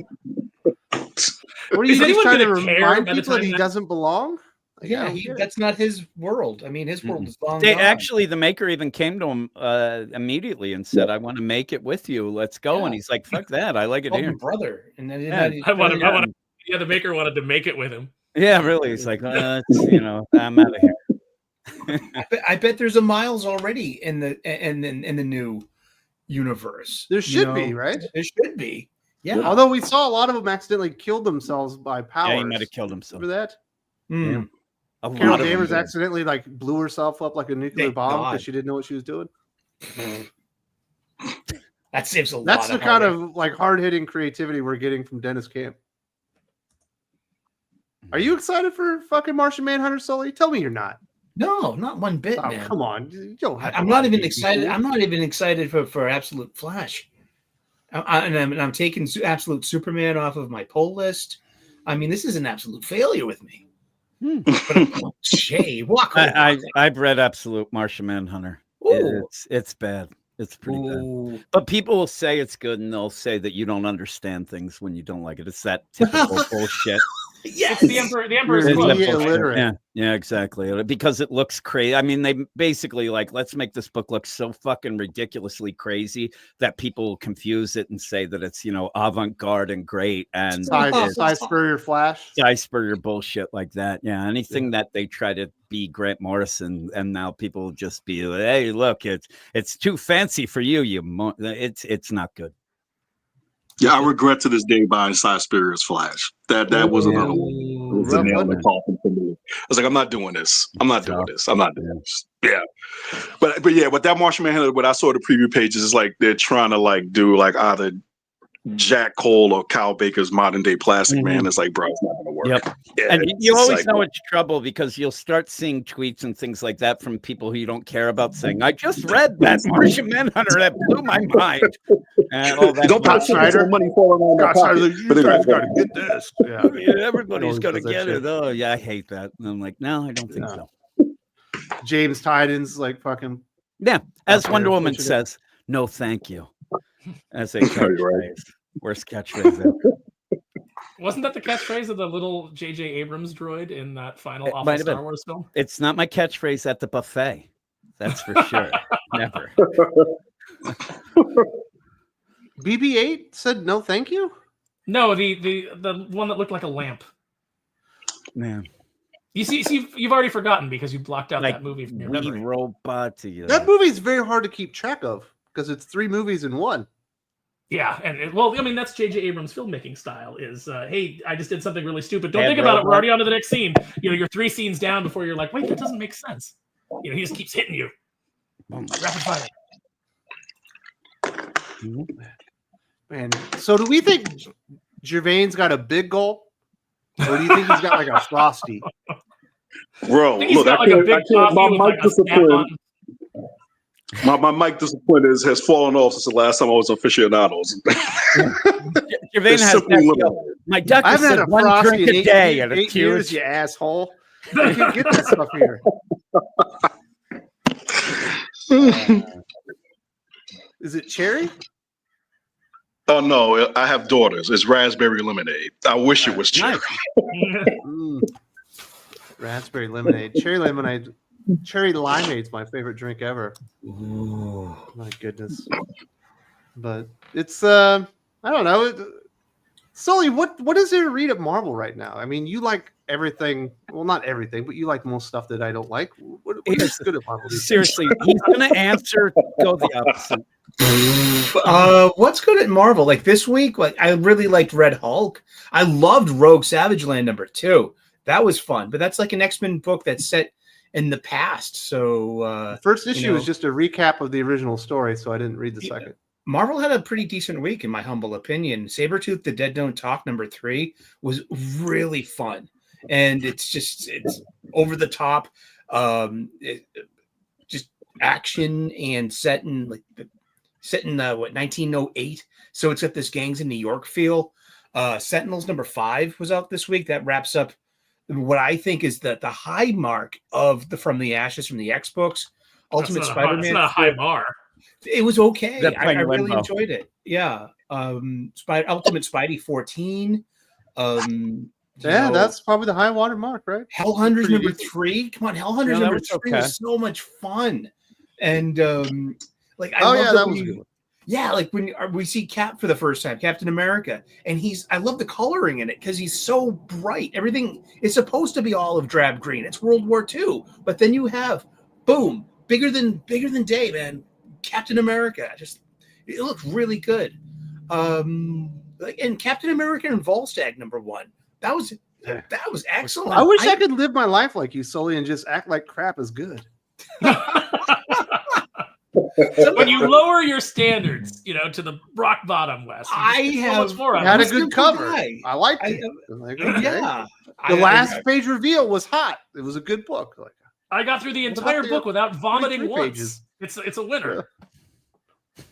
What are you just trying to remind people that he doesn't belong?
Yeah, that's not his world. I mean, his world is long.
Actually, the maker even came to him immediately and said, "I want to make it with you. Let's go." Yeah. And he's like, "Fuck that! I like it here,
brother." And then
the maker wanted to make it with him.
Yeah, really. He's like, I'm out of here.
I bet there's a Miles already in the new universe.
There should be, right?
There should be. Yeah.
Although we saw a lot of them accidentally killed themselves by powers.
Yeah, he might have killed himself.
Remember that?
Mm.
Yeah. Carol Danvers accidentally blew herself up like a nuclear bomb because she didn't know what she was doing.
That saves a lot.
That's the kind of hard-hitting creativity we're getting from Dennis Camp. Are you excited for fucking Martian Manhunter, Sully? Tell me you're not.
No, not one bit, man.
Come on.
I'm not even excited. I'm not even excited for Absolute Flash. I'm taking Absolute Superman off of my poll list. I mean, this is an absolute failure with me. But Shay, walk over.
I've read Absolute Martian Manhunter. It's bad. It's pretty bad. But people will say it's good, and they'll say that you don't understand things when you don't like it. It's that typical bullshit.
Yes,
the Emperor's
illiterate.
Yeah, exactly. Because it looks crazy. I mean, they basically let's make this book look so fucking ridiculously crazy that people confuse it and say that it's avant-garde and great and
Cy Spurrier Flash,
Cy Spurrier bullshit like that. Yeah, anything that they try to be Grant Morrison, and now people just be, hey, look, it's too fancy for you. It's not good.
Yeah, I regret to this day buying Cy Spurrier's Flash. That was another one. was a nail in the coffin for me. I was like, I'm not doing this. I'm not doing this. Yeah. But that Martian Manhunter, when I saw the preview pages, it's like they're trying to like do like either Jack Cole or Kyle Baker's modern day Plastic Man. It's like, bro, it's not gonna work.
Yep.
Yeah,
and you always know it's trouble because you'll start seeing tweets and things like that from people who you don't care about saying, I just read that Martian Manhunter that blew my mind. And all that.
Don't put Snyder money falling on my pocket.
You guys gotta get this. Yeah.
Everybody's gonna get it. Oh yeah, I hate that. And I'm like, no, I don't think so.
James Tyden's like fucking
as Wonder Woman says, no thank you. As a catchphrase. Worst catchphrase ever.
Wasn't that the catchphrase of the little J.J. Abrams droid in that final awful Star Wars film?
It's not my catchphrase at the buffet. That's for sure. Never.
BB-8 said no thank you?
No, the one that looked like a lamp.
Man.
You see, you've already forgotten because you blocked out that movie from your memory.
That movie's very hard to keep track of because it's 3 movies in one.
Yeah, and that's J.J. Abrams' filmmaking style is, hey, I just did something really stupid. Don't think about it. We're already on to the next scene. You're 3 scenes down before you're like, wait, that doesn't make sense. He just keeps hitting you. Rapid fire.
Man, so do we think Gervain's got a big goal? Or do you think he's got like a Frosty?
Bro, look, my mic discipline has fallen off since the last time I was Aficionados.
Gervain has my duck
I've had a
one
Frosty
drink a day
in
at
8 years, you asshole. I can't get this stuff here. Is it cherry?
Oh no, I have daughters. It's raspberry lemonade. I wish it was cherry.
Raspberry lemonade. Cherry lemonade. Cherry limeade's my favorite drink ever. Ooh, my goodness. But it's I don't know. Sully, what is there to read at Marvel right now? I mean, you like everything. Well, not everything, but you like most stuff that I don't like. What is good at Marvel?
Seriously, he's gonna answer. Go the opposite.
What's good at Marvel? Like this week, like I really liked Red Hulk. I loved Rogue Savage Land #2. That was fun, but that's like an X-Men book that's set in the past. So
the first issue is just a recap of the original story, so I didn't read the second.
Marvel had a pretty decent week, in my humble opinion. Sabretooth, The Dead Don't Talk #3 was really fun, and it's over the top, just action and set in 1908. So it's got this gangs in New York feel. Sentinels #5 was out this week. That wraps up what I think is the high mark of the From the Ashes from the X books. Ultimate Spider-Man.
It's not a high bar.
It was okay. I really enjoyed it. Yeah. Ultimate Spidey 14.
That's probably the high water mark, right?
Hellhunters #3. Come on, Hellhunters #3 was so much fun. And that was good. Yeah, like when we see Cap for the first time, Captain America, and I love the coloring in it because he's so bright. Everything is supposed to be olive drab green. It's World War II, but then you have, boom, bigger than day, man. Captain America, it looks really good. And Captain America and Volstagg #1. That was excellent.
I wish I could live my life like you, Sully, and just act like crap is good.
When you lower your standards, to the rock bottom, Wes,
had a good cover. I liked it.
Yeah.
The last page reveal was hot. It was a good book.
I got through the entire book without vomiting once. It's a winner.
Yeah.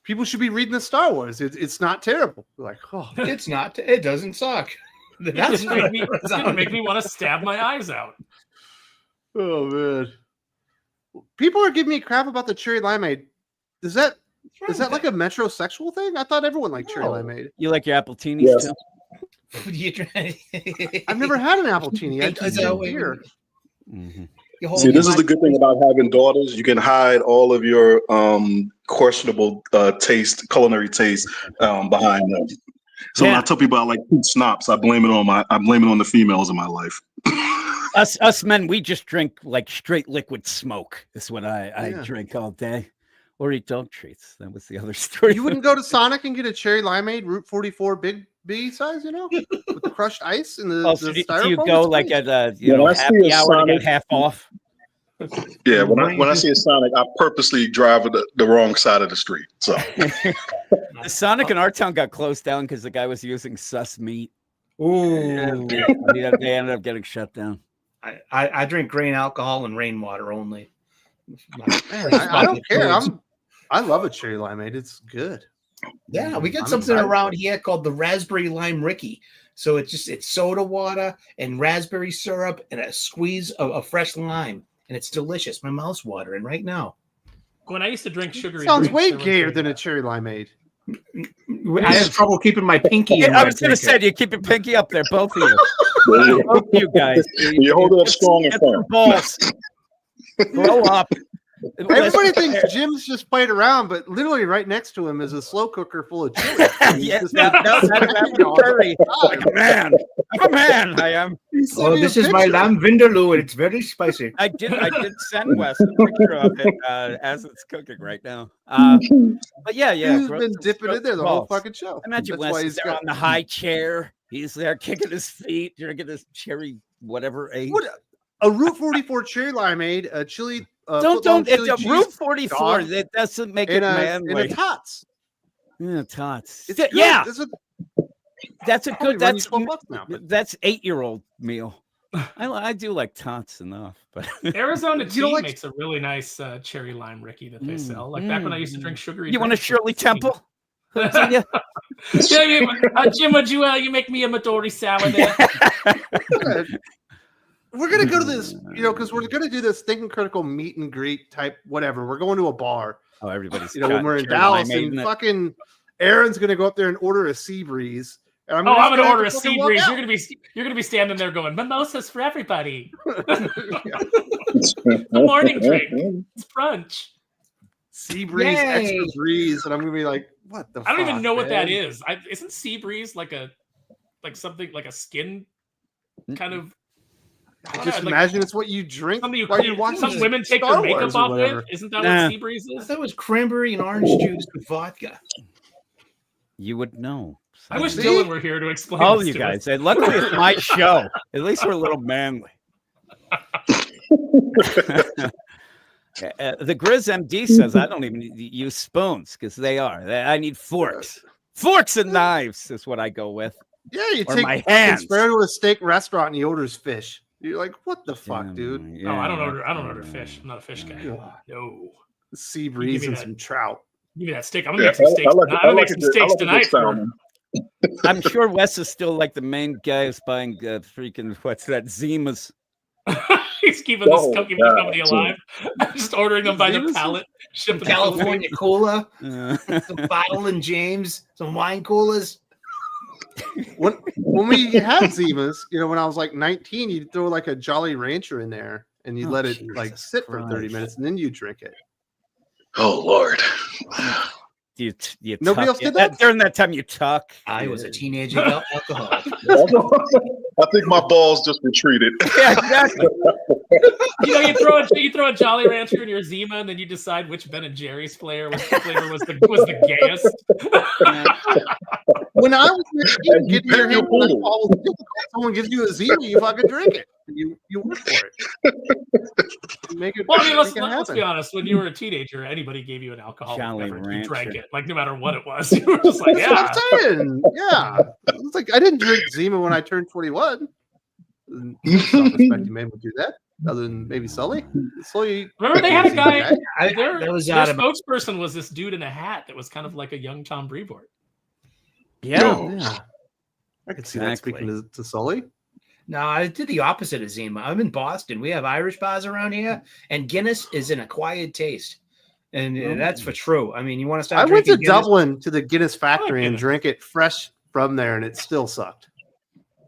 People should be reading the Star Wars. It's not terrible.
It's not. It doesn't suck.
It's gonna make me want to stab my eyes out.
Oh man. People are giving me crap about the cherry limeade. Is that like a metrosexual thing? I thought everyone liked cherry limeade.
You like your appletinis too?
I've never had an appletini. I just here.
Mm-hmm.
See, this is the good thing about having daughters. You can hide all of your questionable culinary taste behind them. So when I tell people I like pink schnapps, I blame it on the females in my life.
Us men, we just drink like straight liquid smoke. Is what I drink all day, or eat dog treats. That was the other story.
You wouldn't go to Sonic and get a cherry limeade Route 44 Big B size, with the crushed ice and the,
Oh,
the
so do
styrofoam.
you go
It's
like
great.
at
When I see
happy
a
hour to
Sonic-
get half off?
Yeah, when I see a Sonic, I purposely drive the wrong side of the street. So
The Sonic in our town got closed down because the guy was using sus meat.
Ooh.
Yeah, they ended up getting shut down.
I drink grain alcohol and rainwater only.
Man, I don't care. I love a cherry limeade. It's good.
Yeah, we got
I'm
something
excited.
around here called the raspberry lime Ricky. So it's soda water and raspberry syrup and a squeeze of fresh lime, and it's delicious. My mouth's watering right now.
When I used to drink sugary
Sounds
drinks,
way
there was
gayer than a cherry limeade.
I have trouble keeping my pinky in.
I was going to say, do you keep your pinky up there, both of you? Both of you guys.
you hold it up strong and
Get
firm.
some balls. Grow up.
Everybody thinks Jim's just playing around, but literally right next to him is a slow cooker full of chili.
Yeah, that's curry. Like a man. I'm a man. I am.
Oh, this is my lamb vindaloo, and it's very spicy.
I did send Wes a picture of it as it's cooking right now. But yeah.
He's
grow
been
some
dipping in there the whole
balls.
fucking show.
Imagine
That's why
Wes
he's
is there
got-
on the high chair. He's there kicking his feet, drinking his cherry whatever age.
What a Route 44 cherry limeade, a chili.
Don't. It's
chili
a
cheese
Route 44.
dog,
That doesn't make
and
it
a
manly.
tots.
Yeah, tots.
It's good.
Yeah,
It's a,
that's a
probably
good.
run you
That's
$12 now. But
that's 8-year-old meal. I do like tots enough, but
Arizona
You
Tea
don't like-
makes a really nice cherry lime Ricky that they sell. Like back when I used to drink sugary.
you want a
drinks.
Shirley Temple? Yeah.
Jim, would you make me a Midori sour there?
we're gonna go to this, because we're gonna do this thinking critical meet and greet type whatever. We're going to a bar,
Oh, everybody's
when we're in Dallas, and fucking Aaron's gonna go up there and order a sea breeze. And
I'm
just
gonna order a
have to
sea
fucking walk
breeze.
out.
You're gonna be standing there going, mimosas for everybody. The morning drink. It's brunch.
Sea breeze, extra
Yay.
breeze, and I'm gonna be like, what the?
I don't even
fuck,
know what that
man?
is. Isn't sea breeze like something like a skin kind of?
I just imagine it's what you drink
Something
while you're watching.
some women take
Star
their makeup
Wars or
off
whatever.
with. Isn't that
Nah.
what sea breeze
I
is?
thought it was cranberry and orange juice with vodka.
You would know.
I wish
See?
Dylan were here to explain.
All
this
you
to
guys.
us.
And luckily, it's my show. At least we're a little manly. The Grizz MD says I don't even use spoons because they are. I need forks. Forks and knives is what I go with.
Yeah, you
Or
take
my
fucking
hands.
Sparrow to a steak restaurant and he orders fish. You're like, what the fuck, dude?
No, I don't order fish. I'm not a fish guy.
God.
No.
Sea breeze and
that.
some trout.
Give me that steak. I'm gonna
Yeah,
make some steaks. I'm gonna make some
I
steaks
like a
tonight.
good salmon.
I'm sure Wes is still like the main guy who's buying freaking what's that Zimas.
He's keeping this
Oh,
keeping
God.
the company alive. Just ordering them by the
Zimas?
pallet, shipping
Some California cola,
Uh,
some bottle and James, some wine coolers.
When we had Zimas, when I was like 19, you'd throw like a Jolly Rancher in there and you
Oh,
let it
Jesus
like sit for 30
Christ.
minutes and then you drink it.
Oh Lord.
you
Nobody
tuck
else did
it.
that?
During that time, you tuck.
I was a teenager alcoholic.
I think my balls just retreated.
Yeah, exactly.
You throw a Jolly Rancher in your Zima, and then you decide which Ben and Jerry's flavor was the gayest.
When I was 19,
And you
getting your
pick your
hand on
pool.
alcohol was difficult. Someone gives you a Zima, you fucking drink it. And you work for it. You make it.
Well, I mean, let's
make it
be
happen.
honest. When you were a teenager, anybody gave you an alcoholic
Jolly
beverage, you drank
Rancher.
it, like no matter what it was. You were just like,
That's
yeah.
what I'm saying. Yeah. It's like I didn't drink Zima when I turned 21. Self-respecting men would do that, other than maybe Sully. Sully.
Remember they had a guy.
That was
Their
out of
spokesperson was this dude in a hat that was kind of like a young Tom Brevoort.
Yeah. I could see that
Exactly.
speaking to Sully.
No, I did the opposite of Zima. I'm in Boston. We have Irish bars around here, and Guinness is an acquired taste. And that's for true. I mean, you want to start
I went to
drinking Guinness?
Dublin to the Guinness factory and
Guinness.
drank it fresh from there, and it still sucked.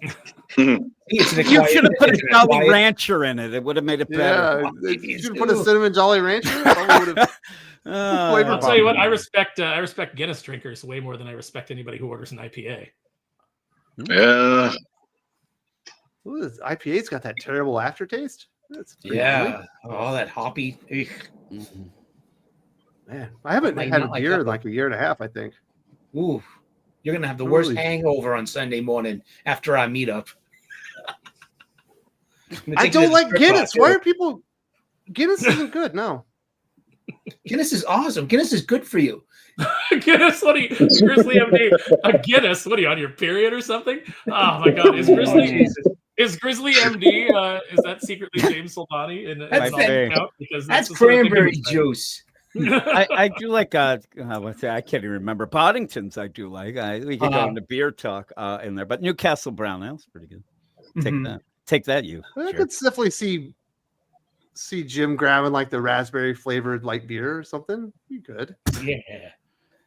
It's an
You
acquired-
should have put a
it's an
Jolly
acquired-
Rancher in it. It would have made it better.
Yeah, you should put a cinnamon Jolly Rancher. Probably would've- Flavor
I'll tell you what,
bomb.
I respect Guinness drinkers way more than I respect anybody who orders an IPA.
Yeah.
Ooh, this IPA's got that terrible aftertaste. That's pretty
Yeah, all that hoppy. Ugh.
Mhm.
man. I haven't
Like,
had a
not like
beer
that,
in like a year and a half. I think.
Ooh, You're gonna have the worst
Totally.
hangover on Sunday morning after our meetup.
I don't like Guinness. Why are people? Guinness isn't good. No.
Guinness is awesome. Guinness is good for you.
Guinness, what are you, Grizzly MD? A Guinness, what are you, on your period or something? Oh my God, is Grizzly MD? Is that secretly James Soldani?
That's cranberry juice.
I do like what's that? I can't even remember. Boddington's I do like. We could go into beer talk in there, but Newcastle Brown Ale's pretty good. Take that, you.
I could definitely see Jim grabbing like the raspberry flavored light beer or something. You could.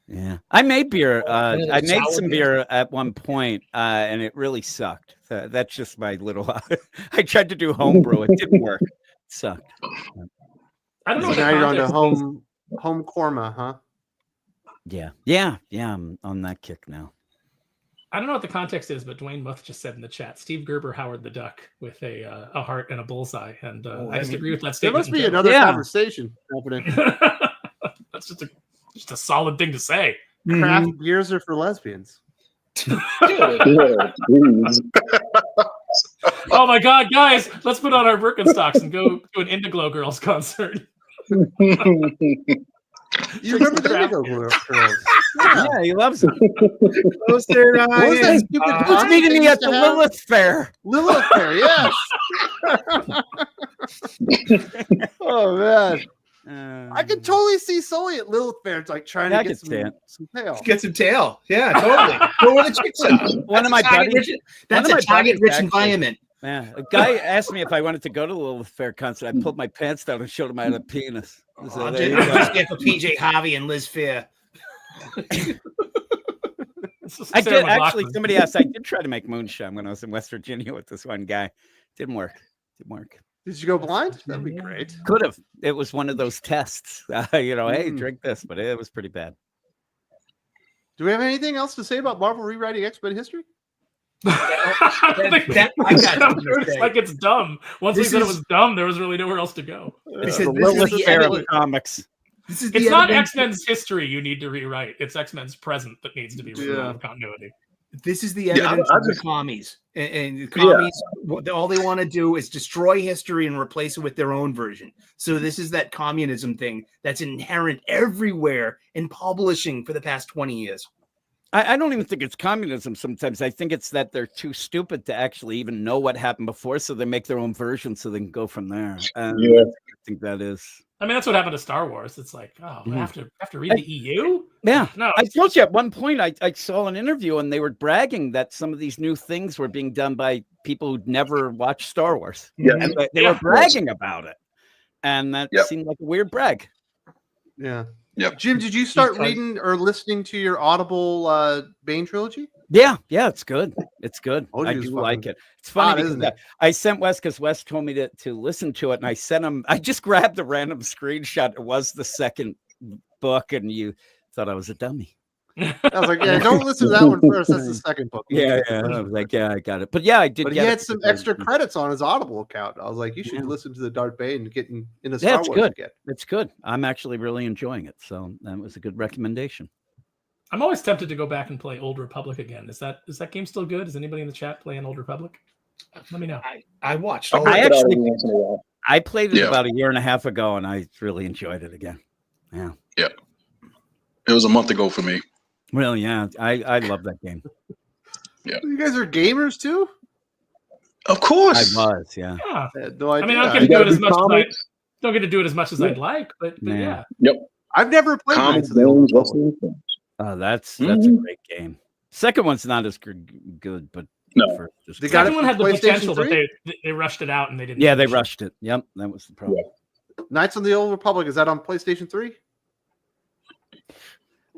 Yeah. I made beer. I made some beer at one point, and it really sucked. That's just my little. I tried to do homebrew. It didn't work. It sucked.
I don't know.
So now you're on to home korma, huh?
Yeah. I'm on that kick now.
I don't know what the context is, but Dwayne Muth just said in the chat, Steve Gerber Howard the Duck with a heart and a bullseye, and I just agree with that
There
statement.
must be another conversation happening.
That's just a solid thing to say.
Craft beers are for lesbians.
Oh my God, guys, let's put on our Birkenstocks and go to an Indiglo Girls concert.
You remember the Indigo Girls?
Yeah, he loves it.
Closer,
What was that stupid
Who's meeting me at the Lilith Fair?
Lilith Fair, yes. Oh man, I could totally see Sully at Lilith Fair. It's like trying to get some tail.
Get some tail. Yeah, totally. Go where the chicks are.
One of my buddies.
That's a target-rich environment.
Yeah, a guy asked me if I wanted to go to the Lilith Fair concert. I pulled my pants down and showed him I had a penis. So
Just get for PJ Harvey and Liz Fair.
I did actually. Somebody asked. I did try to make moonshine when I was in West Virginia with this one guy. Didn't work.
Did you go blind? That'd be great.
Could have. It was one of those tests. Hey, drink this, but it was pretty bad.
Do we have anything else to say about Marvel rewriting X-Men history?
It's like it's dumb. Once we said it was dumb, there was really nowhere else to go.
This is the fair of comics.
It's not X-Men's history you need to rewrite. It's X-Men's present that needs to be rewritten with continuity.
This is the evidence of the commies. And the commies, all they want to do is destroy history and replace it with their own version. So this is that communism thing that's inherent everywhere in publishing for the past 20 years.
I don't even think it's communism sometimes. I think it's that they're too stupid to actually even know what happened before, so they make their own version so they can go from there. I think that is.
I mean, that's what happened to Star Wars. It's like, I have to read the EU?
Yeah.
No.
I told you at one point, I saw an interview and they were bragging that some of these new things were being done by people who'd never watched Star Wars.
Yeah.
And they were bragging about it. And that seemed like a weird brag.
Yeah.
Yep.
Jim, did you start reading or listening to your Audible Bane trilogy?
Yeah, it's good. It's good. I do like it. It's funny because
isn't it?
I sent Wes because Wes told me to listen to it, and I sent him. I just grabbed a random screenshot. It was the second book, and you thought I was a dummy.
I was like, don't listen to that one first. That's the second book.
Yeah. I was like, I got it. But yeah, I did.
But he had some extra credits on his Audible account. I was like, you should listen to the Darth Bane and get in a Star Wars again.
It's good. I'm actually really enjoying it. So that was a good recommendation.
I'm always tempted to go back and play Old Republic again. Is that game still good? Is anybody in the chat playing Old Republic? Let me know.
I watched.
I played it about a year and a half ago, and I really enjoyed it again. Yeah.
It was a month ago for me.
Well, yeah, I love that game.
Yeah.
You guys are gamers too?
Of course.
I was, yeah.
I had no idea.
I mean, I don't get to do it as much don't get to do it as much as I'd like, but yeah.
Yep.
I've never played
Comics,
that's a great game. Second one's not as good, but
no.
The second one had the potential, but they rushed it out and they didn't.
Yeah, they rushed it. Yep, that was the problem.
Yeah.
Knights of the Old Republic, is that on PlayStation 3?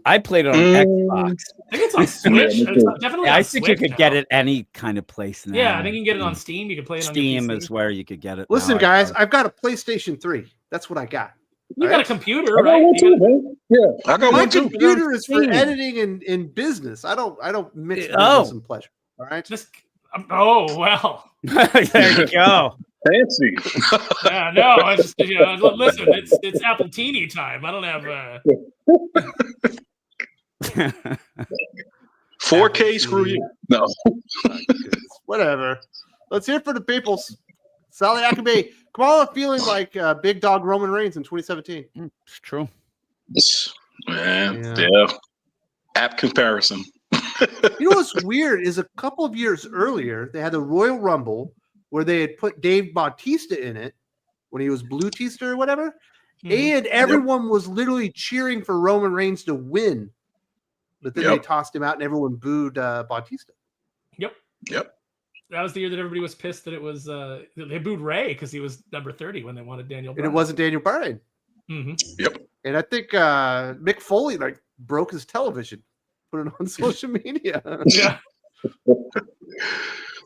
I played it on Xbox.
I think it's on Switch. It's definitely
I think you could get it any kind of place now.
Yeah, I think you can get it on Steam. You can play it on
Steam is where you could get it.
Listen, guys, I've got a PlayStation 3. That's what I got.
You got a computer,
I
right?
got
My
one too.
computer is for editing and business. I don't mix business and pleasure. All right.
Oh well.
There you go.
Fancy.
Yeah, no, I just listen. It's Apple Teeny time. I don't have.
4K, screw you. No.
Whatever. Let's hear it for the people. Sally Akabe. Kamala feeling like big dog Roman Reigns in 2017.
It's true.
Man, yeah. Apt comparison.
You know what's weird is a couple of years earlier, they had the Royal Rumble where they had put Dave Bautista in it when he was Blue Tista or whatever. And everyone was literally cheering for Roman Reigns to win. But then they tossed him out and everyone booed Bautista.
Yep. That was the year that everybody was pissed that it was they booed Ray because he was number 30 when they wanted Daniel Bryan.
And it wasn't Daniel Bryan.
Yep.
And I think Mick Foley broke his television, put it on social media.
Yeah.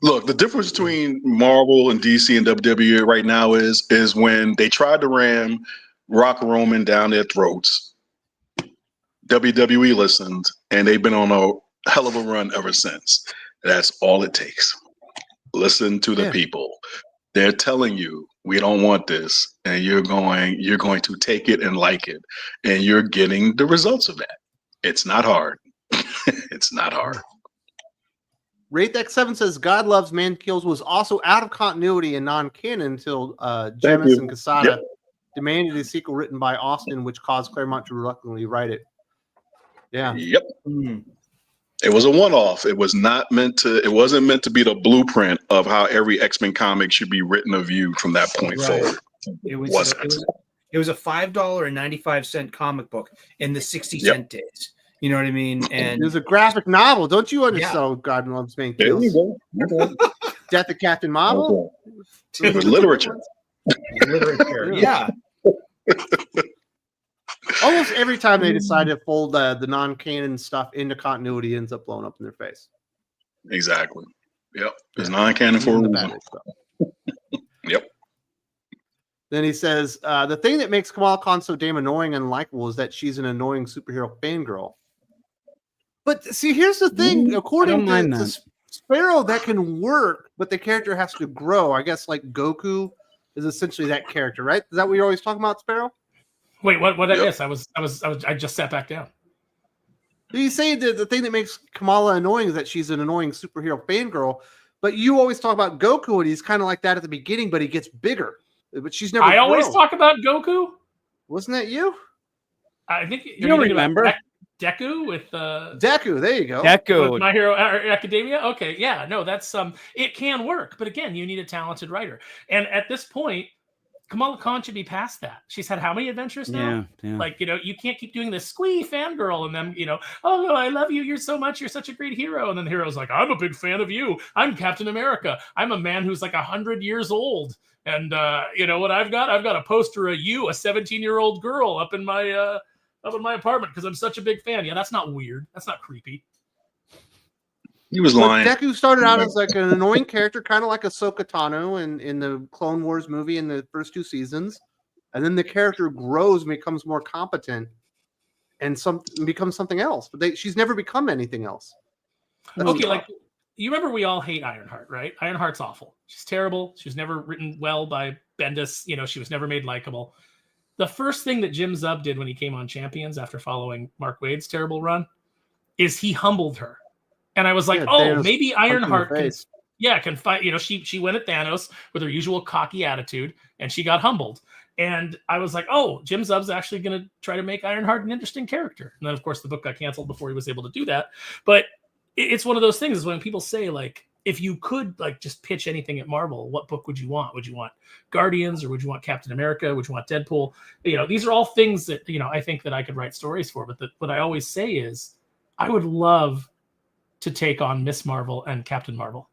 Look, the difference between Marvel and DC and WWE right now is when they tried to ram Rock Roman down their throats, WWE listened, and they've been on a hell of a run ever since. That's all it takes. Listen to the people. They're telling you we don't want this, and you're going to take it and like it, and you're getting the results of that. It's not hard. It's not hard.
RateX7 says God Loves Man Kills was also out of continuity and non-canon until Jemis and Quesada demanded a sequel written by Austin, which caused Claremont to reluctantly write it. Yeah.
Yep. It was a one-off. It wasn't meant to be the blueprint of how every X-Men comic should be written or viewed from that point forward.
It was a $5.95 comic book in the 60-cent days. You know what I mean? And
it was a graphic novel. Don't you understand? God Loves Man Kills.
There you go.
Death of Captain Marvel.
It was literature.
Yeah.
Almost every time they decide to fold the non-canon stuff into continuity, ends up blowing up in their face.
Exactly. Yep. It's non-canon for a reason. Yep.
Then he says, the thing that makes Kamala Khan so damn annoying and likable is that she's an annoying superhero fangirl. But see, here's the thing. According to Sparrow, that can work, but the character has to grow. I guess like Goku is essentially that character, right? Is that what you're always talking about, Sparrow?
Wait, what? Yes, I just sat back down.
You say that the thing that makes Kamala annoying is that she's an annoying superhero fangirl, but you always talk about Goku, and he's kind of like that at the beginning, but he gets bigger. But she's never.
I always talk about Goku.
Wasn't that you?
I think
you don't remember
Deku with
Deku. There you go.
Deku.
With My Hero Academia. Okay, yeah, no, that's it can work, but again, you need a talented writer. And at this point, Kamala Khan should be past that. She's had how many adventures now?
Yeah.
Like, you can't keep doing this squee fangirl and then, oh no, I love you. You're so much. You're such a great hero. And then the hero's like, I'm a big fan of you. I'm Captain America. I'm a man who's like 100 years old. And you know what I've got? I've got a poster of you, a 17-year-old girl, up in my apartment because I'm such a big fan. Yeah, that's not weird. That's not creepy.
He was lying.
Deku started out as like an annoying character, kind of like Ahsoka Tano in the Clone Wars movie in the first 2 seasons, and then the character grows and becomes more competent, and becomes something else. But she's never become anything else.
Okay, like you remember we all hate Ironheart, right? Ironheart's awful. She's terrible. She was never written well by Bendis. She was never made likable. The first thing that Jim Zub did when he came on Champions after following Mark Waid's terrible run is he humbled her. And I was like,
Thanos
maybe Ironheart can fight. She went at Thanos with her usual cocky attitude, and she got humbled. And I was like, Jim Zub's actually going to try to make Ironheart an interesting character. And then, of course, the book got canceled before he was able to do that. But it's one of those things is when people say, like, if you could, like, just pitch anything at Marvel, what book would you want? Would you want Guardians, or would you want Captain America? Would you want Deadpool? These are all things that, I think that I could write stories for. But what I always say is I would love to take on Miss Marvel and Captain Marvel,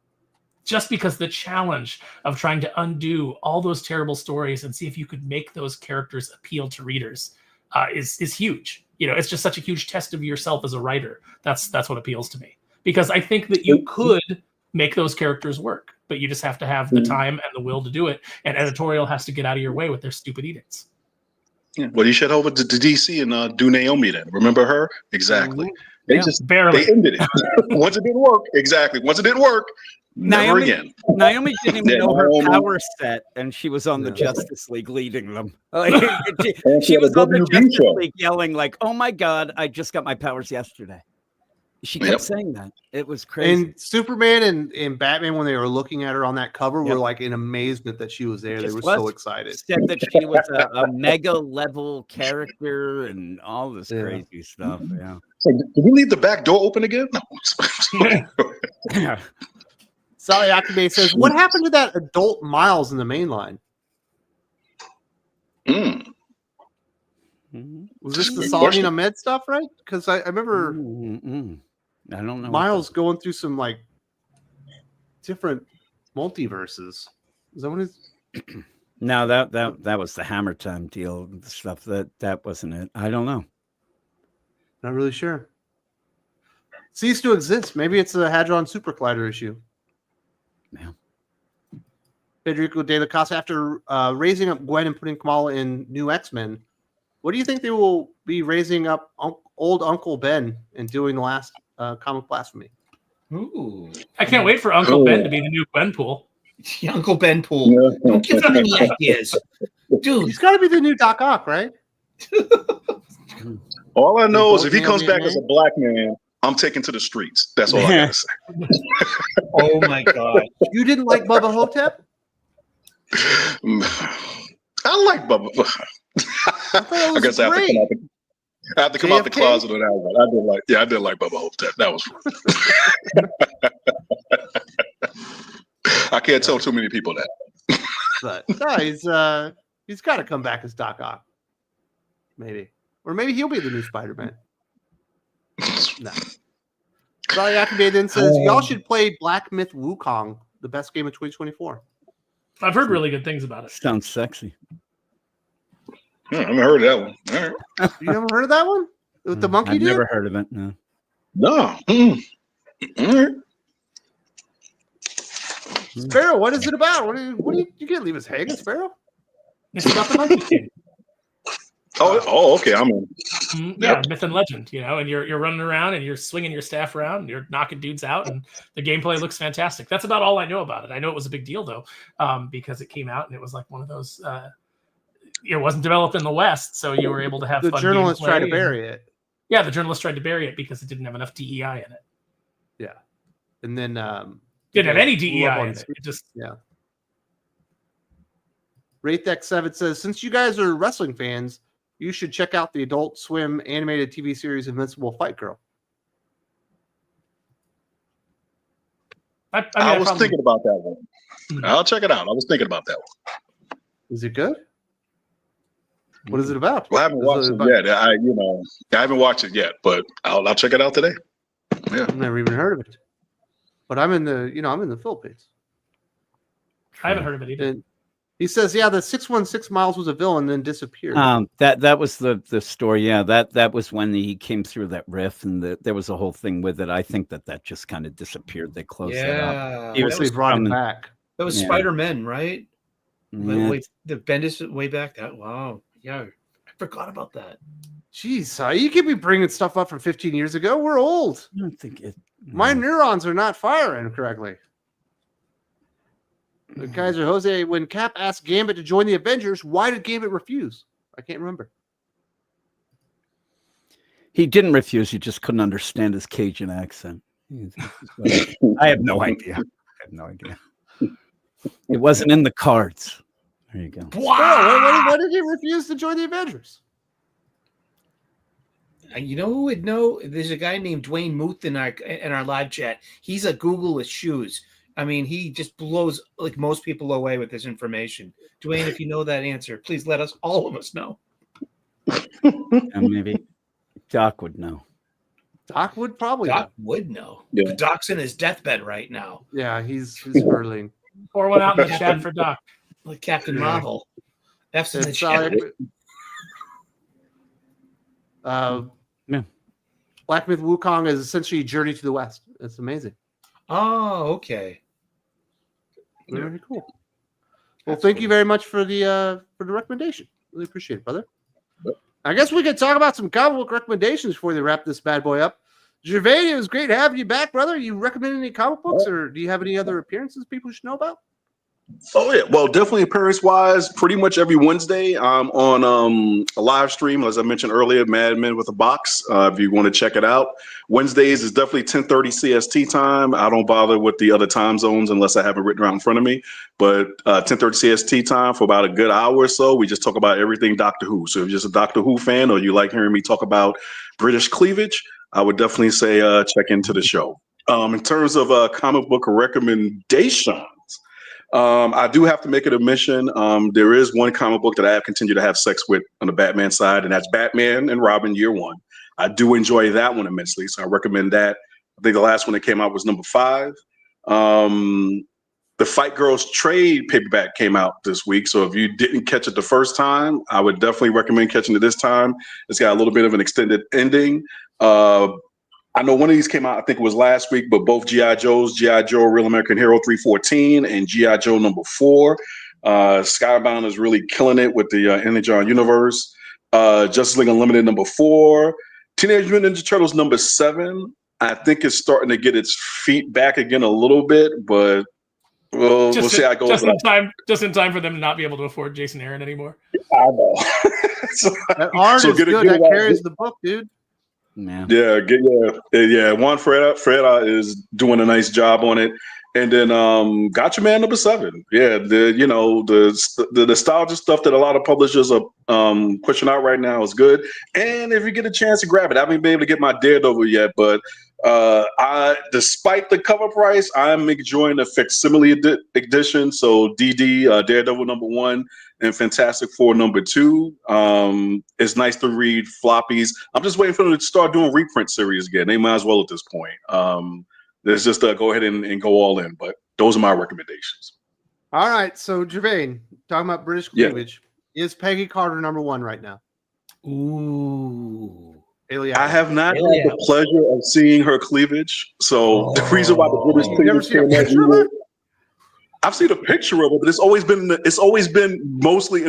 just because the challenge of trying to undo all those terrible stories and see if you could make those characters appeal to readers is huge. It's just such a huge test of yourself as a writer. That's what appeals to me, because I think that you could make those characters work, but you just have to have the time and the will to do it. And editorial has to get out of your way with their stupid edicts.
Yeah. Well, you should over to DC and do Naomi then. Remember her? Exactly. They just barely ended it. Once it didn't work, exactly. Once it didn't work, never again.
Naomi didn't even know her power set, and she was on the Justice League leading them. She was on the Justice League yelling like, "Oh my God, I just got my powers yesterday." She kept saying that. It was crazy.
And Superman and Batman, when they were looking at her on that cover, were like in amazement that she was there. They were so excited.
Said that she was a mega level character and all this crazy stuff. Yeah.
So, did we leave the back door open again? No.
Sally Akame says, "What happened to that adult Miles in the main line? Was this the Saladin Ahmed stuff, right? Because I remember
I don't know.
Miles going through some like different multiverses. Is that what it's?
No, that was the Hammer Time deal stuff. That wasn't it. I don't know.
Not really sure. Cease to exist. Maybe it's a Hadron Super Collider issue.
Yeah.
Federico De La Casa, after raising up Gwen and putting Kamala in New X-Men, what do you think they will be raising up old Uncle Ben and doing the last comic blasphemy?
Ooh.
I can't wait for Uncle Ben to be the new Gwenpool.
Uncle Ben Pool. Don't give him any ideas. Dude.
He's got to be the new Doc Ock, right?
All I know is if he comes back as a black man, I'm taken to the streets. That's all I gotta say.
Oh my God.
You didn't like Bubba Hotep?
I like Bubba. I guess I have to come out the closet on that one. I did like Bubba Hotep. That was fun. I can't tell too many people that.
But no, he's got to come back as Doc Ock. Maybe. Or maybe he'll be the new Spider-Man. No. Sally Akame then says, y'all should play Black Myth Wukong, the best game of 2024.
I've heard really good things about it.
Sounds sexy.
I haven't heard of that one. All right.
You never heard of that one? With the monkey
I've
dude?
never heard of it. No.
No. All right.
Sparrow, what is it about? What do you can't leave us hanging, Sparrow?
It's about the monkey kid.
Oh, okay. I'm in.
Yeah, myth and legend, and you're running around and you're swinging your staff around and you're knocking dudes out and the gameplay looks fantastic. That's about all I know about it. I know it was a big deal though, because it came out and it was like one of those. It wasn't developed in the West, so you were able to have
the
fun
journalists
gameplay
tried to bury it.
Yeah, the journalists tried to bury it because it didn't have enough DEI in it.
Yeah, and then
didn't have any DEI in it. It just
Wraithx7 says, since you guys are wrestling fans, you should check out the Adult Swim animated TV series Invincible Fight Girl.
I was thinking about that one. I'll check it out. I was thinking about that one.
Is it good? What is it about?
Well, I haven't watched it yet. I haven't watched it yet, but I'll check it out today. Yeah,
I've never even heard of it. But I'm in the Philippines.
I haven't heard of it either.
And he says, yeah, the 616 Miles was a villain, then disappeared.
That was the story. Yeah, that was when he came through that riff, and there was a whole thing with it. I think that just kind of disappeared. They closed that up.
He was brought him back.
That was Spider-Man, right?
Yeah.
The Bendis way back. That wow, yeah, I forgot about that.
Jeez, you can't be bringing stuff up from 15 years ago. We're old.
I don't think it.
My neurons are not firing correctly. The Kaiser Jose, when Cap asked Gambit to join the Avengers, why did Gambit refuse? I can't remember.
He didn't refuse. He just couldn't understand his Cajun accent. I have no idea. It wasn't in the cards. There you go.
Wow. Why did he refuse to join the Avengers?
You know who would know? There's a guy named Dwayne Muth in our live chat. He's a Google with shoes. I mean, he just blows like most people away with this information. Dwayne, if you know that answer, please let all of us know.
And maybe Doc would know.
Doc would probably
know. Yeah. Doc's in his deathbed right now.
Yeah, he's hurling.
Pour one out in the chat for Doc.
Like Captain Marvel. F's in the chat.
Black Myth Wukong is essentially a journey to the West. It's amazing.
Oh, okay.
Very cool. Well, thank you very much for the recommendation. Really appreciate it, brother. I guess we could talk about some comic book recommendations before they wrap this bad boy up. Gervais, it was great having you back, brother. You recommend any comic books, or do you have any other appearances people should know about?
Oh yeah, well, definitely appearance-wise, pretty much every Wednesday I'm on a live stream, as I mentioned earlier, Mad Men with a Box. If you want to check it out, Wednesdays is definitely 10:30 CST time. I don't bother with the other time zones unless I have it written out in front of me. But 10:30 CST time for about a good hour or so. We just talk about everything Doctor Who. So if you're just a Doctor Who fan or you like hearing me talk about British cleavage, I would definitely say check into the show. In terms of comic book recommendations. I do have to make an admission. There is one comic book that I have continued to have sex with on the Batman side, and that's Batman and Robin Year One. I do enjoy that one immensely, so I recommend that. I think the last one that came out was number 5. The Fight Girls trade paperback came out this week, so if you didn't catch it the first time, I would definitely recommend catching it this time. It's got a little bit of an extended ending. I know one of these came out, I think it was last week, but both G.I. Joe's, G.I. Joe Real American Hero 314 and G.I. Joe number 4. Skybound is really killing it with the Energon universe. Justice League Unlimited number 4. Teenage Mutant Ninja Turtles number 7. I think it's starting to get its feet back again a little bit, but we'll see how it goes.
Just in time for them to not be able to afford Jason Aaron anymore.
I know.
That art is good. That carries the book, dude.
Man.
Yeah. Juan Ferreira is doing a nice job on it, and then Gotcha Man number 7. Yeah, the nostalgia stuff that a lot of publishers are pushing out right now is good. And if you get a chance to grab it, I haven't been able to get my Daredevil yet, but despite the cover price, I'm enjoying the facsimile edition. So DD Daredevil number 1 and Fantastic Four number 2. It's nice to read floppies. I'm just waiting for them to start doing reprint series again. They might as well at this point. Let's just go ahead and go all in. But those are my recommendations.
All right. So Jermaine, talking about British cleavage, is Peggy Carter number 1 right now?
Ooh.
I have not had the pleasure of seeing her cleavage. So the reason why the British cleavage came out, I've seen a picture of it, but it's always been mostly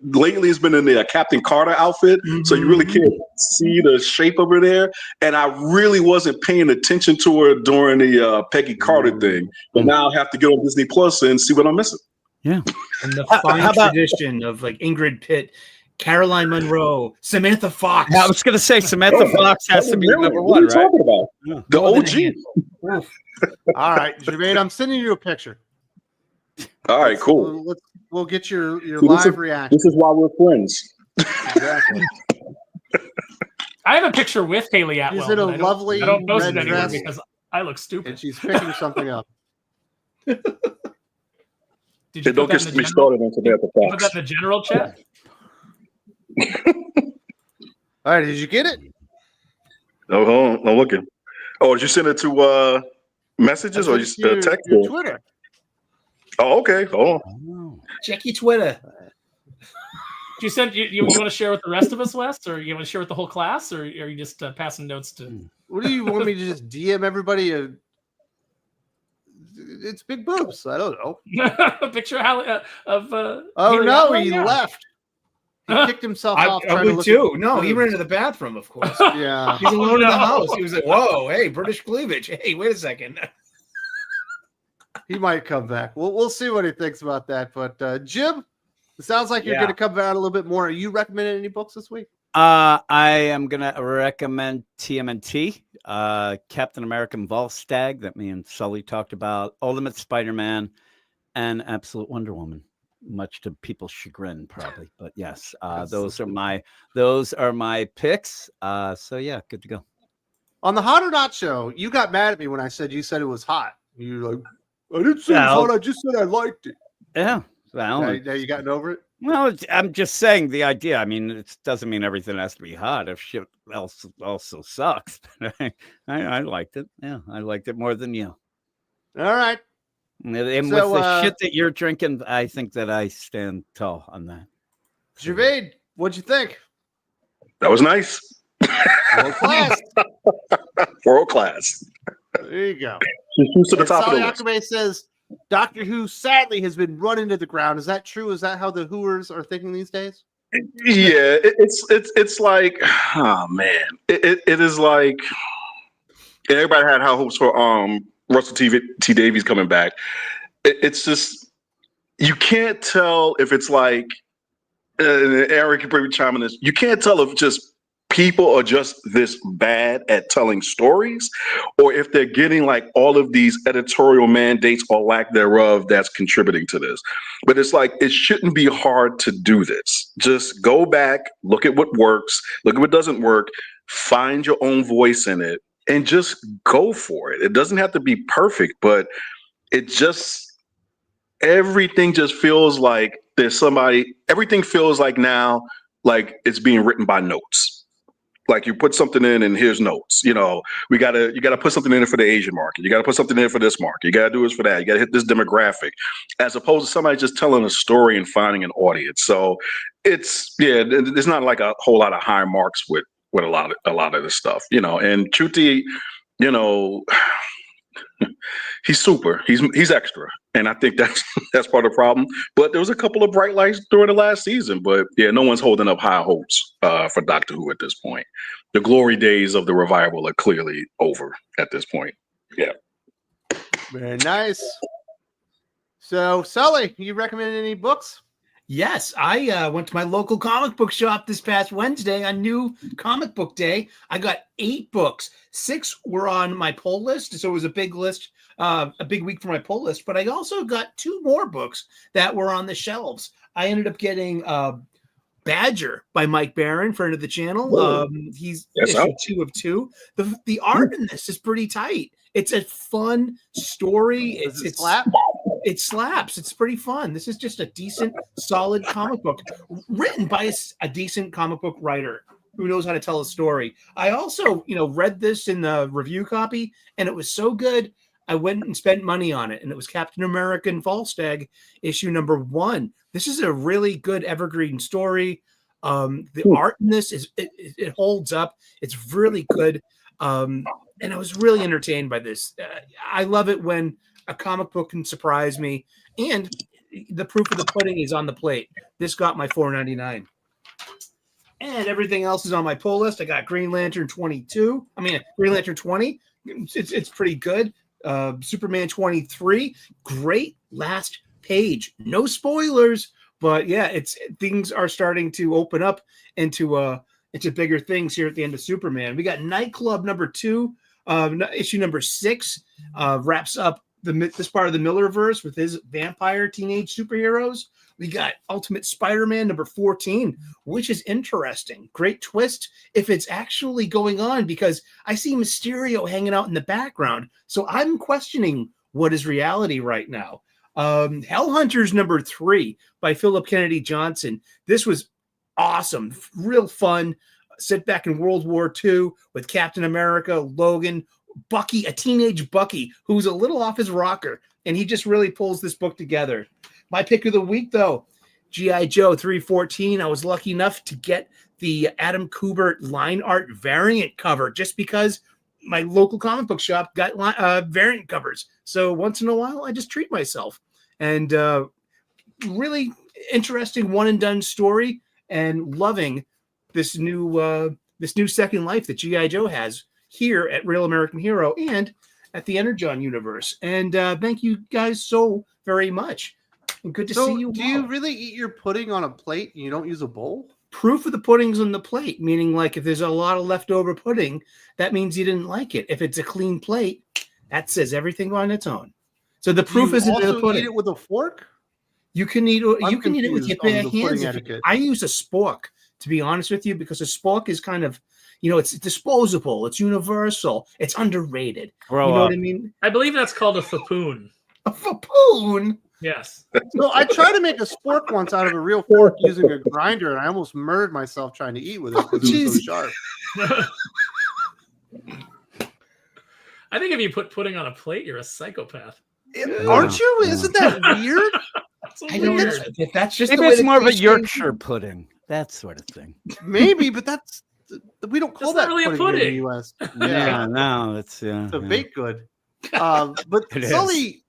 lately it's been in the Captain Carter outfit. Mm-hmm. So you really can't see the shape of her there. And I really wasn't paying attention to her during the Peggy Carter thing. But now I have to get on Disney Plus and see what I'm missing.
Yeah.
And the fine tradition of like Ingrid Pitt, Caroline Munro, Samantha Fox.
Yeah, I was going to say Samantha Fox has to be number 1,
what are you
right?
talking about? The OG.
All right, Jermaine, I'm sending you a picture.
All right, cool.
We'll get your live reaction.
This is why we're friends.
Exactly.
I have a picture with Haley Atwell.
She's in a lovely
I don't post it
red
anywhere
dress,
because I look stupid.
and she's picking something up.
Did you
don't get me started on Samantha Fox.
Put that in the general chat?
All right, did you get it?
Oh, hold on, I'm looking. Oh, did you send it to messages or text?
Your Twitter.
Oh, okay. Hold on.
Check your Twitter.
Do you send you want to share with the rest of us, Wes, or you want to share with the whole class, or are you just passing notes to?
What do you want me to just DM everybody? It's big boobs. I don't know.
A picture of.
Oh no, he left. He kicked himself off.
I would too. No, he ran to the bathroom, of course.
Yeah.
He's alone in the house. He was like, whoa, hey, British cleavage. Hey, wait a second.
He might come back. We'll see what he thinks about that. But Jim, it sounds like you're going to come out a little bit more. Are you recommending any books this week?
I am going to recommend TMNT, Captain American Volstagg that me and Sully talked about, Ultimate Spider-Man, and Absolute Wonder Woman. Much to people's chagrin, probably, but yes, those are my picks. So yeah, good to go.
On the Hot or Not show, you got mad at me when I said you said it was hot. You're like, I didn't say it was hot. I just said I liked it.
Yeah. Well,
now you gotten over it.
Well, I'm just saying the idea. I mean, it doesn't mean everything has to be hot. If shit else also sucks, I liked it. Yeah, I liked it more than you.
All right.
And with the shit that you're drinking, I think that I stand tall on that.
Javade, what'd you think?
That was nice.
World class.
World class.
There you go.
Who's to the top of the list?
Akabe says Doctor Who sadly has been run into the ground. Is that true? Is that how the Whoers are thinking these days?
Yeah, it's like, oh man, it is like everybody had high hopes for Russell T Davies coming back. It's just you can't tell if it's like, Eric, you probably chime in this. You can't tell if just people are just this bad at telling stories, or if they're getting like all of these editorial mandates or lack thereof that's contributing to this. But it's like, it shouldn't be hard to do this. Just go back, look at what works, look at what doesn't work, find your own voice in it, and just go for it. It doesn't have to be perfect, but it just, everything just feels like there's somebody, everything feels like now, like it's being written by notes. Like you put something in and here's notes. You know, you gotta put something in for the Asian market. You gotta put something in for this market. You gotta do this for that. You gotta hit this demographic, as opposed to somebody just telling a story and finding an audience. So it's not like a whole lot of high marks with a lot of this stuff, you know. And Chuti, you know, he's super. He's extra, and I think that's part of the problem. But there was a couple of bright lights during the last season. But yeah, no one's holding up high hopes for Doctor Who at this point. The glory days of the revival are clearly over at this point. Yeah.
Very nice. So, Sully, you recommend any books?
Yes, I went to my local comic book shop this past Wednesday on New Comic Book Day. I got 8 books. 6 were on my pull list, so it was a big list, a big week for my pull list. But I also got 2 more books that were on the shelves. I ended up getting Badger by Mike Barron, friend of the channel. He's issue 2 of 2. The art in this is pretty tight. It's a fun story. It slaps. It's pretty fun. This is just a decent, solid comic book written by a decent comic book writer who knows how to tell a story. I also, read this in the review copy, and it was so good, I went and spent money on it, and it was Captain America and Falstag, issue number 1. This is a really good evergreen story. The art in this it holds up. It's really good. And I was really entertained by this. I love it when a comic book can surprise me, and the proof of the pudding is on the plate. This got my $4.99, and everything else is on my pull list. I got Green Lantern 20. It's pretty good. Superman 23, great last page. No spoilers, but yeah, things are starting to open up into bigger things here at the end of Superman. We got Nightclub number 2. Issue number 6 wraps up this part of the Millerverse with his vampire teenage superheroes. We got Ultimate Spider-Man number 14, which is interesting. Great twist if it's actually going on, because I see Mysterio hanging out in the background. So I'm questioning what is reality right now. Hellhunters number 3 by Philip Kennedy Johnson. This was awesome, real fun. Set back in World War II with Captain America, Logan, Bucky, a teenage Bucky who's a little off his rocker, and he just really pulls this book together. My pick of the week, though, G.I. Joe 314. I was lucky enough to get the Adam Kubert line art variant cover just because my local comic book shop got variant covers. So once in a while, I just treat myself. And really interesting one-and-done story, and loving this new second life that G.I. Joe has here at Real American Hero and at the Energon universe. And thank you guys so very much. Good to see you.
Do you really eat your pudding on a plate and you don't use a bowl?
Proof of the pudding's on the plate, meaning like if there's a lot of leftover pudding, that means you didn't like it. If it's a clean plate, that says everything on its own. So the proof is in the pudding.
Eat it with a fork?
You can eat it with your bare hands. I use a spork, to be honest with you, because a spork is kind of, it's disposable, it's universal, it's underrated. You know what I mean?
I believe that's called a fapoon.
A fapoon?
Yes.
So I tried to make a spork once out of a real fork using a grinder, and I almost murdered myself trying to eat with it because it was so sharp.
I think if you put pudding on a plate, you're a psychopath.
Aren't you? Isn't that weird?
I don't know. That's just
maybe it's more of a Yorkshire pudding, that sort of thing.
Maybe, but we don't call that
really
pudding in the U.S.
Yeah, no, it's
a baked good. But Sully,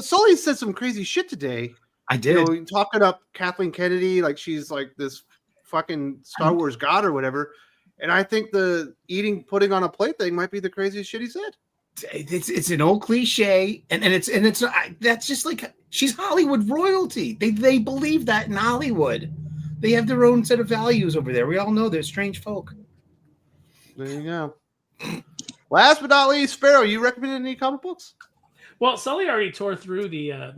Sully said some crazy shit today.
I did.
Talking up Kathleen Kennedy like she's like this fucking Star Wars god or whatever. And I think the eating pudding on a plate thing might be the craziest shit he said.
it's an old cliche, and it's that's just like she's Hollywood royalty. They believe that in Hollywood. They have their own set of values over there. We all know they're strange folk.
There you go. Last but not least, Pharaoh, you recommend any comic books?
Well, Sully already tore through the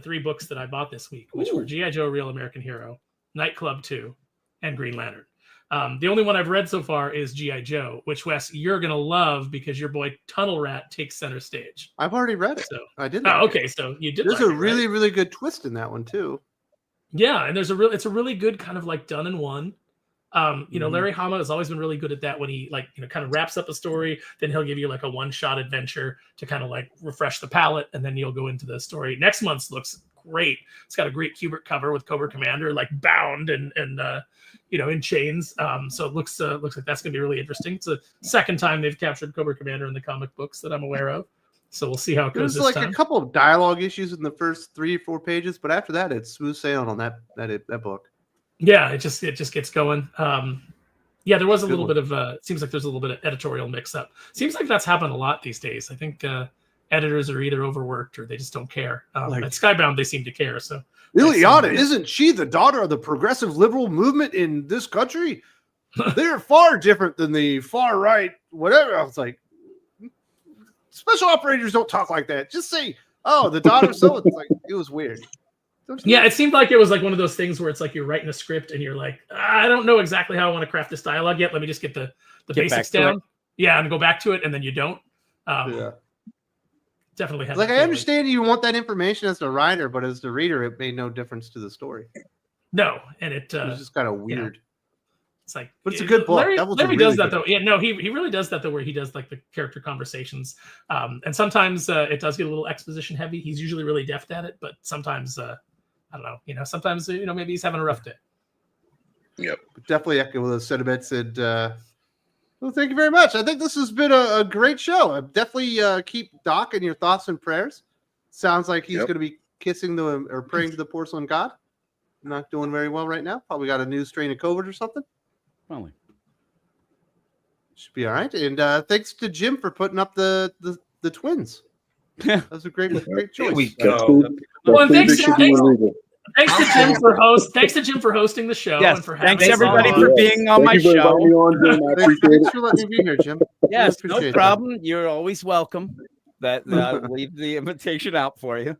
3 books that I bought this week, which were G.I. Joe: Real American Hero, Nightclub 2, and Green Lantern. The only one I've read so far is G.I. Joe, which, Wes, you're going to love because your boy Tunnel Rat takes center stage.
I've already read it.
So
I did.
okay, so you did.
There's a really, really good twist in that one, too.
Yeah, and it's a really good kind of like done in one. Larry Hama has always been really good at that when he kind of wraps up a story, then he'll give you like a one-shot adventure to kind of like refresh the palette, and then you'll go into the story. Next month's looks great. It's got a great Kubert cover with Cobra Commander like bound and in chains. So it looks like that's gonna be really interesting. It's the second time they've captured Cobra Commander in the comic books that I'm aware of. So we'll see how it goes.
There's like a couple of dialogue issues in the first 3 or 4 pages, but after that, it's smooth sailing on that book.
Yeah, it just gets going. There was a little bit of it seems like there's a little bit of editorial mix up. Seems like that's happened a lot these days. I think editors are either overworked or they just don't care. At Skybound, they seem to care. So
Ileana, isn't she the daughter of the progressive liberal movement in this country? They're far different than the far right, whatever. I was like, special operators don't talk like that. Just say, oh, the daughter so it's like it was weird.
Yeah, it seemed like it was like one of those things where it's like you're writing a script and you're like, I don't know exactly how I want to craft this dialogue yet. Let me just get the basics down. Yeah, and go back to it, and then you don't. Definitely have
like I understand you want that information as the writer, but as the reader, it made no difference to the story.
No, and it
was just kind of weird.
Yeah. It's like,
but it's a good book.
Larry does that though. Yeah, no, he really does that though, where he does like the character conversations, and sometimes it does get a little exposition heavy. He's usually really deft at it, but sometimes I don't know. Sometimes maybe he's having a rough day.
Yep,
definitely echo those sentiments. And well, thank you very much. I think this has been a great show. Definitely keep Doc in your thoughts and prayers. Sounds like he's going to be kissing or praying to the porcelain god. Not doing very well right now. Probably got a new strain of COVID or something.
Probably.
Should be all right. And thanks to Jim for putting up the twins. That was a great choice.
Here we go.
Well, and thanks to Jim for hosting the show.
Yes,
and for
thanks everybody for being on my show.
Thanks for letting me be here, Jim.
Yes, no problem. You're always welcome. I'll leave the invitation out for you.